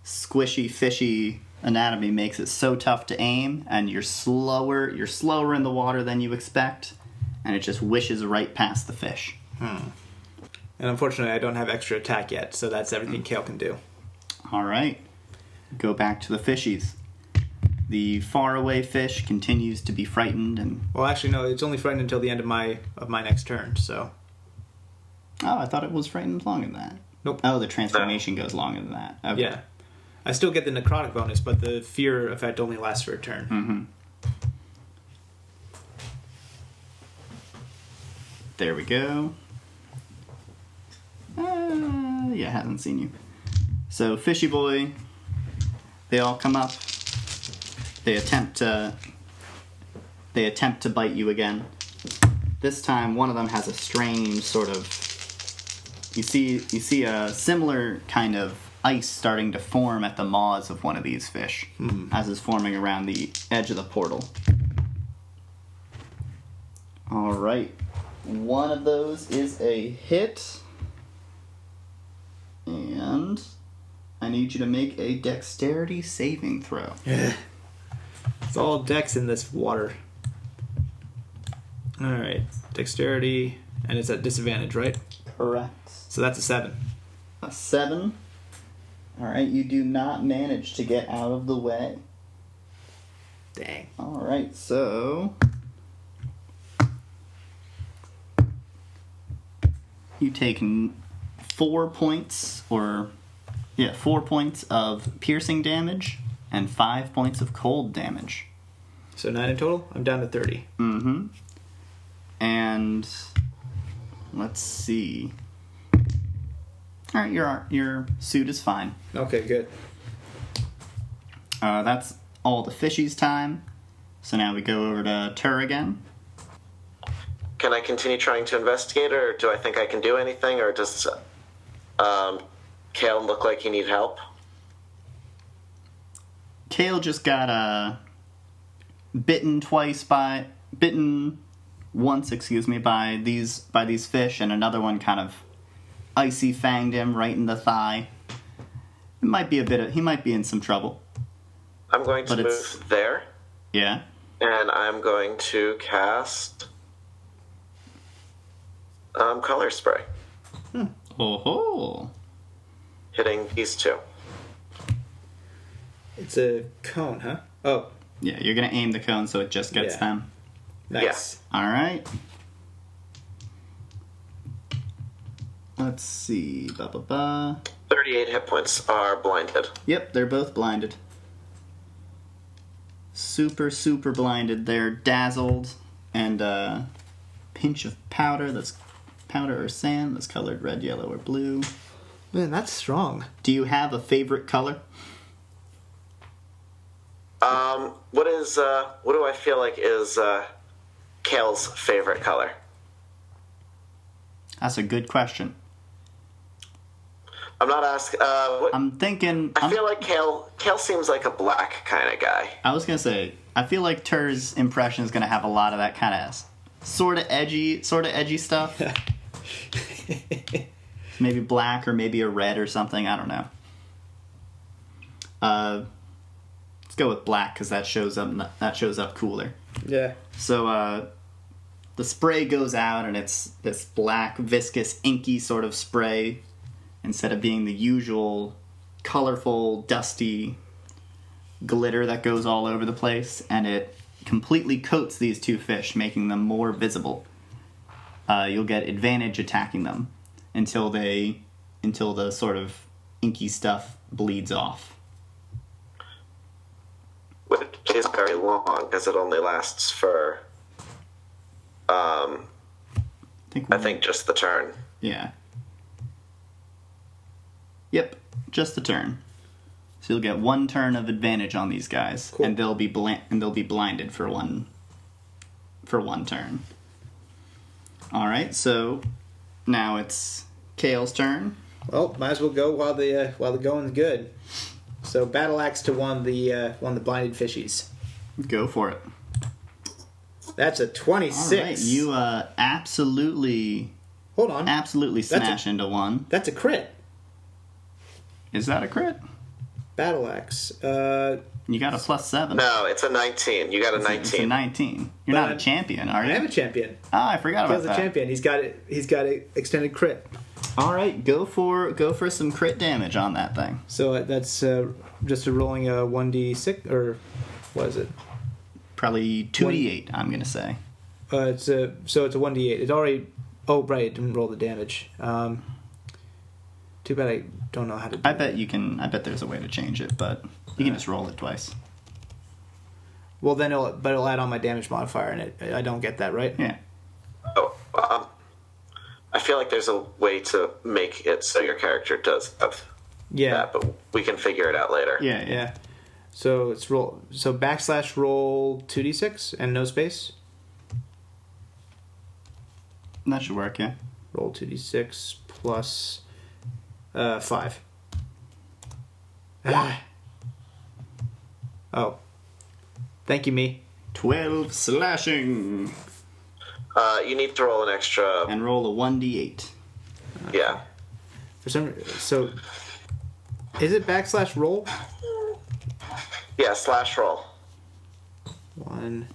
squishy, fishy anatomy makes it so tough to aim, and you're slower in the water than you expect, and it just wishes right past the fish. And unfortunately, I don't have extra attack yet, so that's everything Kayl can do. Alright, go back to the fishies. The faraway fish continues to be frightened and... Well, actually, no, it's only frightened until the end of my next turn, so... Oh, I thought it was frightened longer than that. Nope. Oh, the transformation goes longer than that. Okay. Yeah. I still get the necrotic bonus, but the fear effect only lasts for a turn. There we go. Yeah, hasn't seen you. So, Fishy Boy, they all come up. They attempt to bite you again. This time, one of them has a strange sort of... You see a similar kind of ice starting to form at the maws of one of these fish, as is forming around the edge of the portal. Alright. One of those is a hit. And I need you to make a dexterity saving throw. It's all dex in this water. Alright. Dexterity, and it's at disadvantage, right? Correct. So that's a 7. A 7. Alright, you do not manage to get out of the way. Dang. Alright, so... You take 4 points, 4 points of piercing damage and 5 points of cold damage. So 9 in total? I'm down to 30. And let's see. Alright, your suit is fine. Okay, good. That's all the fishies' time. So now we go over to Tur again. Can I continue trying to investigate, or do I think I can do anything, or does Kayl look like he need help? Kayl just got bitten once, by these fish, and another one kind of icy fanged him right in the thigh. He might be in some trouble. I'm going to move there. Yeah. And I'm going to cast color spray. Oh. Hitting these two. It's a cone, huh? Oh. Yeah, you're gonna aim the cone so it just gets them. Nice. Yeah. Alright. Let's see. 38 hit points are blinded. Yep, they're both blinded. Super, super blinded. They're dazzled, and a pinch of powder or sand that's colored red, yellow, or blue. Man, that's strong. Do you have a favorite color? What do I feel like is Kayl's favorite color? That's a good question. I'm not asking. I'm thinking. I feel like Kayl seems like a black kind of guy. I was gonna say. I feel like Tur's impression is gonna have a lot of that kind of sort of edgy stuff. Maybe black or maybe a red or something. I don't know. Let's go with black because that shows up cooler. Yeah. So the spray goes out and it's this black, viscous, inky sort of spray instead of being the usual colorful, dusty glitter that goes all over the place, and it completely coats these two fish, making them more visible. You'll get advantage attacking them until the sort of inky stuff bleeds off. Which is very long because it only lasts for I think just the turn. Yeah. Yep, just the turn. So you'll get one turn of advantage on these guys, cool. And they'll be blinded for one turn. All right, so now it's Kayl's turn. Well, might as well go while the going's good. So battle axe to one of the blinded fishies. Go for it. That's a 26. All right, you absolutely. Hold on. Absolutely smash into one. That's a crit. Is that a crit? Battle axe. You got a +7. No, it's a 19. You got a 19. It's a 19. You're not a champion, are you? I am a champion. Oh, I forgot about that. He's a champion. He's got an extended crit. All right, go for some crit damage on that thing. So that's just rolling a 1d6, or what is it? Probably 2d8. I'm gonna say. It's a 1d8. It's already. Oh right, it didn't roll the damage. Too bad I don't know how to do I bet there's a way to change it, but you can just roll it twice. Well, then it'll add on my damage modifier, and I don't get that, right? Yeah. Oh, I feel like there's a way to make it so your character does have that, but we can figure it out later. Yeah. So it's roll 2d6 and no space. That should work, yeah. Roll 2d6 plus 5. Oh. Thank you, me. 12 slashing. You need to roll an extra... And roll a 1d8. Okay. Yeah. So, is it /roll? Yeah, /roll. 1d8.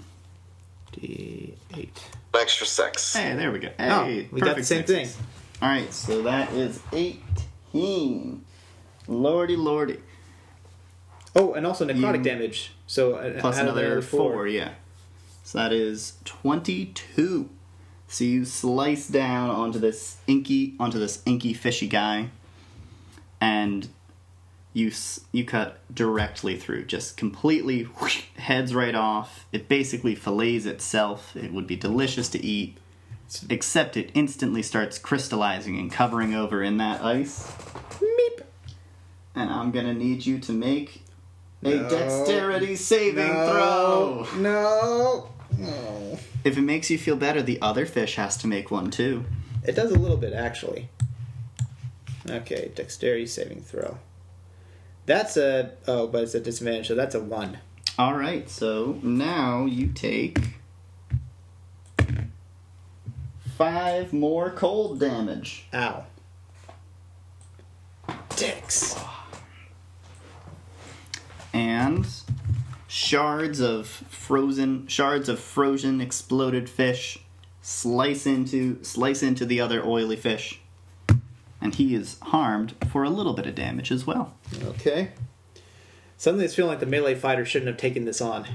Extra 6. Hey, there we go. Hey, we got the same thing. All right, so that is 18. Lordy. Oh, and also necrotic damage. So plus another 4, yeah. So that is 22. So you slice down onto this inky fishy guy, and you cut directly through, just completely whoosh, heads right off. It basically fillets itself. It would be delicious to eat, except it instantly starts crystallizing and covering over in that ice. Meep. And I'm gonna need you to make a dexterity saving throw. No. If it makes you feel better, the other fish has to make one too. It does a little bit, actually. Okay, dexterity saving throw. But it's a disadvantage, so that's a 1. All right, so now you take 5 more cold damage. Ow. Dicks. And shards of frozen exploded fish slice into the other oily fish, and he is harmed for a little bit of damage as well. Okay. Suddenly it's feeling like the melee fighter shouldn't have taken this on.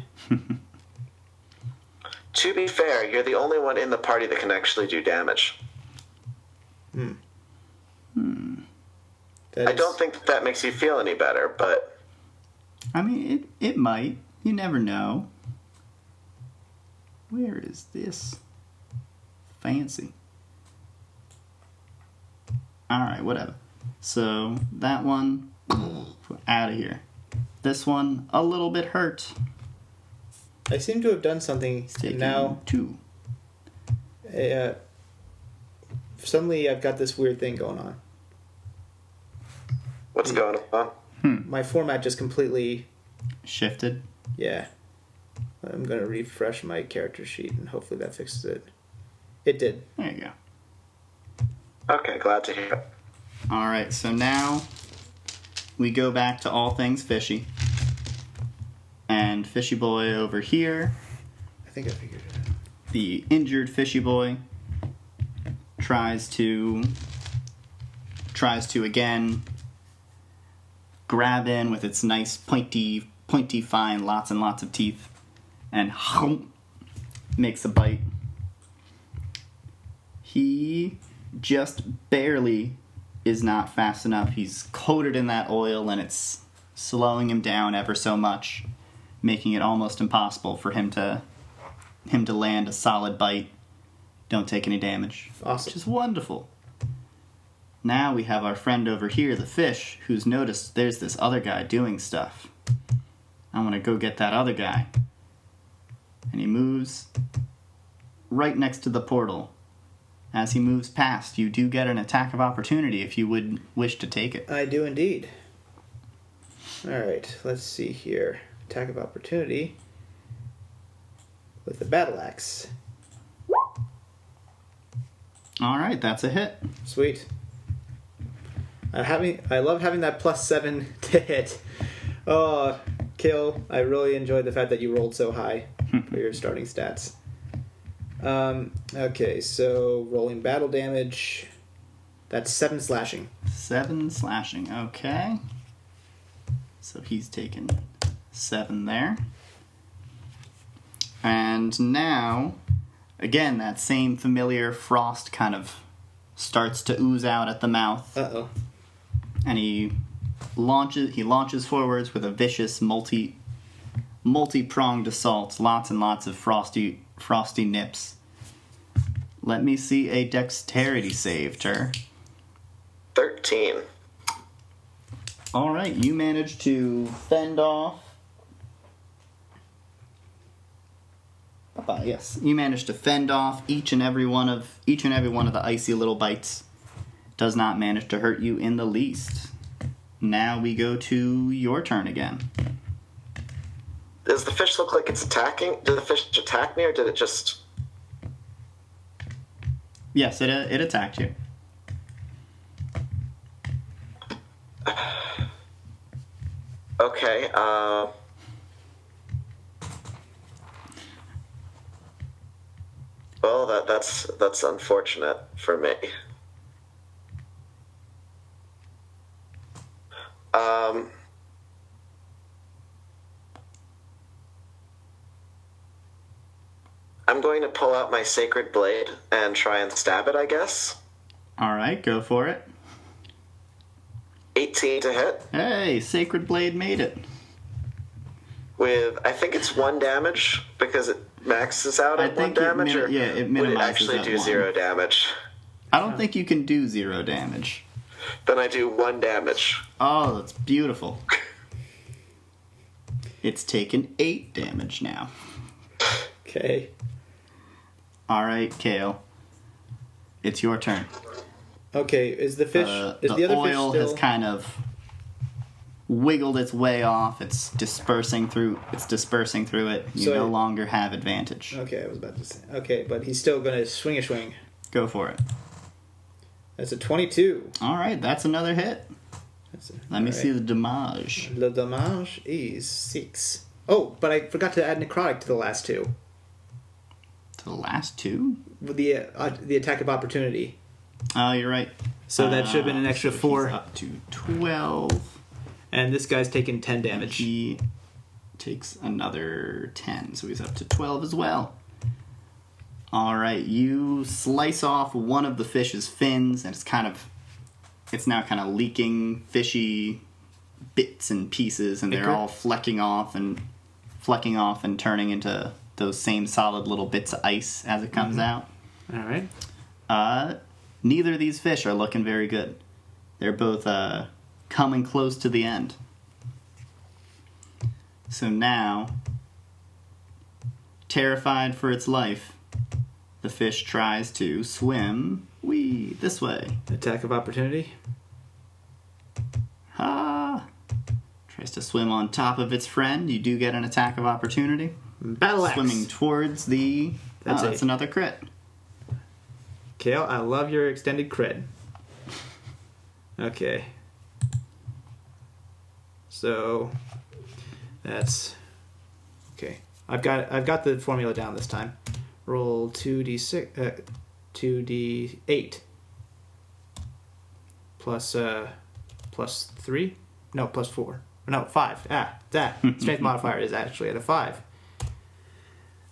To be fair, you're the only one in the party that can actually do damage. I don't think that makes you feel any better, but... I mean, it might. You never know. Where is this? Fancy. Alright, whatever. So, that one, out of here. This one, a little bit hurt. I seem to have done something now. 2. Suddenly I've got this weird thing going on. What's going on? My format just completely... shifted? Yeah. I'm going to refresh my character sheet, and hopefully that fixes it. It did. There you go. Okay, glad to hear it. Alright, so now we go back to all things fishy. And Fishy Boy over here, I think I figured it out. the injured Fishy Boy, tries to again grab in with its nice pointy fine, lots and lots of teeth, and makes a bite. He just barely is not fast enough. He's coated in that oil and it's slowing him down ever so much, making it almost impossible for him to land a solid bite. Don't take any damage. Awesome. Which is wonderful. Now we have our friend over here, the fish, who's noticed there's this other guy doing stuff. I'm gonna go get that other guy. And he moves right next to the portal. As he moves past, you do get an attack of opportunity if you would wish to take it. I do indeed. Alright, let's see here. Attack of opportunity with the battle axe. Alright, that's a hit. Sweet. I love having that +7 to hit. Oh, Kayl, I really enjoyed the fact that you rolled so high for your starting stats. Okay, so rolling battle damage. That's 7 slashing. 7 slashing, okay. So he's taken 7 there. And now, again, that same familiar frost kind of starts to ooze out at the mouth. Uh-oh. And he launches forwards with a vicious multi-pronged assault. Lots and lots of frosty nips. Let me see a dexterity save, Tur. 13. Alright, you managed to fend off. Yes, you managed to fend off each and every one of the icy little bites. Does not manage to hurt you in the least. Now we go to your turn again. Does the fish look like it's attacking? Did the fish attack me, or did it just... Yes, it attacked you. Okay, well, that's unfortunate for me. I'm going to pull out my sacred blade and try and stab it, I guess. Alright, go for it. 18 to hit. Hey, Sacred Blade made it. With, I think it's 1 damage, because it maxes out at 1 damage, or it would it minimizes actually at do 1. 0 damage? I don't think you can do 0 damage. Then I do 1 damage. Oh, that's beautiful. It's taken 8 damage now. Okay. Alright, Kayl. It's your turn. Okay, is the fish... is the other fish oil still... has kind of wiggled its way off. It's dispersing through it. You So no longer have advantage. Okay, I was about to say... Okay, but he's still going to swing a swing. Go for it. That's a 22. Alright, that's another hit. Let me see the damage. Le damage is 6. Oh, but I forgot to add necrotic to the last 2. To the last 2? With the attack of opportunity. Oh, you're right. So that should have been an extra 4. He's up to 12. And this guy's taking 10 damage. He takes another 10, so he's up to 12 as well. Alright, you slice off one of the fish's fins, and it's now kind of leaking fishy bits and pieces, and they're all flecking off and turning into those same solid little bits of ice as it comes out. Alright. Neither of these fish are looking very good. They're both coming close to the end. So now, terrified for its life, the fish tries to swim this way. Attack of opportunity. Tries to swim on top of its friend. You do get an attack of opportunity. Battle axe. Swimming towards the... That's another crit. Kayl, I love your extended cred. Okay. So that's okay. I've got the formula down this time. Roll 2d6 2d8 plus 3. No, plus 4. No, 5. That strength modifier is actually at a 5.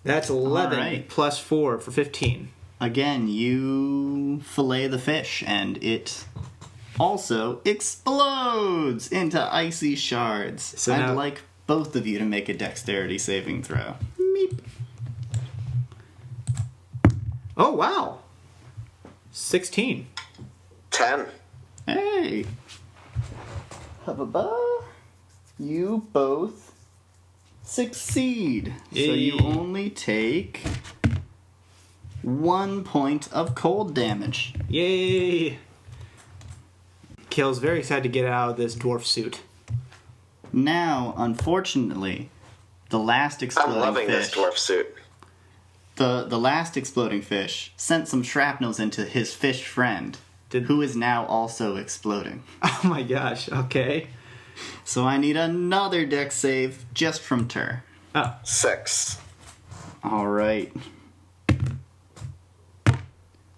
That's 11 right. plus 4 for 15. Again, you fillet the fish, and it also explodes into icy shards. So I'd now- like both of you to make a dexterity saving throw. Meep. Oh, wow. 16. 10. Hey! Hubba. You both succeed. So you Yay. only take 1 point of cold damage. Yay! Kayl's very excited to get out of this dwarf suit. Now, unfortunately, the last I'm exploding loving fish... this dwarf suit. The last exploding fish sent some shrapnels into his fish friend, who is now also exploding. Oh my gosh, okay. So I need another dex save just from Tur. Oh, 6. Alright.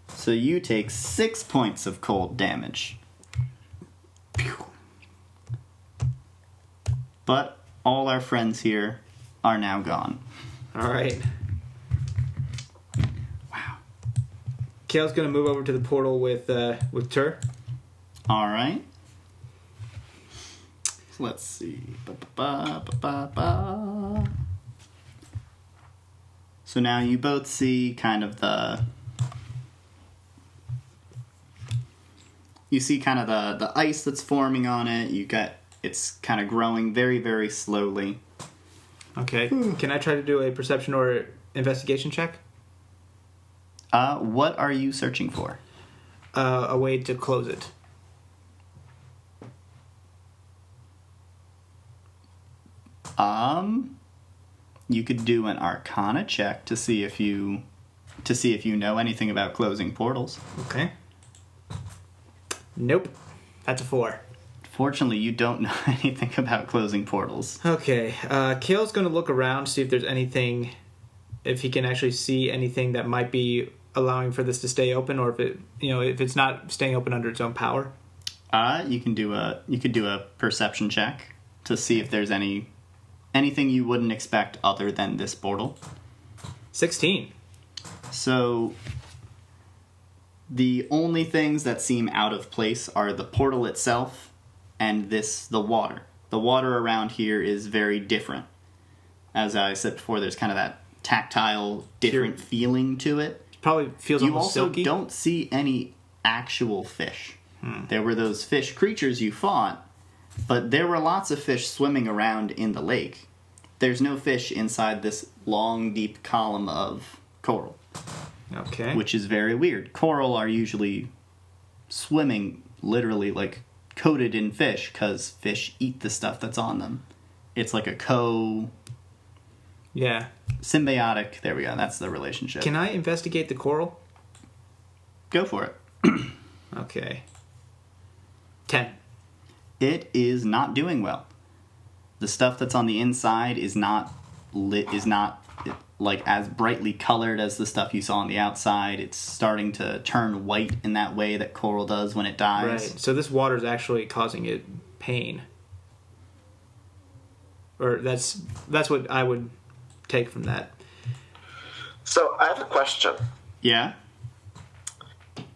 So you take 6 points of cold damage. But all our friends here are now gone. alright. Wow. Kayl's gonna move over to the portal with Tur. Alright. So let's see. Ba-ba-ba-ba-ba-ba. So now you both see kind of the... You see kind of the ice that's forming on it. It's kind of growing very, very slowly. Okay. Can I try to do a perception or investigation check? What are you searching for? A way to close it. You could do an Arcana check to see if you know anything about closing portals. Okay. Nope. That's a 4. Fortunately, you don't know anything about closing portals. Okay. Kayl's gonna look around, see if there's anything, if he can actually see anything that might be allowing for this to stay open, or if it's not staying open under its own power. You could do a perception check to see if there's anything you wouldn't expect other than this portal. 16. So the only things that seem out of place are the portal itself and the water. The water around here is very different. As I said before, there's kind of that tactile, different feeling to it. Probably feels You almost also silky. don't see any actual fish. There were those fish creatures you fought, but there were lots of fish swimming around in the lake. There's no fish inside this long, deep column of coral, Okay. which is very weird. Coral are usually swimming literally like coated in fish because fish eat the stuff that's on them. It's like a Yeah. symbiotic. There we go. That's the relationship. Can I investigate the coral? Go for it. Okay. 10. It is not doing well. The stuff that's on the inside is not like as brightly colored as the stuff you saw on the outside. It's starting to turn white in that way that coral does when it dies. Right. So this water is actually causing it pain. Or that's what I would take from that. So I have a question. Yeah?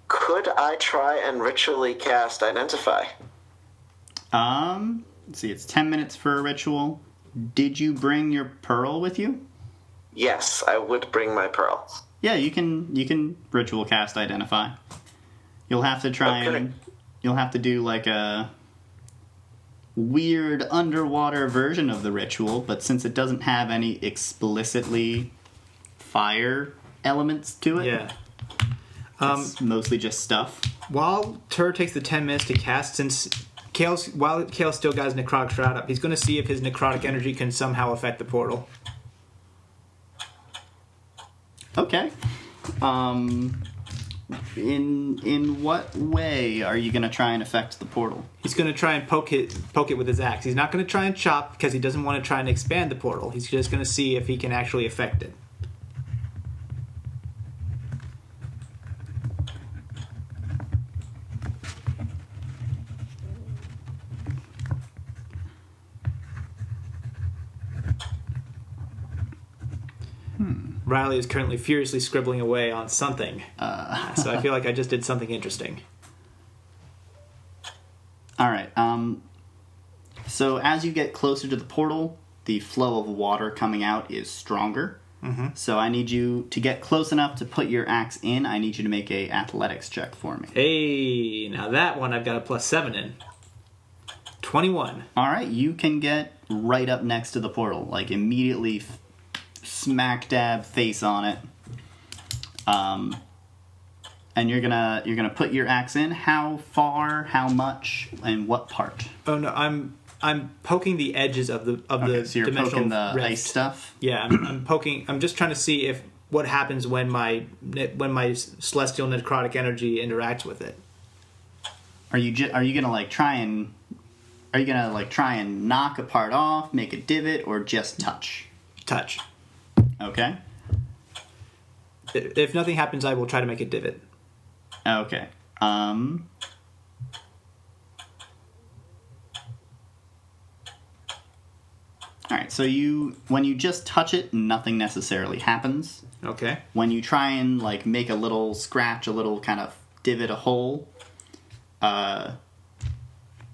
Could I try and ritually cast Identify? Let's see, it's 10 minutes for a ritual. Did you bring your pearl with you? Yes, I would bring my pearl. Yeah, you can ritual cast Identify. You'll have to try Okay. and you'll have to do like a weird underwater version of the ritual, but since it doesn't have any explicitly fire elements to it, Yeah. it's mostly just stuff. While Tur takes the 10 minutes to cast, since while Kayl still got his necrotic shroud up, he's going to see if his necrotic energy can somehow affect the portal. Okay. In what way are you going to try and affect the portal? He's going to try and poke it with his axe. He's not going to try and chop because he doesn't want to try and expand the portal. He's just going to see if he can actually affect it. Riley is currently furiously scribbling away on something. So I feel like I just did something interesting. All right. So as you get closer to the portal, the flow of water coming out is stronger. Mm-hmm. So I need you to get close enough to put your axe in. I need you to make a athletics check for me. Hey, now that one I've got a +7 in. 21. All right. You can get right up next to the portal, like immediately smack dab face on it, and you're gonna put your axe in. How far, how much, and what part? Oh no, I'm poking the edges of the So you're poking the rift. ice stuff. Yeah, I'm poking. I'm just trying to see if what happens when my celestial necrotic energy interacts with it. Are you gonna try and knock a part off, make a divot, or just touch? Touch. Okay. If nothing happens, I will try to make a divot. Okay. All right. So when you just touch it, nothing necessarily happens. Okay. When you try and make a little scratch, a little kind of divot, a hole,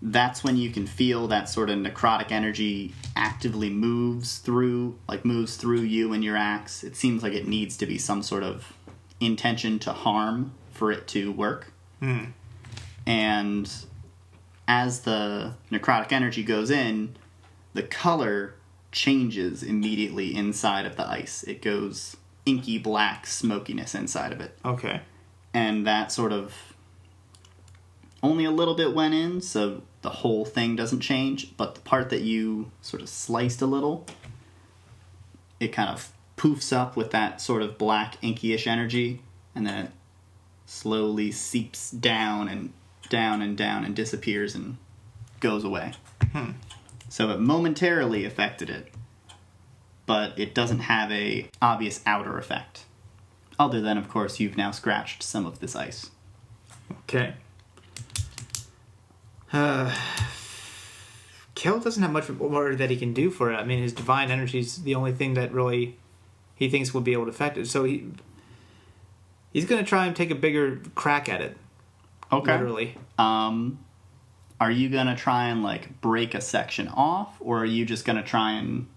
that's when you can feel that sort of necrotic energy actively moves through you and your axe. It seems like it needs to be some sort of intention to harm for it to work. And as the necrotic energy goes in, the color changes immediately inside of the ice. It goes inky black smokiness inside of it. Okay. And that sort of only a little bit went in, so the whole thing doesn't change, but the part that you sort of sliced a little, it kind of poofs up with that sort of black inky-ish energy, and then it slowly seeps down and down and down and disappears and goes away. So it momentarily affected it, but it doesn't have a obvious outer effect, other than, of course, you've now scratched some of this ice. Okay. Kayl doesn't have much more that he can do for it. I mean, his divine energy is the only thing that really he thinks will be able to affect it. So he's going to try and take a bigger crack at it. Okay. Literally. Are you going to try and break a section off, or are you just going to try and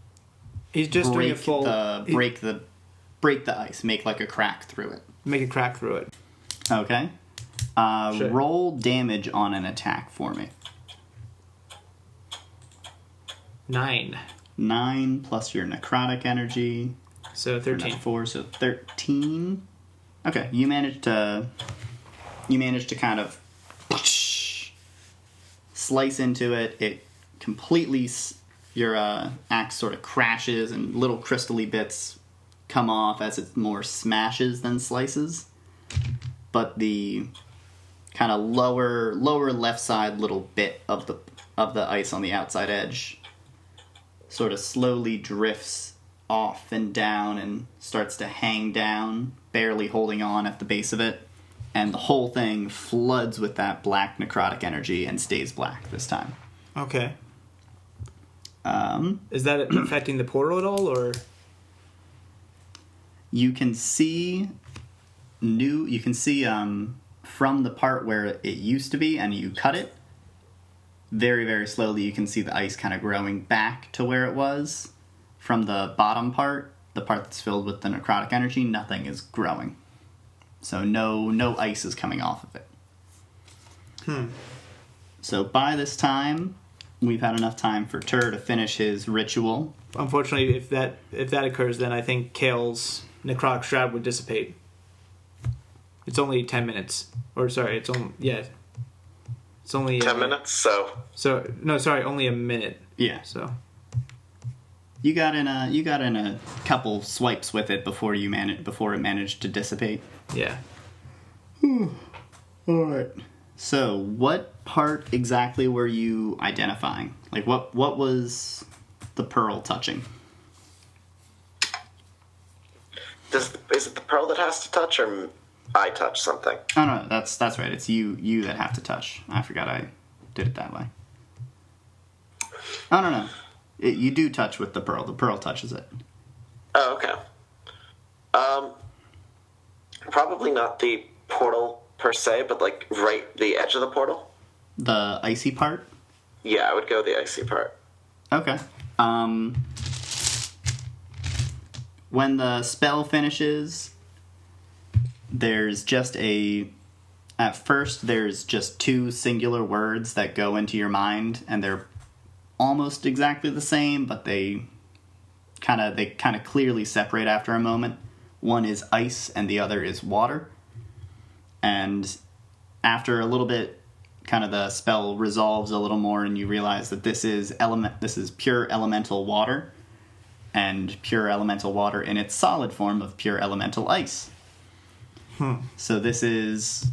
he's just doing a full break the ice, make a crack through it? Make a crack through it. Okay. Sure. Roll damage on an attack for me. 9. 9 plus your necrotic energy. So 13. 4, so 13. Okay, you managed to kind of slice into it. It completely, your axe sort of crashes and little crystally bits come off as it more smashes than slices. But the kind of lower left side little bit of the ice on the outside edge sort of slowly drifts off and down and starts to hang down, barely holding on at the base of it, and the whole thing floods with that black necrotic energy and stays black this time. Okay. Is that affecting the portal at all, or? You can see from the part where it used to be and you cut it, very, very slowly you can see the ice kind of growing back to where it was. From the bottom part, the part that's filled with the necrotic energy, nothing is growing. So no ice is coming off of it. So by this time, we've had enough time for Tur to finish his ritual. Unfortunately, if that occurs, then I think Kayl's necrotic shroud would dissipate. It's only 10 minutes. Or sorry, it's only 10 minutes, so no, sorry, only a minute. Yeah. So you got in a couple swipes with it before it managed to dissipate. Yeah. Alright. So, what part exactly were you identifying? Like, what was the pearl touching? Is it the pearl that has to touch, or I touch something? Oh, no, that's right. It's you that have to touch. I forgot I did it that way. Oh, no. You do touch with the pearl. The pearl touches it. Oh, okay. Probably not the portal per se, but like right the edge of the portal. The icy part? Yeah, I would go the icy part. Okay. When the spell finishes, there's just at first there's just two singular words that go into your mind, and they're almost exactly the same, but they kind of clearly separate after a moment. One is ice and the other is water. And after a little bit, kind of the spell resolves a little more, and you realize that this is pure elemental water, and pure elemental water in its solid form of pure elemental ice. So this is,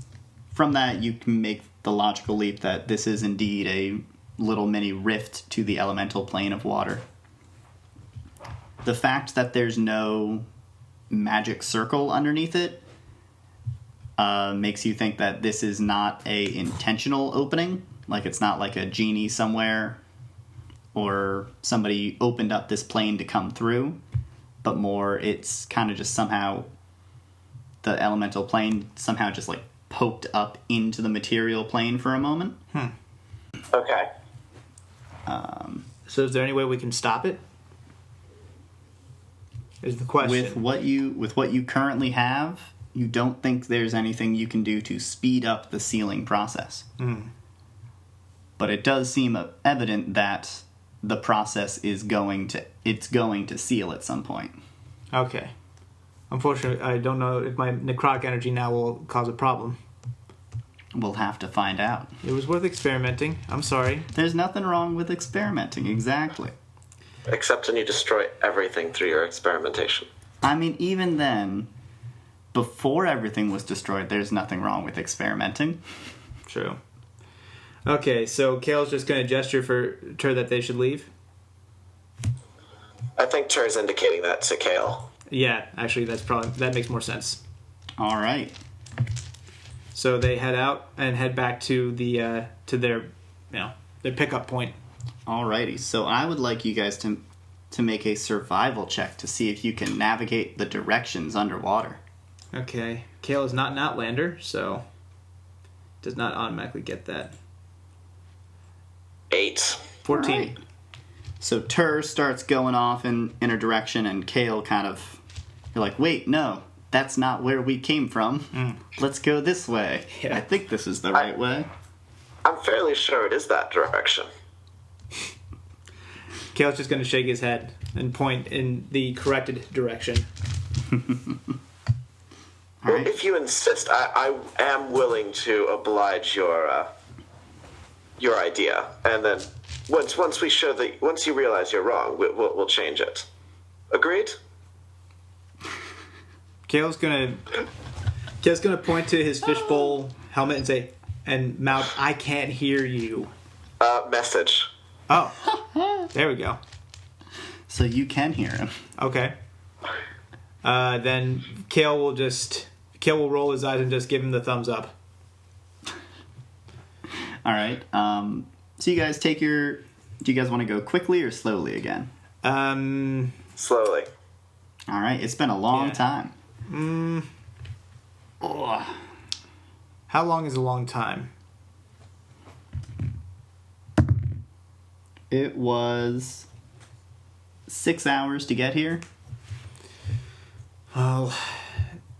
from that you can make the logical leap that this is indeed a little mini rift to the elemental plane of water. The fact that there's no magic circle underneath it makes you think that this is not a intentional opening. Like, it's not like a genie somewhere or somebody opened up this plane to come through, but more it's kind of just somehow the elemental plane somehow just like poked up into the material plane for a moment. Okay. So is there any way we can stop it? Is the question. With what you currently have, you don't think there's anything you can do to speed up the sealing process. But it does seem evident that the process is going to seal at some point. Okay. Unfortunately, I don't know if my necrotic energy now will cause a problem. We'll have to find out. It was worth experimenting. I'm sorry. There's nothing wrong with experimenting, exactly. Except when you destroy everything through your experimentation. I mean, even then, before everything was destroyed, there's nothing wrong with experimenting. True. Okay, so Kayl's just going to gesture for Tur that they should leave? I think Tur's indicating that to Kayl. Yeah, actually, that makes more sense. All right. So they head out and head back to the to their pickup point. Alrighty, so I would like you guys to make a survival check to see if you can navigate the directions underwater. Okay. Kayl is not an Outlander, so does not automatically get that. 8. 14. Right. So Tur starts going off in a direction, and Kayl kind of, you're like, wait, no, that's not where we came from. Let's go this way. Yeah. I think this is the right way. I'm fairly sure it is that direction. Kayl's just going to shake his head and point in the corrected direction. All right. If you insist, I am willing to oblige your idea, and then once you realize you're wrong, we'll change it. Agreed? Kayl's gonna point to his fishbowl helmet and say, and mouth, "I can't hear you." Message. Oh, there we go. So you can hear him. Okay. Then Kayl will roll his eyes and just give him the thumbs up. All right. So you guys do you guys want to go quickly or slowly again? Slowly. All right. It's been a long time. How long is a long time? It was 6 hours to get here. Well,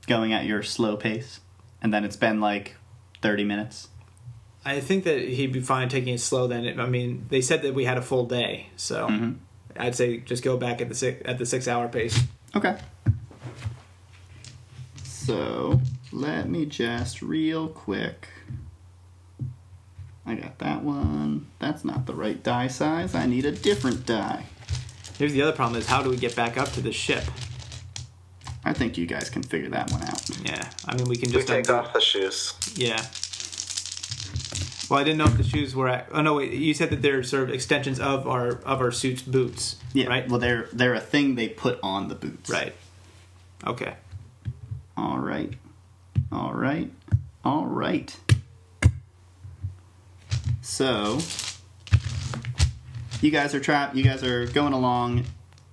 Going at your slow pace. And then it's been like 30 minutes. I think that he'd be fine taking it slow then. I mean, they said that we had a full day, so I'd say just go back at the 6 hour pace. Okay. So, let me just real quick. I got that one. That's not the right die size. I need a different die. Here's the other problem is how do we get back up to the ship? I think you guys can figure that one out. Yeah, I mean, we can We just take off the shoes. Yeah. Well, I didn't know if the shoes were. Oh no, wait. You said that they're sort of extensions of our suits' boots. Yeah. Right. Well, they're a thing they put on the boots. Right. Okay. All right. All right. All right. So, you guys are trapped. You guys are going along.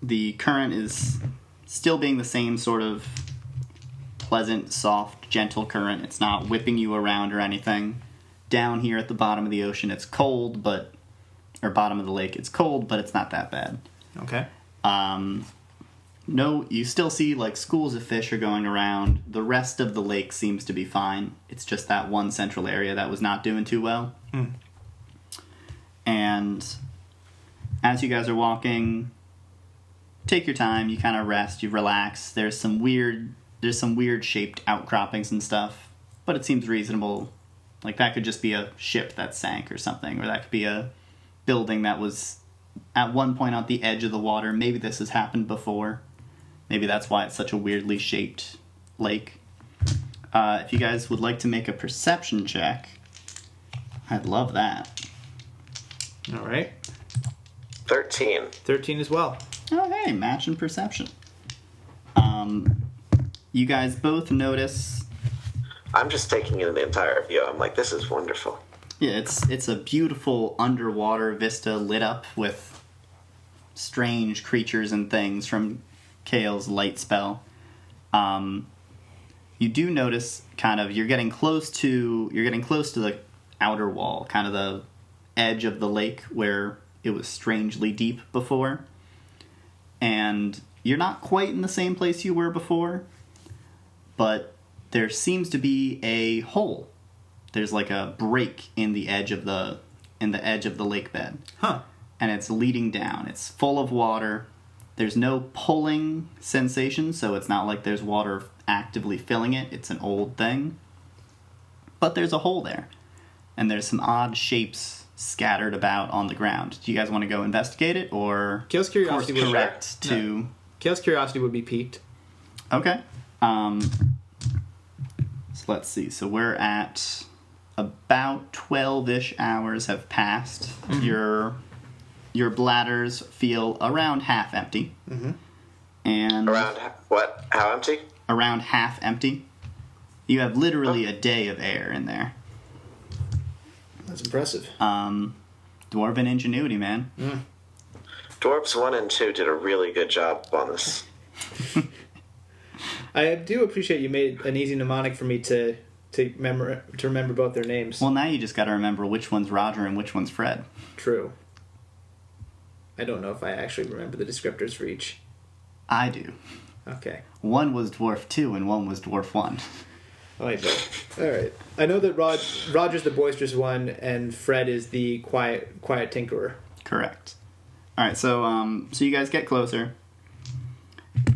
The current is still being the same sort of pleasant, soft, gentle current. It's not whipping you around or anything. Down here at the bottom of the ocean, it's cold, or bottom of the lake, it's cold, but it's not that bad. Okay. No, you still see, like, schools of fish are going around. The rest of the lake seems to be fine. It's just that one central area that was not doing too well. And as you guys are walking, take your time, you kind of rest, you relax. There's some weird shaped outcroppings and stuff, but it seems reasonable. Like, that could just be a ship that sank or something, or that could be a building that was at one point on the edge of the water. Maybe this has happened before. Maybe that's why it's such a weirdly shaped lake. If you guys would like to make a perception check, I'd love that. All right. 13. 13 as well. Oh, hey, match in perception. You guys both notice... I'm just taking in the entire view. I'm like, this is wonderful. Yeah, it's a beautiful underwater vista lit up with strange creatures and things from Kayl's light spell. You do notice you're getting close to the outer wall, kind of the edge of the lake where it was strangely deep before. And you're not quite in the same place you were before, but there seems to be a hole. There's like a break in the edge of the lake bed. Huh. And it's leading down. It's full of water. There's no pulling sensation, so it's not like there's water actively filling it. It's an old thing. But there's a hole there. And there's some odd shapes scattered about on the ground. Do you guys want to go investigate it, or Kayl's curiosity course would correct to... No. Kayl's curiosity would be piqued. Okay. So let's see. So we're at about 12-ish hours have passed. Mm-hmm. Your bladders feel around half empty. Mm-hmm. And around what? How empty? Around half empty. You have literally a day of air in there. That's impressive. Dwarven ingenuity, man. Mm. Dwarves 1 and 2 did a really good job on this. I do appreciate you made an easy mnemonic for me to remember both their names. Well, now you just got to remember which one's Roger and which one's Fred. True. I don't know if I actually remember the descriptors for each. I do. Okay. One was Dwarf 2 and one was Dwarf 1. Oh, I do. All right. I know that Roger's the boisterous one and Fred is the quiet tinkerer. Correct. All right, so you guys get closer.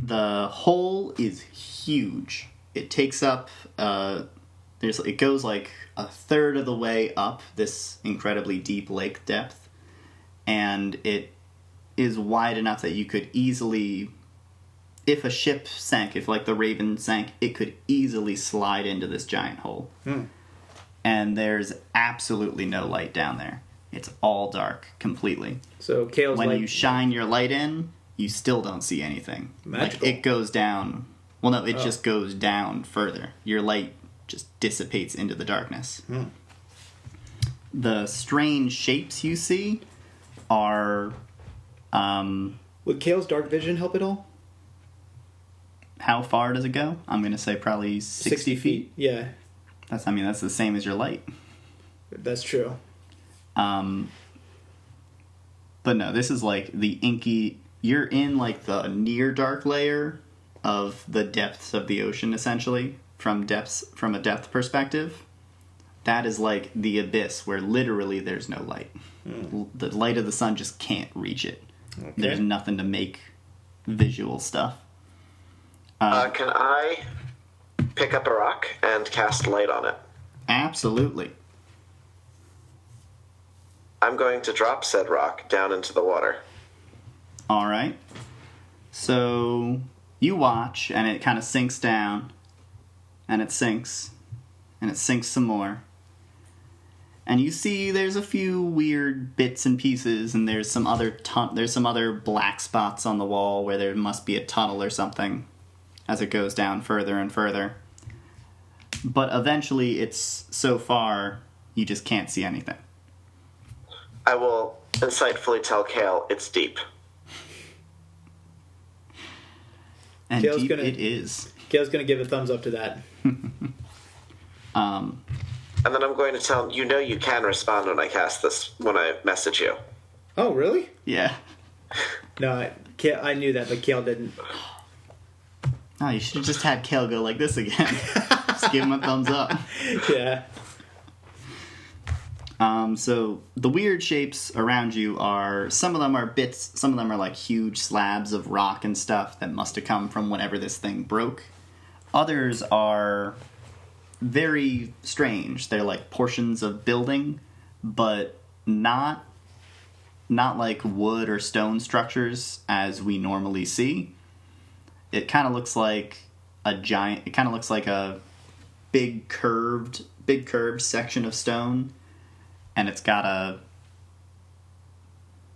The hole is huge. It takes up it goes like a third of the way up this incredibly deep lake depth, and it is wide enough that you could easily, if a ship sank, if like the Raven sank, it could easily slide into this giant hole. And there's absolutely no light down there. It's all dark completely. So Kayl's when you shine your light in, you still don't see anything. Magical. Like, it goes down. Well, no, it just goes down further. Your light just dissipates into the darkness. The strange shapes you see are... Would Kayl's dark vision help at all? How far does it go? I'm going to say probably 60 feet. Yeah. That's the same as your light. That's true. But no, this is like the inky... You're in like the near dark layer of the depths of the ocean, essentially, from a depth perspective. That is like the abyss where literally there's no light. The light of the sun just can't reach it. Okay. There's nothing to make visual stuff. Can I pick up a rock and cast light on it? Absolutely. I'm going to drop said rock down into the water. All right. So you watch, and it kind of sinks down, and it sinks some more. And you see there's a few weird bits and pieces, and there's some other black spots on the wall where there must be a tunnel or something as it goes down further and further. But eventually it's so far you just can't see anything. I will insightfully tell Kayl it's deep. And deep it is. Kayl's gonna give a thumbs up to that. And then I'm going to tell him, you can respond when I message you. Oh, really? Yeah. No, I knew that, but Kayl didn't. Oh, you should have just had Kayl go like this again. Just give him a thumbs up. Yeah. So the weird shapes around you some of them are bits, some of them are like huge slabs of rock and stuff that must have come from whenever this thing broke. Others are very strange. They're like portions of building, but not like wood or stone structures as we normally see. It kind of looks like a big curved section of stone, and it's got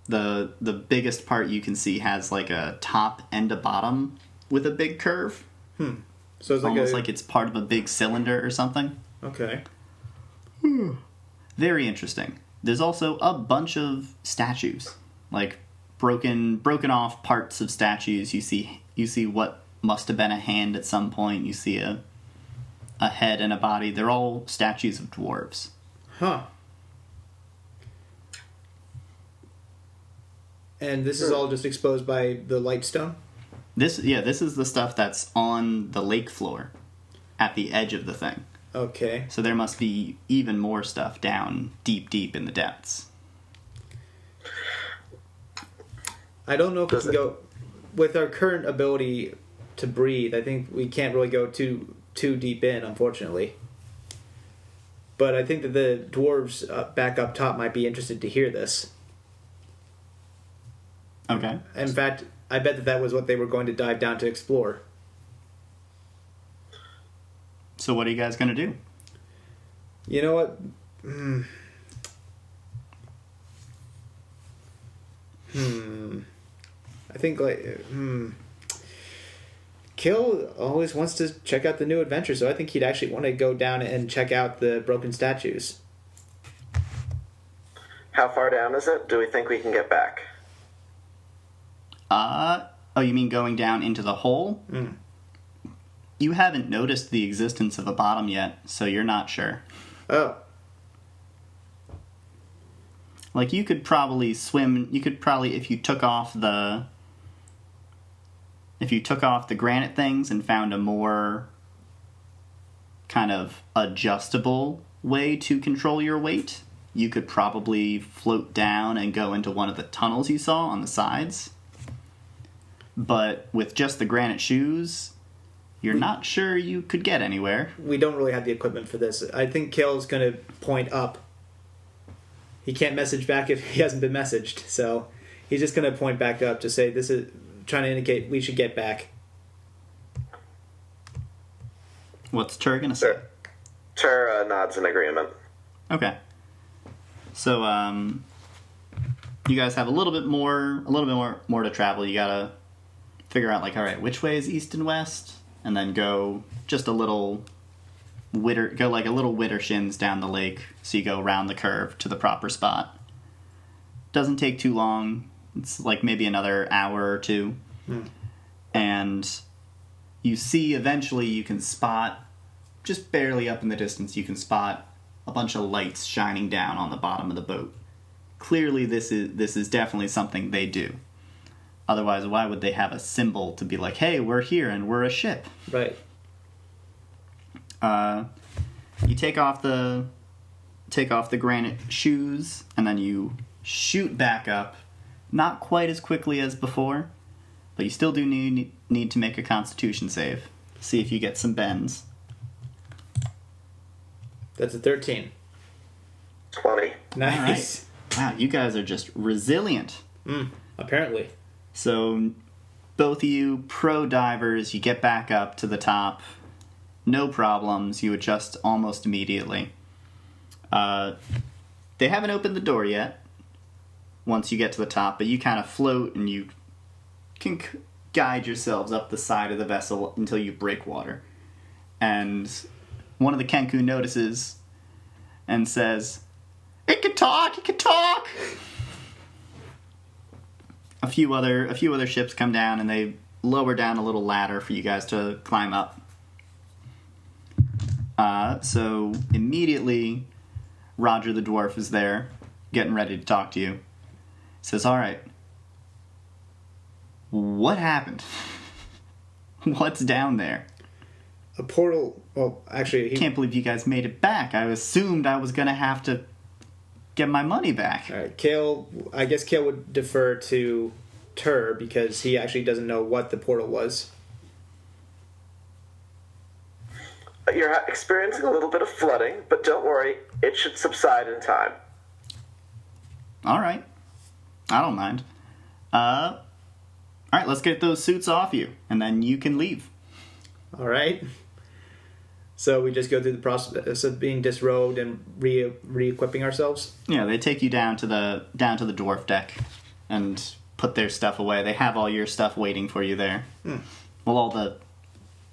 the biggest part you can see has like a top and a bottom with a big curve. So it's like almost like it's part of a big cylinder or something. Okay. Very interesting. There's also a bunch of statues, like broken off parts of statues. You see what must have been a hand at some point. You see a head and a body. They're all statues of dwarves. Huh. And this is all just exposed by the light stone? This is the stuff that's on the lake floor at the edge of the thing. Okay. So there must be even more stuff down deep in the depths. I don't know if we can go... With our current ability to breathe, I think we can't really go too deep in, unfortunately. But I think that the dwarves back up top might be interested to hear this. Okay. In fact, I bet that was what they were going to dive down to explore. So what are you guys going to do? You know what? I think Kayl always wants to check out the new adventure, so I think he'd actually want to go down and check out the broken statues. How far down is it? Do we think we can get back? Oh, you mean going down into the hole? You haven't noticed the existence of a bottom yet, so you're not sure. Oh. Like, you could probably swim, if you took off the granite things and found a more kind of adjustable way to control your weight, you could probably float down and go into one of the tunnels you saw on the sides. But with just the granite shoes, you're not sure you could get anywhere. We don't really have the equipment for this. I think Kayl's going to point up. He can't message back if he hasn't been messaged, so he's just going to point back up to say this is trying to indicate we should get back. What's Tur going to say? Tur nods in agreement. Okay. So, you guys have a little bit more to travel. You gotta figure out, like, all right, which way is east and west, and then go just a little wider shins down the lake, so you go around the curve to the proper spot. Doesn't take too long. It's like maybe another hour or two. And you see eventually you can spot, just barely up in the distance, you can spot a bunch of lights shining down on the bottom of the boat. Clearly this is definitely something they do. Otherwise, why would they have a symbol to be like, hey, we're here and we're a ship? Right. You take off the granite shoes, and then you shoot back up. Not quite as quickly as before, but you still do need to make a Constitution save. See if you get some bends. That's a 13. 20. Nice. Wow, you guys are just resilient. Apparently. So both of you pro divers, you get back up to the top. No problems. You adjust almost immediately. They haven't opened the door yet once you get to the top, but you kind of float and you can guide yourselves up the side of the vessel until you break water. And one of the Kenku notices and says, "It can talk! It can talk!" A few other ships come down and they lower down a little ladder for you guys to climb up. So immediately, Roger the dwarf is there, getting ready to talk to you. He says, "All right, what happened? What's down there?" A portal. Well, actually, I can't believe you guys made it back. I assumed I was gonna have to get my money back. All right, Kayl. I guess Kayl would defer to Tur because he actually doesn't know what the portal was. You're experiencing a little bit of flooding, but don't worry, it should subside in time. All right, I don't mind. All right, let's get those suits off you, and then you can leave. All right. So we just go through the process of being disrobed and re-equipping ourselves. Yeah, they take you down to the dwarf deck and put their stuff away. They have all your stuff waiting for you there. Well, all the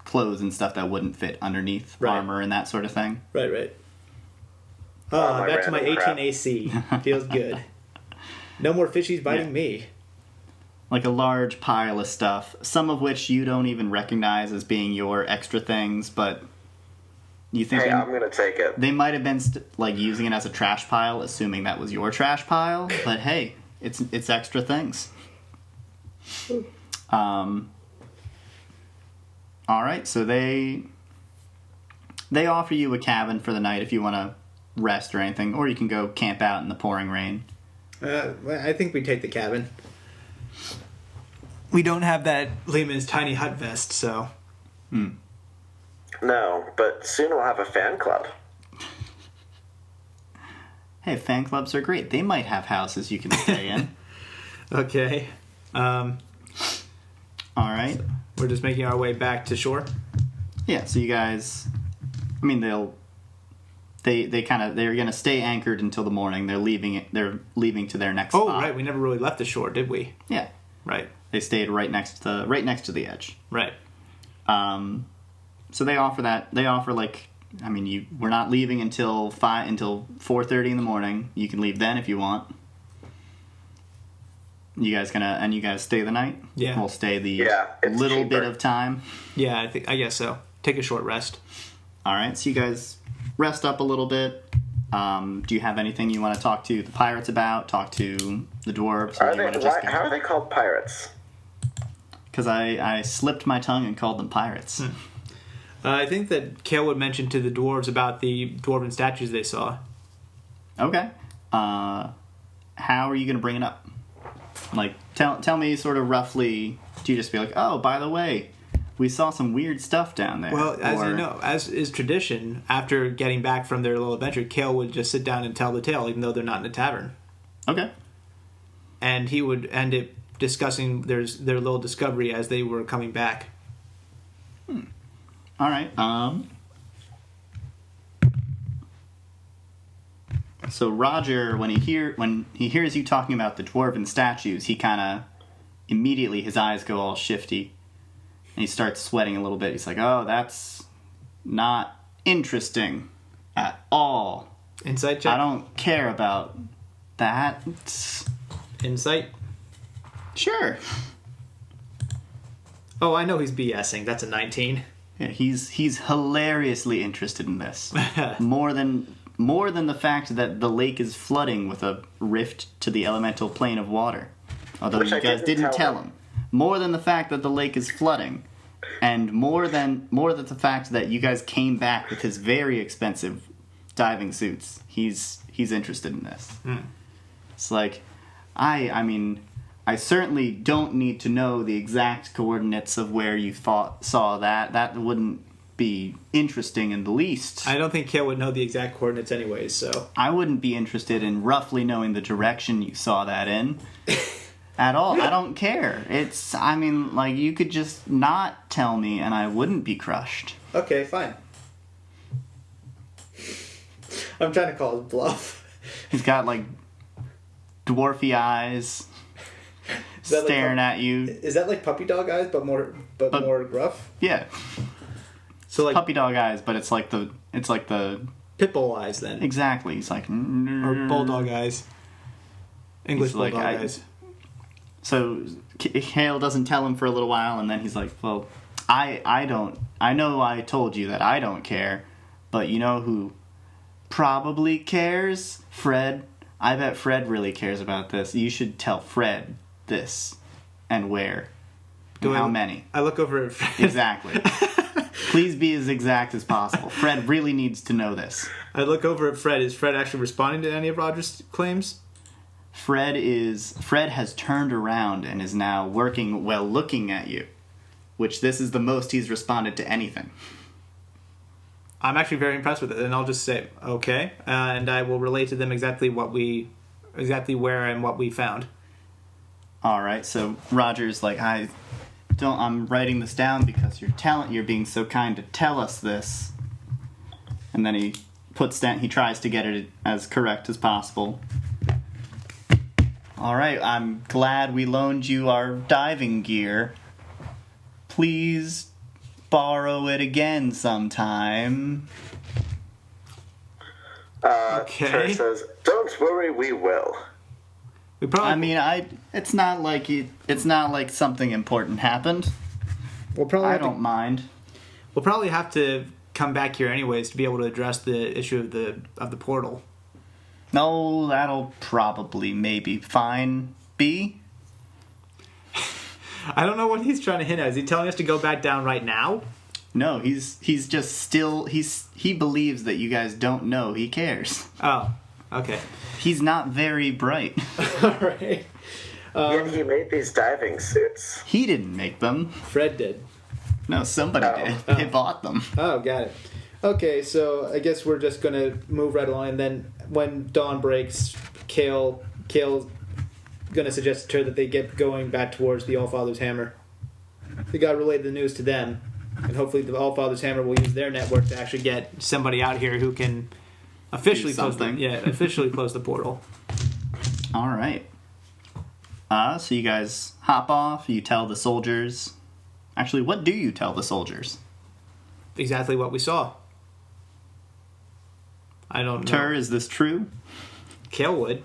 clothes and stuff that wouldn't fit underneath armor and that sort of thing. Right. Back to my 18 AC. Feels good. No more fishies biting me. Like a large pile of stuff, some of which you don't even recognize as being your extra things, but you think I'm gonna take it. They might have been using it as a trash pile, assuming that was your trash pile. But hey, it's extra things. All right, so they offer you a cabin for the night if you want to rest or anything, or you can go camp out in the pouring rain. I think we take the cabin. We don't have that Lehman's tiny hut vest, so. No, but soon we'll have a fan club. Hey, fan clubs are great. They might have houses you can stay in. Okay. All right. We're just making our way back to shore. Yeah. So you guys, I mean, they're gonna stay anchored until the morning. They're leaving to their next spot. Oh, right. We never really left the shore, did we? Yeah. Right. They stayed right next to the edge. Right. So they offer that. They offer we're not leaving until 4:30 in the morning. You can leave then if you want. You guys stay the night? Yeah. We'll stay it's little cheaper. bit of time. Yeah, I guess so. Take a short rest. All right. So you guys rest up a little bit. Do you have anything you want to talk to the pirates about? Talk to the dwarves? How are they called pirates? Because I slipped my tongue and called them pirates. I think that Kayl would mention to the dwarves about the dwarven statues they saw. Okay. How are you going to bring it up? Tell me sort of roughly. Do you just be like, "Oh, by the way, we saw some weird stuff down there"? Well, as is tradition, after getting back from their little adventure, Kayl would just sit down and tell the tale, even though they're not in a tavern. Okay. And he would end it discussing their little discovery as they were coming back. All right. So Roger, when he hears you talking about the dwarven statues, he kind of immediately his eyes go all shifty, and he starts sweating a little bit. He's like, "Oh, that's not interesting at all. Insight check. I don't care about that." Insight. Sure. Oh, I know he's BSing. That's a 19. Yeah, he's hilariously interested in this. More than the fact that the lake is flooding with a rift to the elemental plane of water. Although you guys didn't tell him. More than the fact that the lake is flooding. And more than the fact that you guys came back with his very expensive diving suits. He's interested in this. It's like, I certainly don't need to know the exact coordinates of where you saw that. That wouldn't be interesting in the least. I don't think Kayl would know the exact coordinates anyways, so... I wouldn't be interested in roughly knowing the direction you saw that in. at all. I don't care. You could just not tell me and I wouldn't be crushed. Okay, fine. I'm trying to call his bluff. He's got, dwarfy eyes staring at you. Is that like puppy dog eyes, but more gruff? Yeah. So puppy dog eyes, but it's like the pit bull eyes then. Exactly. He's like or bulldog eyes. English bulldog eyes. So Kayl doesn't tell him for a little while, and then he's like, "Well, I know I told you that I don't care, but you know who probably cares? Fred. I bet Fred really cares about this. You should tell Fred this and where and how many." I look over at Fred. Exactly. Please be as exact as possible. Fred really needs to know this. I look over at Fred. Is Fred actually responding to any of Roger's claims? Fred has turned around and is now looking at you, which this is the most he's responded to anything. I'm actually very impressed with it, and I'll just say, okay, and I will relate to them exactly where and what we found. All right, so Roger's like, I'm writing this down because you're being so kind to tell us this. And then he tries to get it as correct as possible. All right, I'm glad we loaned you our diving gear. Please borrow it again sometime. Okay. Ter says, "Don't worry, we will." It's not like something important happened. I don't mind. We'll probably have to come back here anyways to be able to address the issue of the portal. No, that'll probably maybe fine be. I don't know what he's trying to hint at. Is he telling us to go back down right now? No, he's just still he believes that you guys don't know he cares. Oh, okay. He's not very bright. All right. Yet he made these diving suits. He didn't make them. Fred did. No, somebody did. They bought them. Oh, got it. Okay, so I guess we're just gonna move right along, and then when dawn breaks, Kayl's gonna suggest to her that they get going back towards the Allfather's Hammer. They gotta relay the news to them, and hopefully the Allfather's Hammer will use their network to actually get somebody out here who can officially close the portal. All right. So you guys hop off. You tell the soldiers. Actually, what do you tell the soldiers? Exactly what we saw. I don't know. Tur, is this true? Kayl would.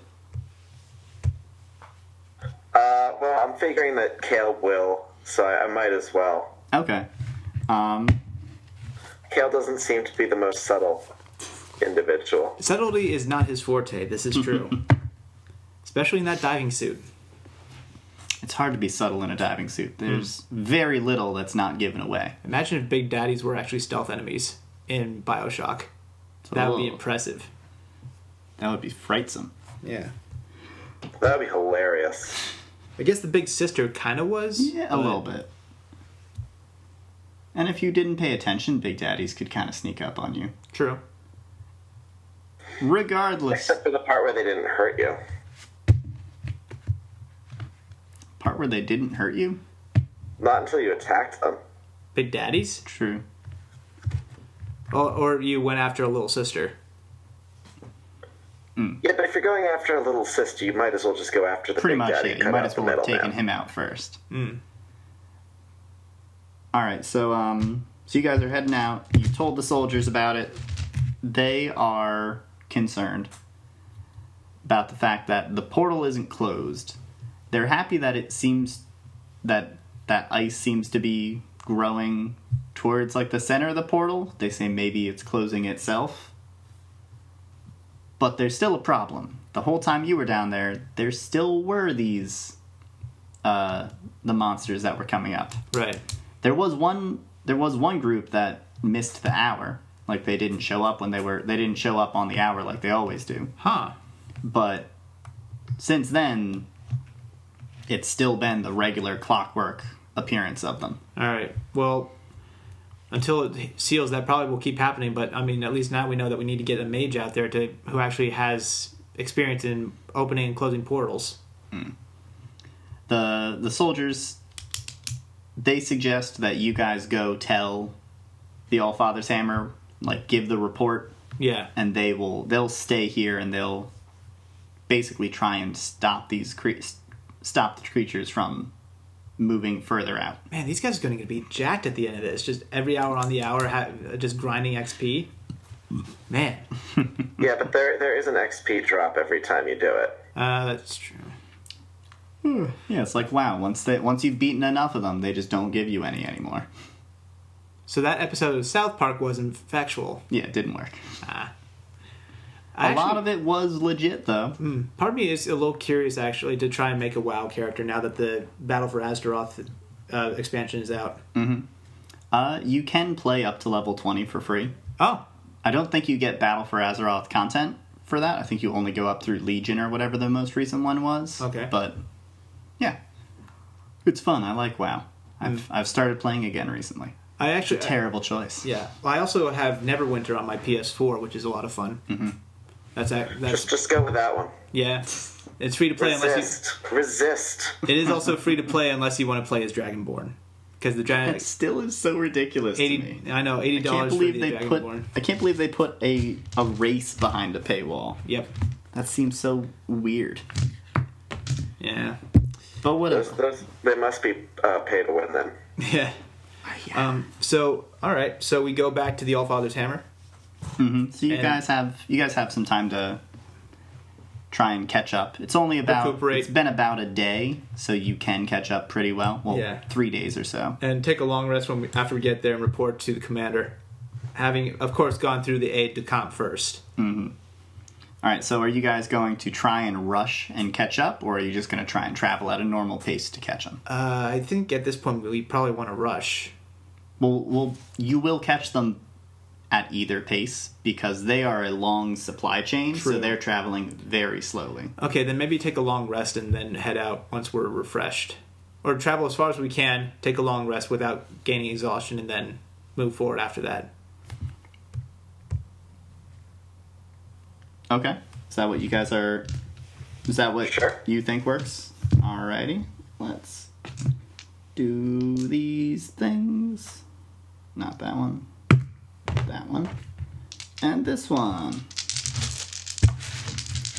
Well, I'm figuring that Kayl will, so I might as well. Okay. Kayl doesn't seem to be the most subtle individual. Subtlety is not his forte. This is true. Especially in that diving suit. It's hard to be subtle in a diving suit. There's very little that's not given away. Imagine if Big Daddies were actually stealth enemies in BioShock. That would be impressive. That would be frightsome. Yeah. That would be hilarious. I guess the Big Sister kind of was. Yeah, a little bit. And if you didn't pay attention, Big Daddies could kind of sneak up on you. True. Regardless. Except for the part where they didn't hurt you. Part where they didn't hurt you? Not until you attacked them. Big Daddies? True. Or you went after a little sister. Yeah, but if you're going after a little sister, you might as well just go after the Pretty big much, daddy. yeah. You might as well have taken him out first. Alright, so you guys are heading out. You told the soldiers about it. They are concerned about the fact that the portal isn't closed. They're happy that it seems that ice seems to be growing towards the center of the portal. They say maybe it's closing itself. But there's still a problem. The whole time you were down there still were these the monsters that were coming up. Right. There was one group that missed the hour. They didn't show up they didn't show up on the hour like they always do. Huh. But since then, it's still been the regular clockwork appearance of them. All right. Well, until it seals, that probably will keep happening. But I mean, at least now we know that we need to get a mage out there who actually has experience in opening and closing portals. the soldiers, they suggest that you guys go tell the Allfather's Hammer, like, give the report. Yeah. And they'll stay here and they'll basically try and stop the creatures from moving further out. Man, these guys are going to be jacked at the end of this. Just every hour on the hour, just grinding XP. Man. Yeah, but there is an XP drop every time you do it. That's true. Yeah, it's like, wow, once you've beaten enough of them, they just don't give you any anymore. So that episode of South Park wasn't factual. Yeah, it didn't work. A lot of it was legit, though. Part of me is a little curious, actually, to try and make a WoW character now that the Battle for Azeroth expansion is out. Mm-hmm. You can play up to level 20 for free. Oh. I don't think you get Battle for Azeroth content for that. I think you only go up through Legion or whatever the most recent one was. Okay. But, yeah. It's fun. I like WoW. I've started playing again recently. It's a terrible choice. Yeah. Well, I also have Neverwinter on my PS4, which is a lot of fun. Mm-hmm. That's just go with that one. Yeah. It's free to play Resist. It is also free to play unless you want to play as Dragonborn. Because the Dragon... It still is so ridiculous to me. I know, $80 for the Dragonborn. I can't believe they put a race behind a paywall. Yep. That seems so weird. Yeah. But whatever. They must be pay to win then. Yeah. So, all right. So we go back to the Allfather's Hammer. Mm-hmm. So you guys have some time to try and catch up. It's been about a day, so you can catch up pretty well. Well, 3 days or so. And take a long rest after we get there and report to the commander, having, of course, gone through the aide de camp first. Mm-hmm. All right, so are you guys going to try and rush and catch up, or are you just going to try and travel at a normal pace to catch them? I think at this point we probably want to rush. Well, you will catch them at either pace because they are a long supply chain, True. So they're traveling very slowly. Okay, then maybe take a long rest and then head out once we're refreshed. Or travel as far as we can, take a long rest without gaining exhaustion, and then move forward after that. Okay. Is that what you guys are... Is that what you think works? Alrighty. Let's do these things. Not that one. That one. And this one.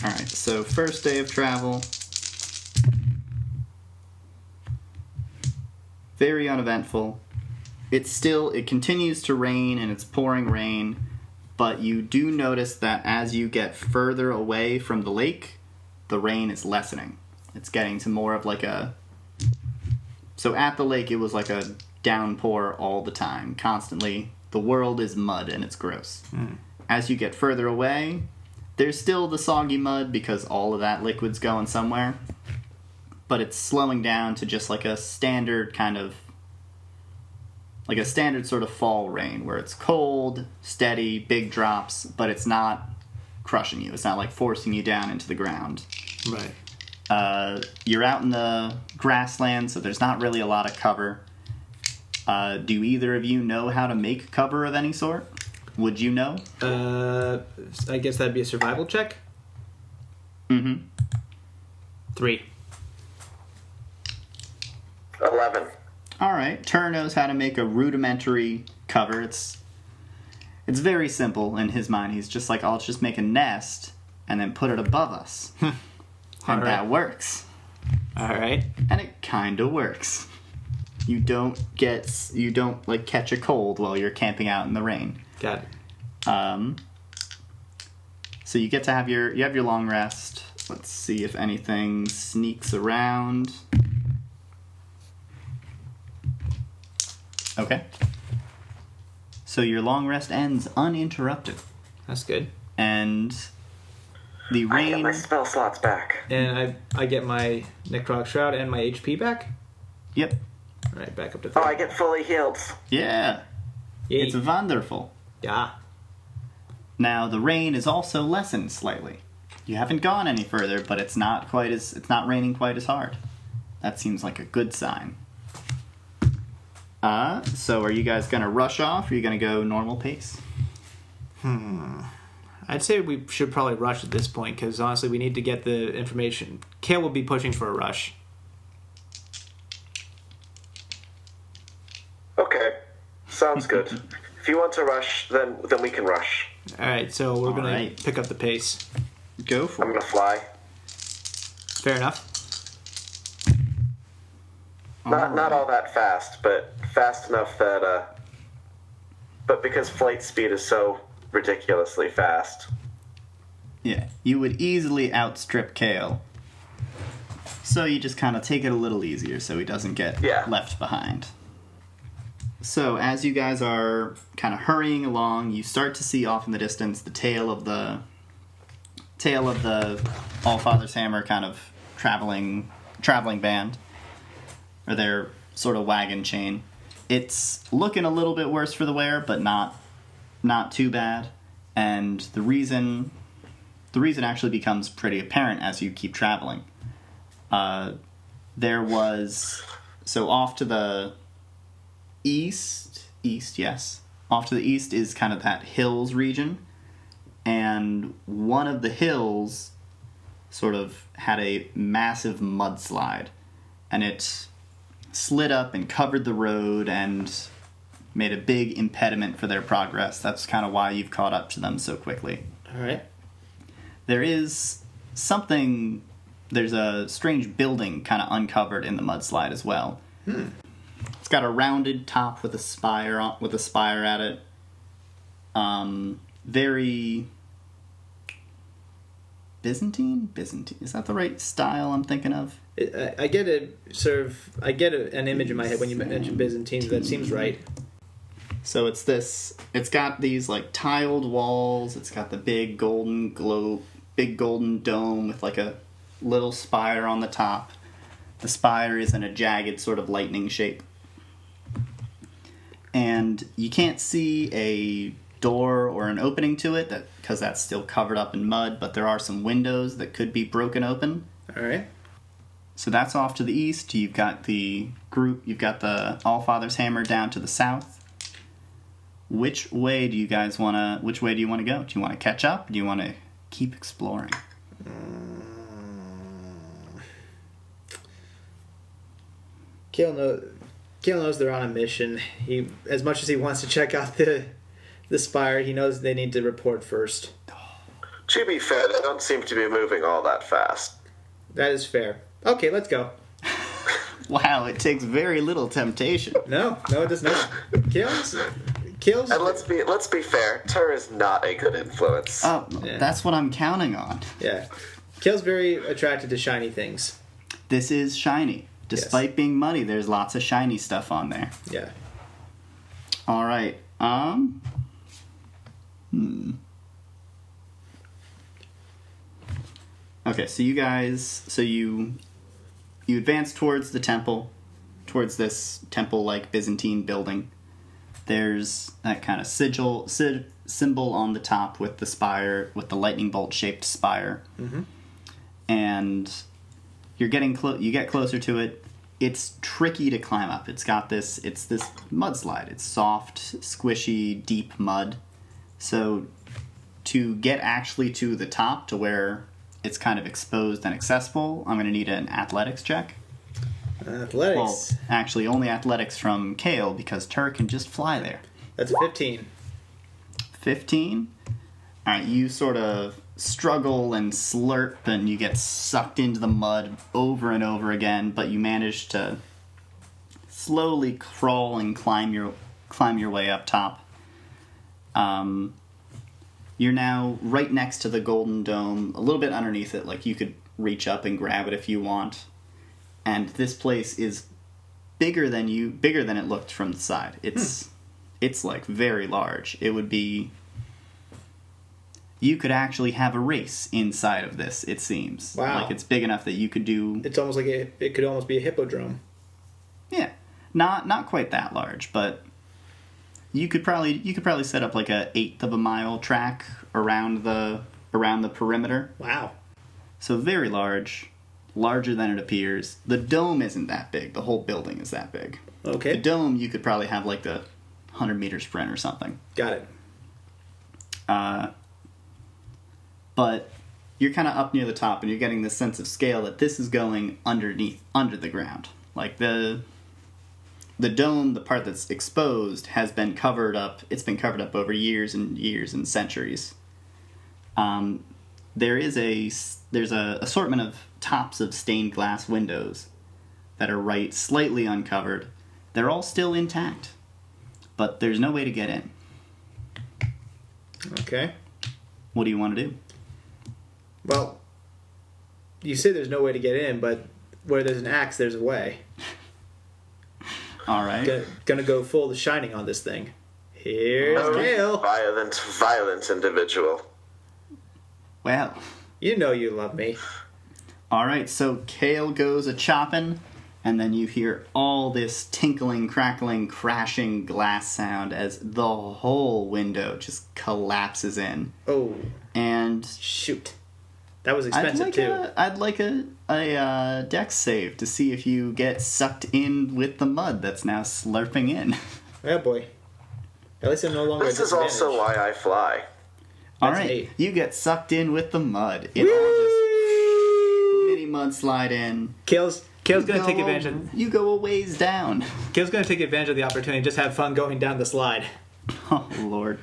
Alright, so first day of travel. Very uneventful. It continues to rain, and it's pouring rain, but you do notice that as you get further away from the lake, the rain is lessening. It's getting to more of like a... So at the lake, it was like a downpour all the time, constantly. The world is mud, and it's gross. As you get further away, there's still the soggy mud because all of that liquid's going somewhere, but it's slowing down to just like a standard kind of... Like a standard sort of fall rain where it's cold, steady, big drops, but it's not crushing you. It's not like forcing you down into the ground. Right. You're out in the grassland, so there's not really a lot of cover. Do either of you know how to make cover of any sort? Would you know? I guess that'd be a survival check? Mm-hmm. 3. 11. Alright, Tur knows how to make a rudimentary cover. It's very simple in his mind. He's just like, I'll just make a nest and then put it above us. And that works. Alright. And it kinda works. You don't like catch a cold while you're camping out in the rain. Got it. So you get to have your long rest. Let's see if anything sneaks around. Okay. So your long rest ends uninterrupted. That's good. And the rain... I get my spell slots back. And I get my Necrotic Shroud and my HP back? Yep. Alright, back up to 3. Oh, I get fully healed. Yeah. Yay. It's wonderful. Yeah. Now, the rain is also lessened slightly. You haven't gone any further, but it's not raining quite as hard. That seems like a good sign. So are you guys going to rush off, or are you going to go normal pace? I'd say we should probably rush at this point, because honestly, we need to get the information. Kayl will be pushing for a rush. Sounds good. If you want to rush, then we can rush. All right, so we're going right. to pick up the pace. Go for I'm it. gonna fly. Fair enough. Not all that fast, but fast enough that but because flight speed is so ridiculously fast. Yeah, you would easily outstrip Kayl. So you just kind of take it a little easier so he doesn't get left behind. So as you guys are kind of hurrying along, you start to see off in the distance the tail of the Allfather's Hammer kind of traveling band, or their sort of wagon chain. It's looking a little bit worse for the wear, but not too bad. And the reason actually becomes pretty apparent as you keep traveling. There was, so off to the east, yes. Off to the east is kind of that hills region, and one of the hills sort of had a massive mudslide, and it slid up and covered the road and made a big impediment for their progress. That's kind of why you've caught up to them so quickly. All right. There's a strange building kind of uncovered in the mudslide as well. It's got a rounded top with a spire at it. Very Byzantine? Is that the right style I'm thinking of? I get an image in my head when you mention Byzantine. That seems right. So it's got these like tiled walls. It's got the big golden dome with like a little spire on the top. The spire is in a jagged sort of lightning shape. And you can't see a door or an opening to it because that's still covered up in mud, but there are some windows that could be broken open. All right. So that's off to the east. You've got the Allfather's Hammer down to the south. Which way do you want to go? Do you want to catch up? Or do you want to keep exploring? Kayl knows they're on a mission. He, as much as he wants to check out the spire, he knows they need to report first. To be fair, they don't seem to be moving all that fast. That is fair. Okay, let's go. Wow, it takes very little temptation. No, it does not. Kayl's. And let's be fair, Tur is not a good influence. Oh, yeah. That's what I'm counting on. Yeah. Kayl's very attracted to shiny things. This is shiny. Despite being muddy, there's lots of shiny stuff on there. Yeah. All right. Okay, so you guys, you advance towards the temple, towards this temple-like Byzantine building. There's that kind of symbol on the top with the spire, with the lightning bolt-shaped spire. Mm-hmm. And you get closer to it. It's tricky to climb up. It's this mudslide. It's soft, squishy, deep mud. So to get actually to the top, to where it's kind of exposed and accessible, I'm going to need an athletics check. Athletics? Well, actually, only athletics from Kayl, because Tur can just fly there. That's a 15. 15? Alright, you sort of struggle and slurp, and you get sucked into the mud over and over again, but you manage to slowly crawl and climb your way up top. You're now right next to the golden dome, a little bit underneath it, like you could reach up and grab it if you want. And this place is bigger than it looked from the side. It's like very large. It would be, you could actually have a race inside of this, it seems. Wow. Like it's big enough that you could do. It's almost like it could almost be a hippodrome. Yeah. Not quite that large, but you could probably set up like a 1/8 of a mile track around the perimeter. Wow. So very large, larger than it appears. The dome isn't that big. The whole building is that big. Okay. The dome, you could probably have like the 100-meter sprint or something. Got it. But you're kind of up near the top, and you're getting this sense of scale that this is going under the ground. Like the dome, the part that's exposed, has been covered up. It's been covered up over years and years and centuries. There's a assortment of tops of stained glass windows that are slightly uncovered. They're all still intact, but there's no way to get in. Okay. What do you want to do? Well, you say there's no way to get in, but where there's an axe, there's a way. All right. Gonna go full The Shining on this thing. Here's Kayl. Violent individual. Well. You know you love me. All right, so Kayl goes a-chopping, and then you hear all this tinkling, crackling, crashing glass sound as the whole window just collapses in. Oh. And... shoot. That was expensive, too. I'd like a dex save to see if you get sucked in with the mud that's now slurping in. Oh, boy. At least I'm no longer This is also why I fly. All right, you get sucked in with the mud. It all just mini mud slide in. Kayl's gonna take advantage of... You go a ways down. Kayl's gonna take advantage of the opportunity and just have fun going down the slide. Oh, Lord.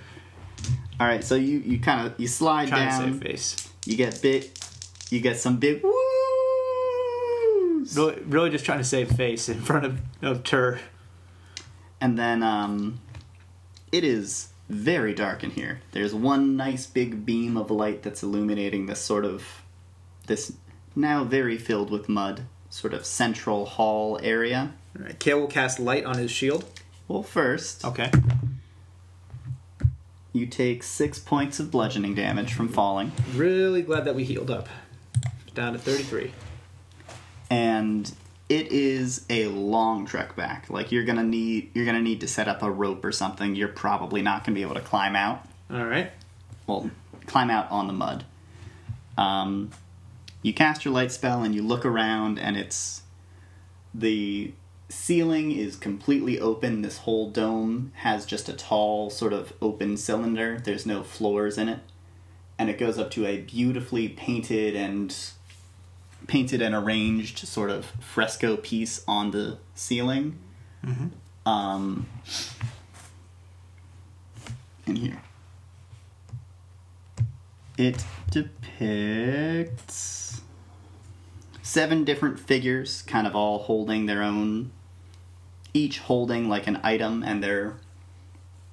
All right, so you slide down. Trying to save face. You get bit. You get some big woos. Really just trying to save face in front of Tur. And then it is very dark in here. There's one nice big beam of light that's illuminating this now very filled with mud, sort of central hall area. All right, Kayl will cast light on his shield. Well, first, okay, you take 6 points of bludgeoning damage from falling. Really glad that we healed up. Down to 33. And it is a long trek back. Like you're gonna need to set up a rope or something. You're probably not gonna be able to climb out. All right. Well, climb out on the mud. You cast your light spell and you look around, and the ceiling is completely open. This whole dome has just a tall sort of open cylinder. There's no floors in it, and it goes up to a beautifully painted and arranged sort of fresco piece on the ceiling. Mm-hmm. In here. It depicts 7 different figures, kind of all holding their own, each holding like an item, and they're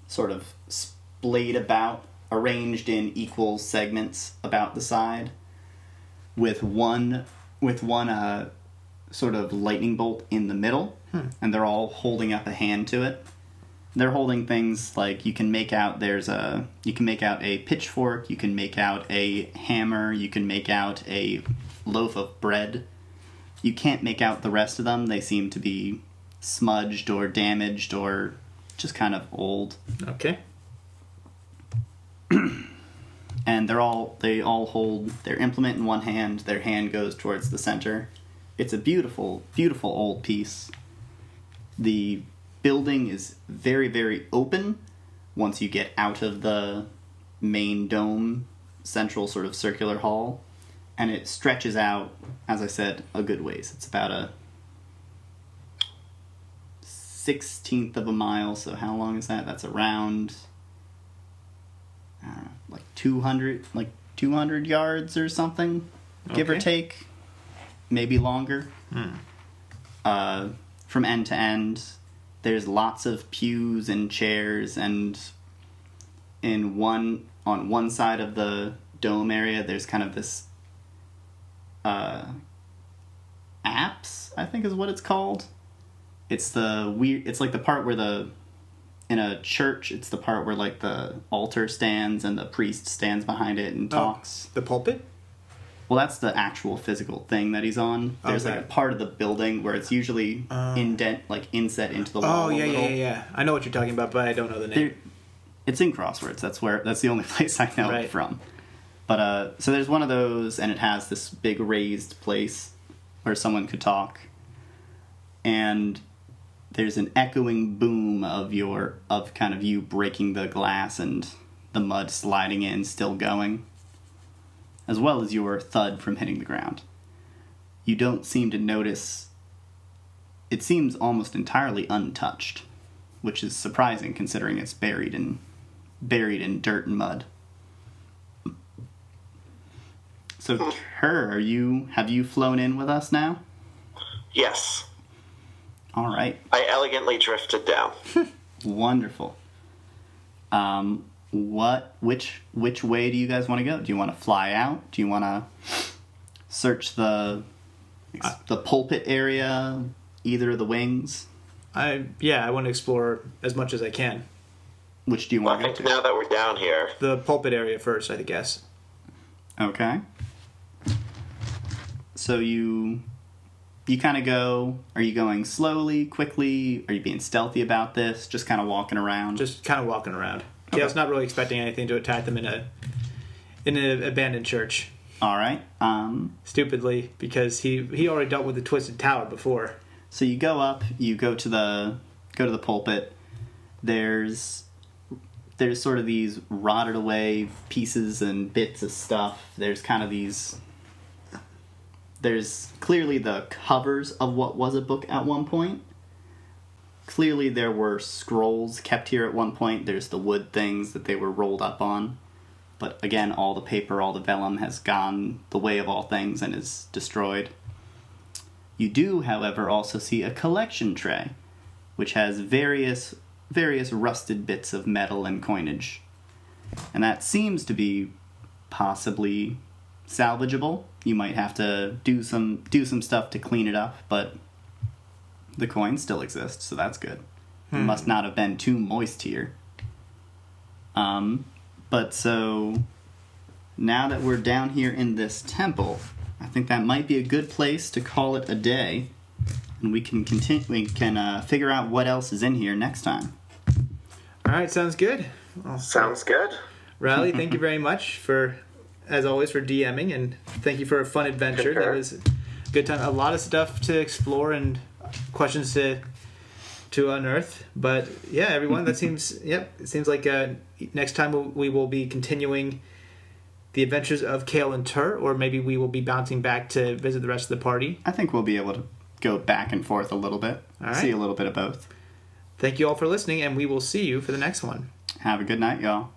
sort of splayed about, arranged in equal segments about the side, with one sort of lightning bolt in the middle, and they're all holding up a hand to it. They're holding things like you can make out a pitchfork, you can make out a hammer, you can make out a loaf of bread. You can't make out the rest of them. They seem to be smudged or damaged or just kind of old. Okay. And they all hold their implement in one hand. Their hand goes towards the center. It's a beautiful, beautiful old piece. The building is very, very open once you get out of the main dome, central sort of circular hall. And it stretches out, as I said, a good ways. It's about a 16th of a mile, so how long is that? That's around, I don't know, like 200 yards or something, give or take. Maybe longer. From end to end, there's lots of pews and chairs, and on one side of the dome area, there's kind of this apse, I think is what it's called. It's like the part where in a church, it's the part where like the altar stands and the priest stands behind it and talks. The pulpit? Well, that's the actual physical thing that he's on. There's like a part of the building where it's usually inset into the wall. Oh, yeah. I know what you're talking about, but I don't know the name. It's in Crosswords. That's the only place I know it from. But so there's one of those, and it has this big raised place where someone could talk. And there's an echoing boom of kind of you breaking the glass and the mud sliding in, still going, as well as your thud from hitting the ground. You don't seem to notice it seems almost entirely untouched, which is surprising considering it's buried in dirt and mud. So, Kerr, have you flown in with us now? Yes. All right. I elegantly drifted down. Wonderful. Which way do you guys want to go? Do you want to fly out? Do you want to search the pulpit area, either of the wings? I want to explore as much as I can. Which do you want to go to? Now that we're down here, The pulpit area first, I guess. Okay. So you kind of go, are you going slowly, quickly? Are you being stealthy about this? Just kind of walking around? Just kind of walking around. Okay. Yeah, I was not really expecting anything to attack them in an abandoned church. All right. Stupidly, because he already dealt with the Twisted Tower before. So you go up, you go to the pulpit. There's sort of these rotted away pieces and bits of stuff. There's kind of there's clearly the covers of what was a book at one point. Clearly there were scrolls kept here at one point. There's the wood things that they were rolled up on. But again, all the paper, all the vellum has gone the way of all things and is destroyed. You do, however, also see a collection tray, which has various rusted bits of metal and coinage. And that seems to be possibly salvageable. You might have to do some stuff to clean it up, but the coin still exists, so that's good. It must not have been too moist here. But so now that we're down here in this temple, I think that might be a good place to call it a day, and we can continue. We can figure out what else is in here next time. All right, sounds good. sounds good. Riley, thank you very much as always, for DMing, and thank you for a fun adventure. Sure. That was a good time. A lot of stuff to explore and questions to unearth. But yeah, everyone, that seems it seems like next time we will be continuing the adventures of Kayl and Tur, or maybe we will be bouncing back to visit the rest of the party. I think we'll be able to go back and forth a little bit. All right. See a little bit of both. Thank you all for listening, and we will see you for the next one. Have a good night, y'all.